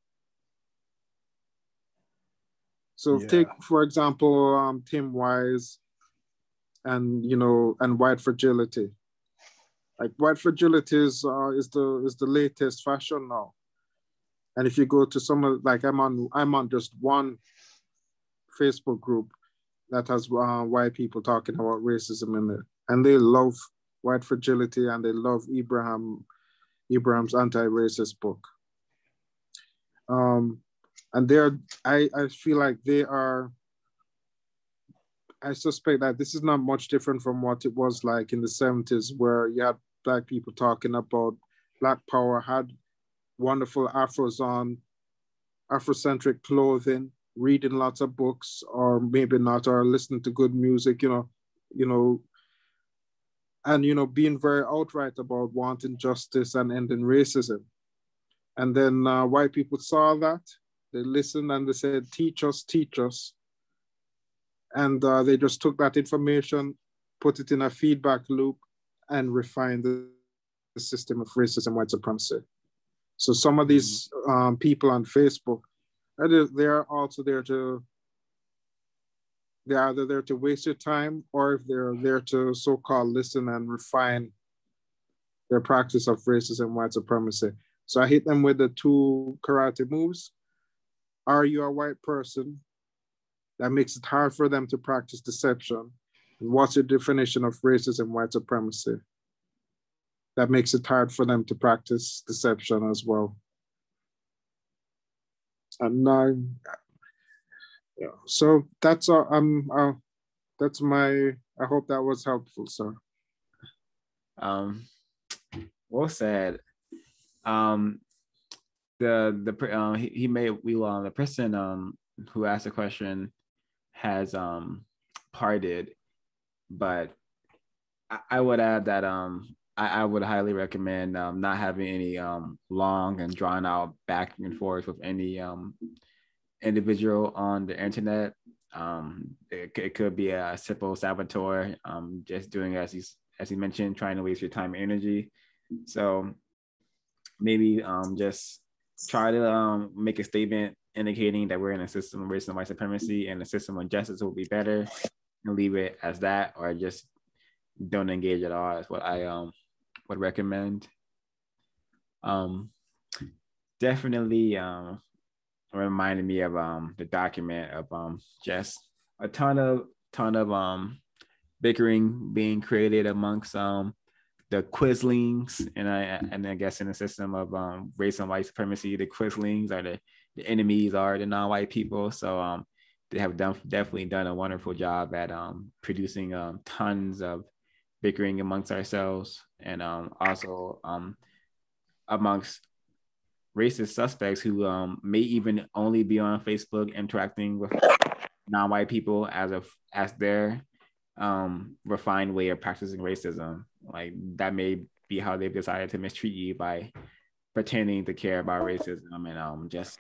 So take, for example, Tim Wise and White Fragility. Like White Fragility is the latest fashion now. And if you go to some of, like I'm on just one Facebook group that has white people talking about racism in it, and they love White Fragility and they love Ibrahim's anti-racist book. And I feel like they are. I suspect that this is not much different from what it was like in the 70s, where you had Black people talking about Black power, had wonderful Afros on, Afrocentric clothing, reading lots of books, or maybe not, or listening to good music, and being very outright about wanting justice and ending racism. And then white people saw that, they listened and they said, teach us, teach us. And they just took that information, put it in a feedback loop, and refined the system of racism, white supremacy. So some of these people on Facebook, they're also there to, they're either there to waste your time, or if they're there to so-called listen and refine their practice of racism, white supremacy. So I hit them with the 2 karate moves. Are you a white person? That makes it hard for them to practice deception. And what's your definition of racism, white supremacy? That makes it hard for them to practice deception as well. And so that's that's my. I hope that was helpful, sir. Well said. The person who asked the question has parted, but I would add that I would highly recommend not having any long and drawn out back and forth with any individual on the internet. It could be a simple saboteur, just doing as he mentioned, trying to waste your time and energy. So maybe just try to make a statement indicating that we're in a system of racism and white supremacy, and a system of justice will be better, and leave it as that, or just don't engage at all, is what I would recommend. Definitely reminded me of the document of just a ton of bickering being created amongst the Quislings, and I guess in the system of race and white supremacy, the Quislings are the enemies are the non-white people. So they have definitely done a wonderful job at producing tons of bickering amongst ourselves, and also amongst racist suspects who may even only be on Facebook interacting with non-white people as their refined way of practicing racism. Like that may be how they've decided to mistreat you, by pretending to care about racism and just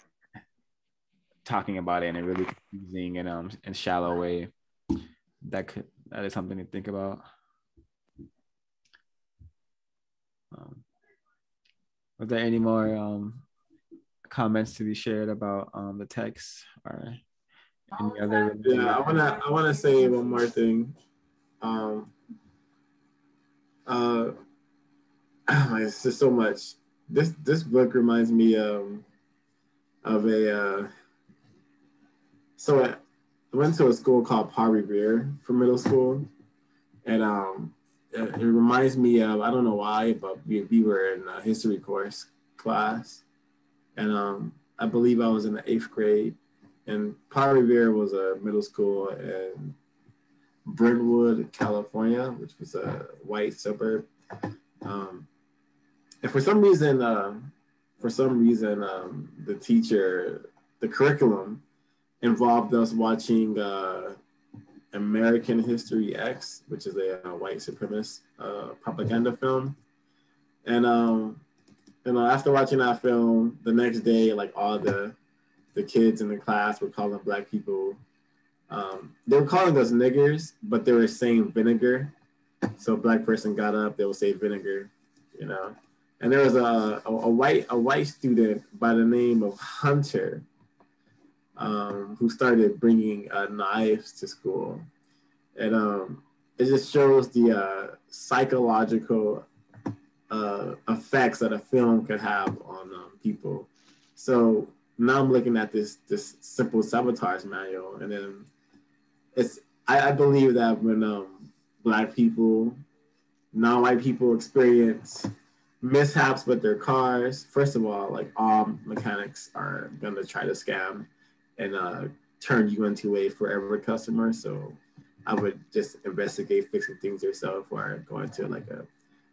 talking about it in a really confusing and shallow way. That is something to think about. Was there any more comments to be shared about the text, or any other? Yeah, I wanna say one more thing. It's just so much. This book reminds me of a. So I went to a school called Paul Revere for middle school, and it reminds me of, I don't know why, but we were in a history course class, and I believe I was in the 8th grade, and Paul Revere was a middle school in Brentwood, California, which was a white suburb. And for some reason, the teacher, the curriculum involved us watching American History X, which is a white supremacist propaganda film. And after watching that film, the next day, like all the kids in the class were calling black people. They were calling us niggers, but they were saying vinegar. So a black person got up, they would say vinegar, you know. And there was a white student by the name of Hunter, who started bringing knives to school, and it just shows the psychological effects that a film could have on people. So now I'm looking at this simple sabotage manual, and then I believe that when black people, non-white people experience mishaps with their cars, first of all, like all mechanics are gonna try to scam and turn you into a forever customer. So I would just investigate fixing things yourself, or going to like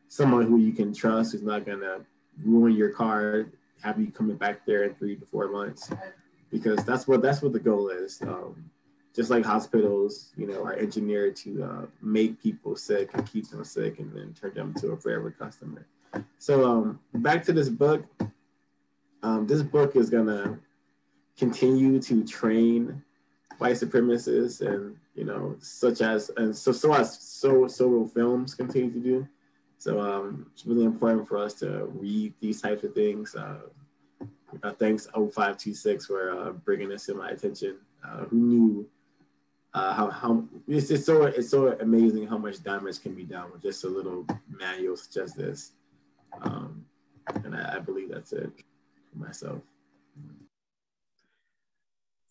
someone who you can trust, who's not gonna ruin your car, have you coming back there in 3 to 4 months, because that's what the goal is. Just like hospitals, you know, are engineered to make people sick and keep them sick, and then turn them to a forever customer. So back to this book. This book is gonna continue to train white supremacists, and you know, so will films continue to do. So it's really important for us to read these types of things. Thanks 0526 for bringing this to my attention. Who knew how it's so amazing how much damage can be done with just a little manual such as this. And I believe that's it for myself.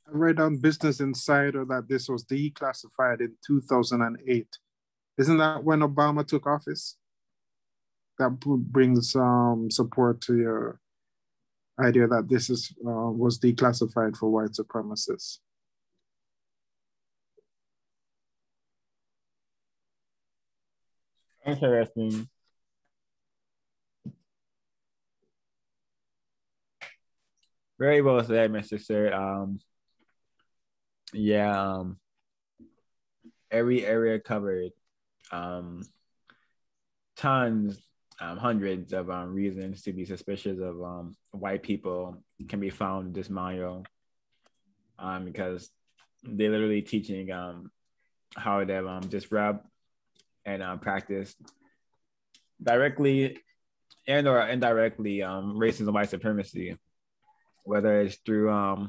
I read on Business Insider that this was declassified in 2008. Isn't that when Obama took office? That brings support to your idea that this was declassified for white supremacists. Interesting. Very well said, Mr. Sir. Every area covered. Tons, hundreds of reasons to be suspicious of white people can be found in this manual, because they're literally teaching how to disrupt and practice directly and or indirectly racism, white supremacy, whether it's through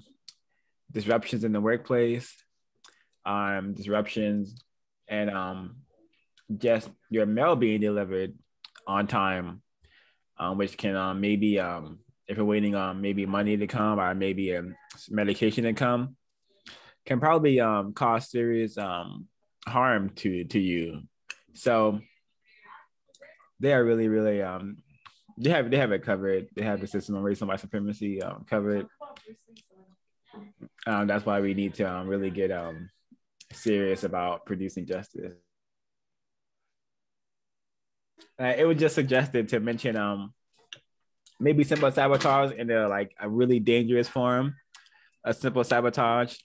disruptions in the workplace, disruptions and just your mail being delivered on time, which can maybe if you're waiting on maybe money to come or maybe medication to come, can probably cause serious harm to you. So they are really they have it covered. They have the system of racism, white supremacy covered. That's why we need to really get serious about producing justice. It was just suggested to mention maybe simple sabotage in a really dangerous form. A simple sabotage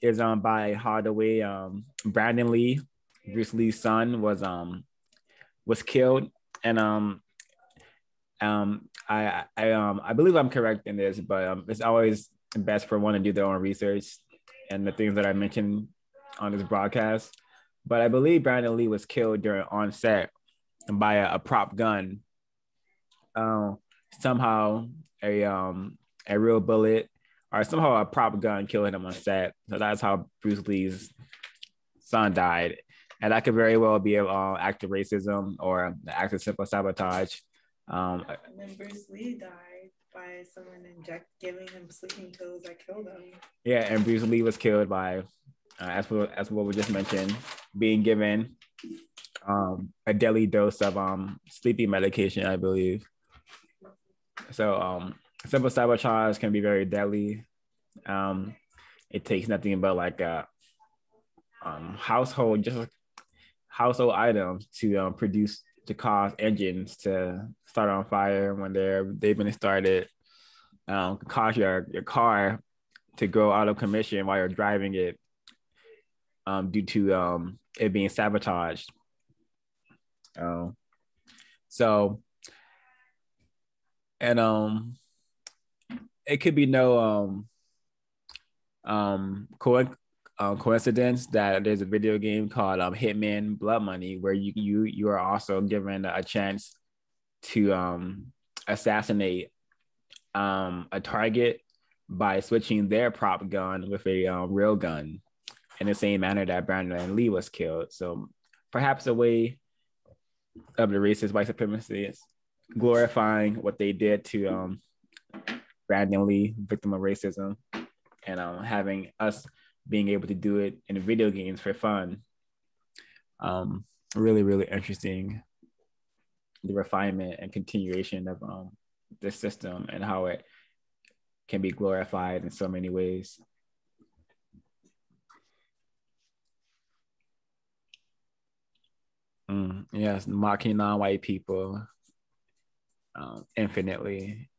is by Hardaway. Brandon Lee, Bruce Lee's son, was killed, and I believe I'm correct in this, but it's always best for one to do their own research and the things that I mentioned on this broadcast. But I believe Brandon Lee was killed during on set by a prop gun. Somehow a real bullet or somehow a prop gun killed him on set. So that's how Bruce Lee's son died. And that could very well be an act of racism or an act of simple sabotage. And then Bruce Lee died. by someone giving him sleeping pills that killed him. Yeah, and Bruce Lee was killed by, as what we just mentioned, being given a deadly dose of sleeping medication, I believe. So simple sabotage can be very deadly. It takes nothing but like a household items to cause engines to start on fire when they've been started. Cause your car to go out of commission while you're driving it due to it being sabotaged. So and it could be no coincidence that there's a video game called Hitman Blood Money, where you are also given a chance to assassinate a target by switching their prop gun with a real gun in the same manner that Brandon Lee was killed. So perhaps a way of the racist white supremacists glorifying what they did to Brandon Lee, victim of racism, and having us being able to do it in video games for fun. Really, really interesting, the refinement and continuation of this system and how it can be glorified in so many ways. Yes, mocking non-white people infinitely.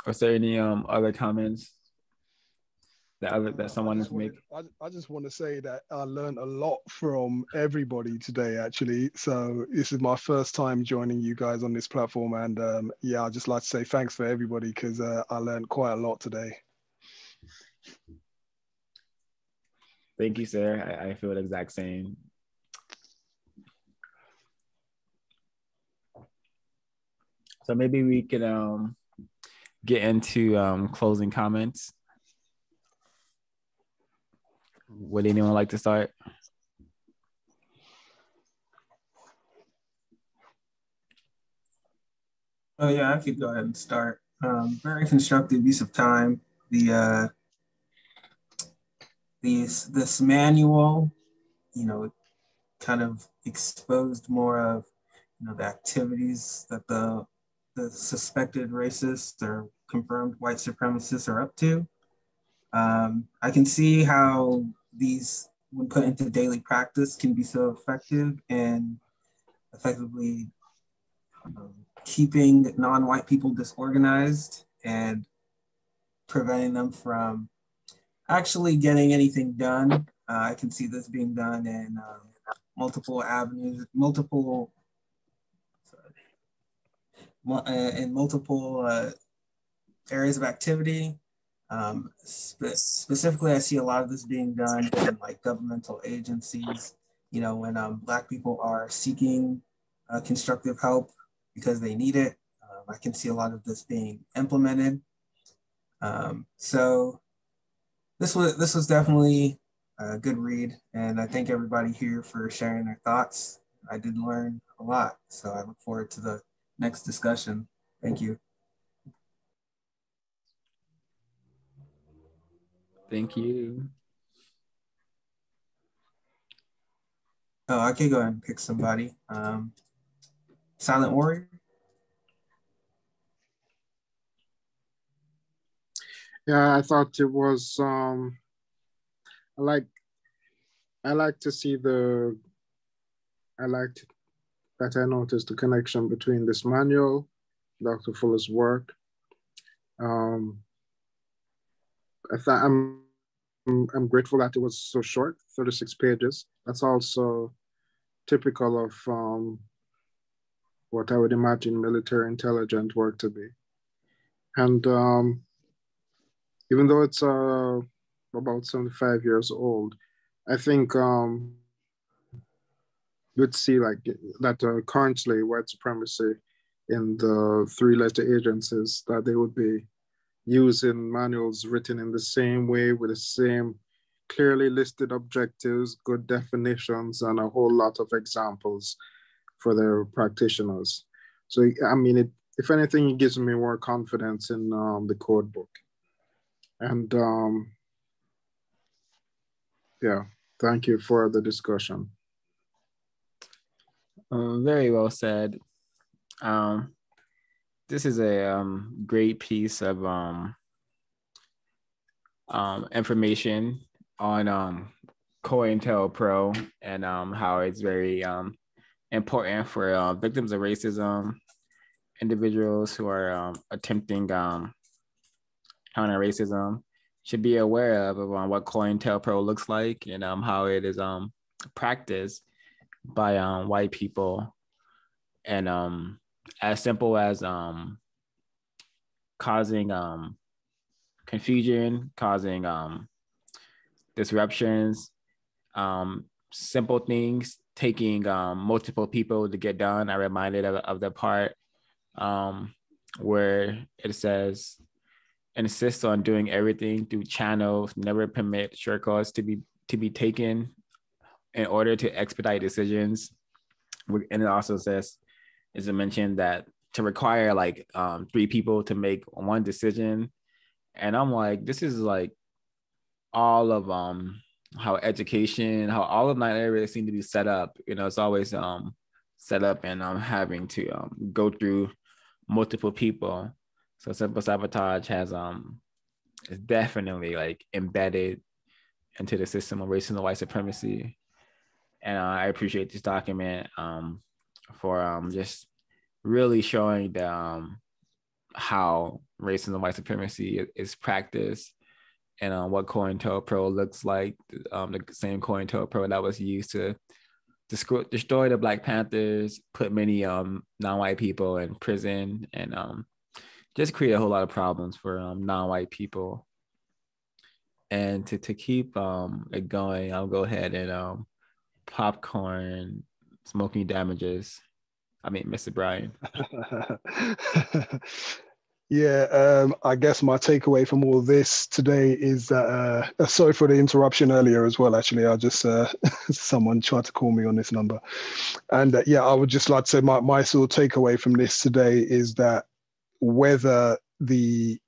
Was there any other comments that someone wants to make? I just want to say that I learned a lot from everybody today, actually. So this is my first time joining you guys on this platform, and yeah, I'd just like to say thanks for everybody, because I learned quite a lot today. Thank you, sir. I feel the exact same. So maybe we could get into closing comments. Would anyone like to start? Oh yeah, I could go ahead and start. Very constructive use of time. This manual, kind of exposed more of, the activities that the suspected racists or confirmed white supremacists are up to. I can see how these, when put into daily practice, can be so effective in effectively keeping non-white people disorganized and preventing them from actually getting anything done. I can see this being done in multiple avenues, in multiple areas of activity. Specifically, I see a lot of this being done in like governmental agencies, when Black people are seeking constructive help because they need it. I can see a lot of this being implemented. So this was definitely a good read, and I thank everybody here for sharing their thoughts. I did learn a lot, so I look forward to the next discussion. Thank you. Thank you. Oh, I could go ahead and pick somebody. Silent Warrior. Yeah, I thought it was. I like to see the. I liked that I noticed the connection between this manual, Dr. Fuller's work. I'm grateful that it was so short, 36 pages. That's also typical of what I would imagine military intelligence work to be. And even though it's about 75 years old, I think you'd see like that currently white supremacy in the three-letter agencies, that they would be using manuals written in the same way with the same clearly listed objectives, good definitions, and a whole lot of examples for their practitioners. So I mean, if anything, it gives me more confidence in the code book. And yeah, thank you for the discussion. Very well said. This is a great piece of information on COINTELPRO and how it's very important for victims of racism, individuals who are attempting counter-racism should be aware of what COINTELPRO looks like and how it is practiced by white people, and as simple as causing confusion, causing disruptions, simple things taking multiple people to get done. I'm reminded of the part where it says, insist on doing everything through channels, never permit shortcuts to be taken in order to expedite decisions. And it also says, as I mentioned, that to require like 3 people to make one decision. And I'm like, this is like all of how education, how all of my areas seem to be set up. You know, it's always set up and having to go through multiple people. So simple sabotage has is definitely like embedded into the system of racism and white supremacy. And I appreciate this document for just really showing the how racism and white supremacy is practiced, and what COINTELPRO looks like, the same COINTELPRO that was used to destroy the Black Panthers, put many non-white people in prison, and just create a whole lot of problems for non-white people. And to keep it going, I'll go ahead and popcorn smoking damages. I mean, Mr. Brian. Yeah, I guess my takeaway from all this today is that, sorry for the interruption earlier as well, actually, I just, someone tried to call me on this number. And yeah, I would just like to say my sort of takeaway from this today is that whether the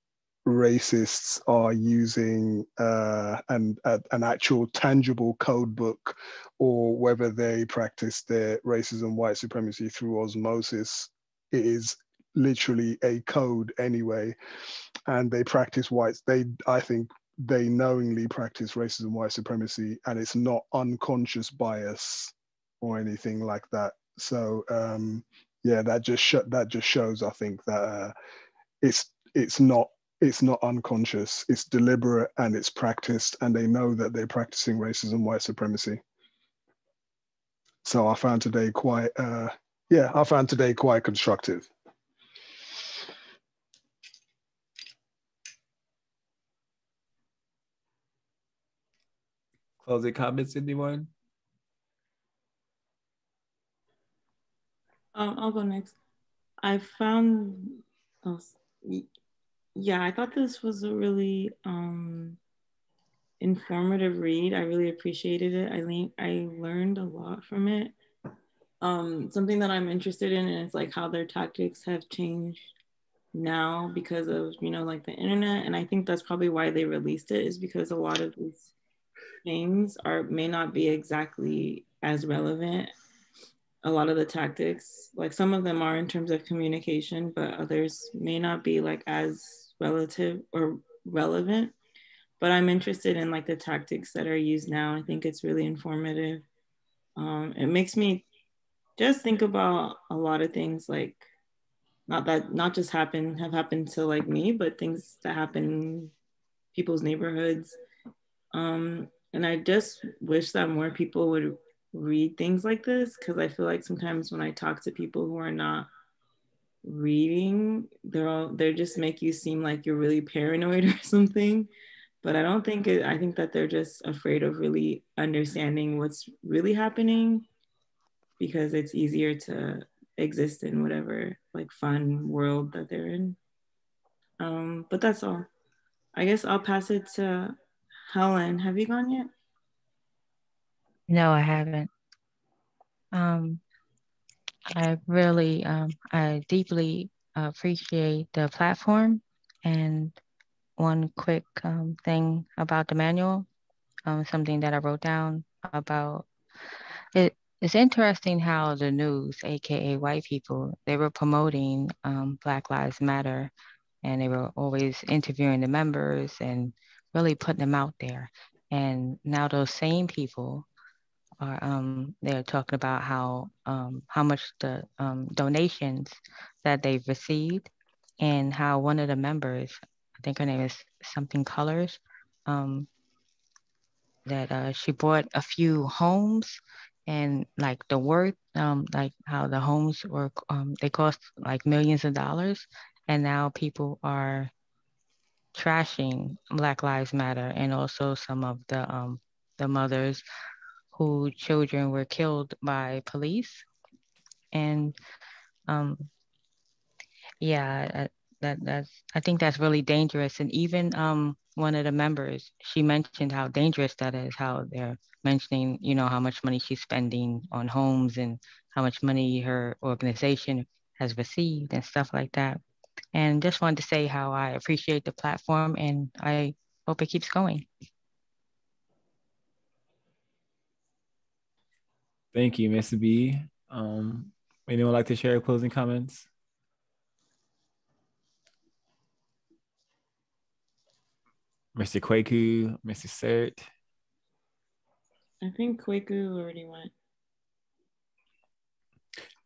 racists are using an actual tangible code book, or whether they practice their racism, white supremacy through osmosis, it is literally a code anyway. And they practice I think they knowingly practice racism, white supremacy, and it's not unconscious bias or anything like that. So yeah, that just shows, I think, that it's not unconscious, it's deliberate, and it's practiced, and they know that they're practicing racism, white supremacy. So I found today quite constructive. Closing comments, anyone? I'll go next. I found, yeah, I thought this was a really informative read. I really appreciated it. I learned a lot from it. Something that I'm interested in is like how their tactics have changed now because of, you know, like the internet. And I think that's probably why they released it, is because a lot of these things may not be exactly as relevant. A lot of the tactics, like some of them are in terms of communication, but others may not be like as relative or relevant. But I'm interested in like the tactics that are used now. I think it's really informative. It makes me just think about a lot of things, like not just have happened to like me, but things that happen in people's neighborhoods. And I just wish that more people would read things like this, because I feel like sometimes when I talk to people who are not reading, they just make you seem like you're really paranoid or something. But I don't think I think that they're just afraid of really understanding what's really happening, because it's easier to exist in whatever like fun world that they're in. But that's all. I guess I'll pass it to Helen. Have you gone yet? No, I haven't. I deeply appreciate the platform. And one quick thing about the manual, something that I wrote down about it. It's interesting how the news, aka white people, they were promoting Black Lives Matter, and they were always interviewing the members and really putting them out there. And now those same people are they're talking about how much the donations that they've received, and how one of the members, I think her name is something Colors, um, that she bought a few homes, and like the worth, like how the homes were, they cost like millions of dollars, and now people are trashing Black Lives Matter, and also some of the mothers whose children were killed by police. And um, yeah, I think that's really dangerous. And even one of the members, she mentioned how dangerous that is, how they're mentioning, you know, how much money she's spending on homes and how much money her organization has received and stuff like that. And just wanted to say how I appreciate the platform, and I hope it keeps going. Thank you, Miss B. Anyone like to share closing comments? Mr. Kwaku, Mr. Cert. I think Kwaku already went.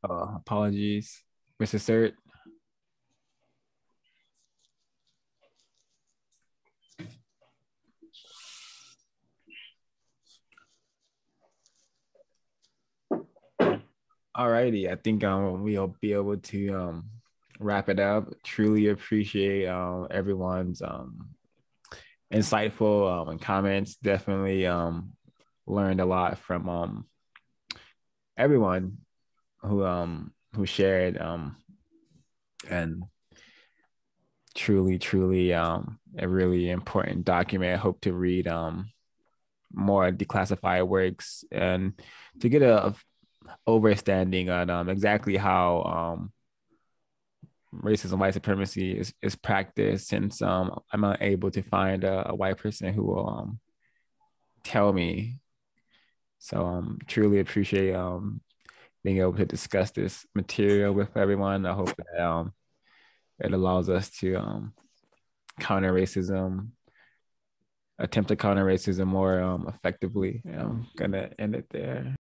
Apologies. Mr. Cert. Alrighty, I think we'll be able to wrap it up. Truly appreciate everyone's insightful and comments. Definitely learned a lot from everyone who shared and truly a really important document. I hope to read more declassified works and to get a overstanding on exactly how racism, white supremacy is practiced, since I'm not able to find a white person who will tell me. So truly appreciate being able to discuss this material with everyone. I hope that it allows us to counter racism, attempt to counter racism more effectively. I'm gonna end it there.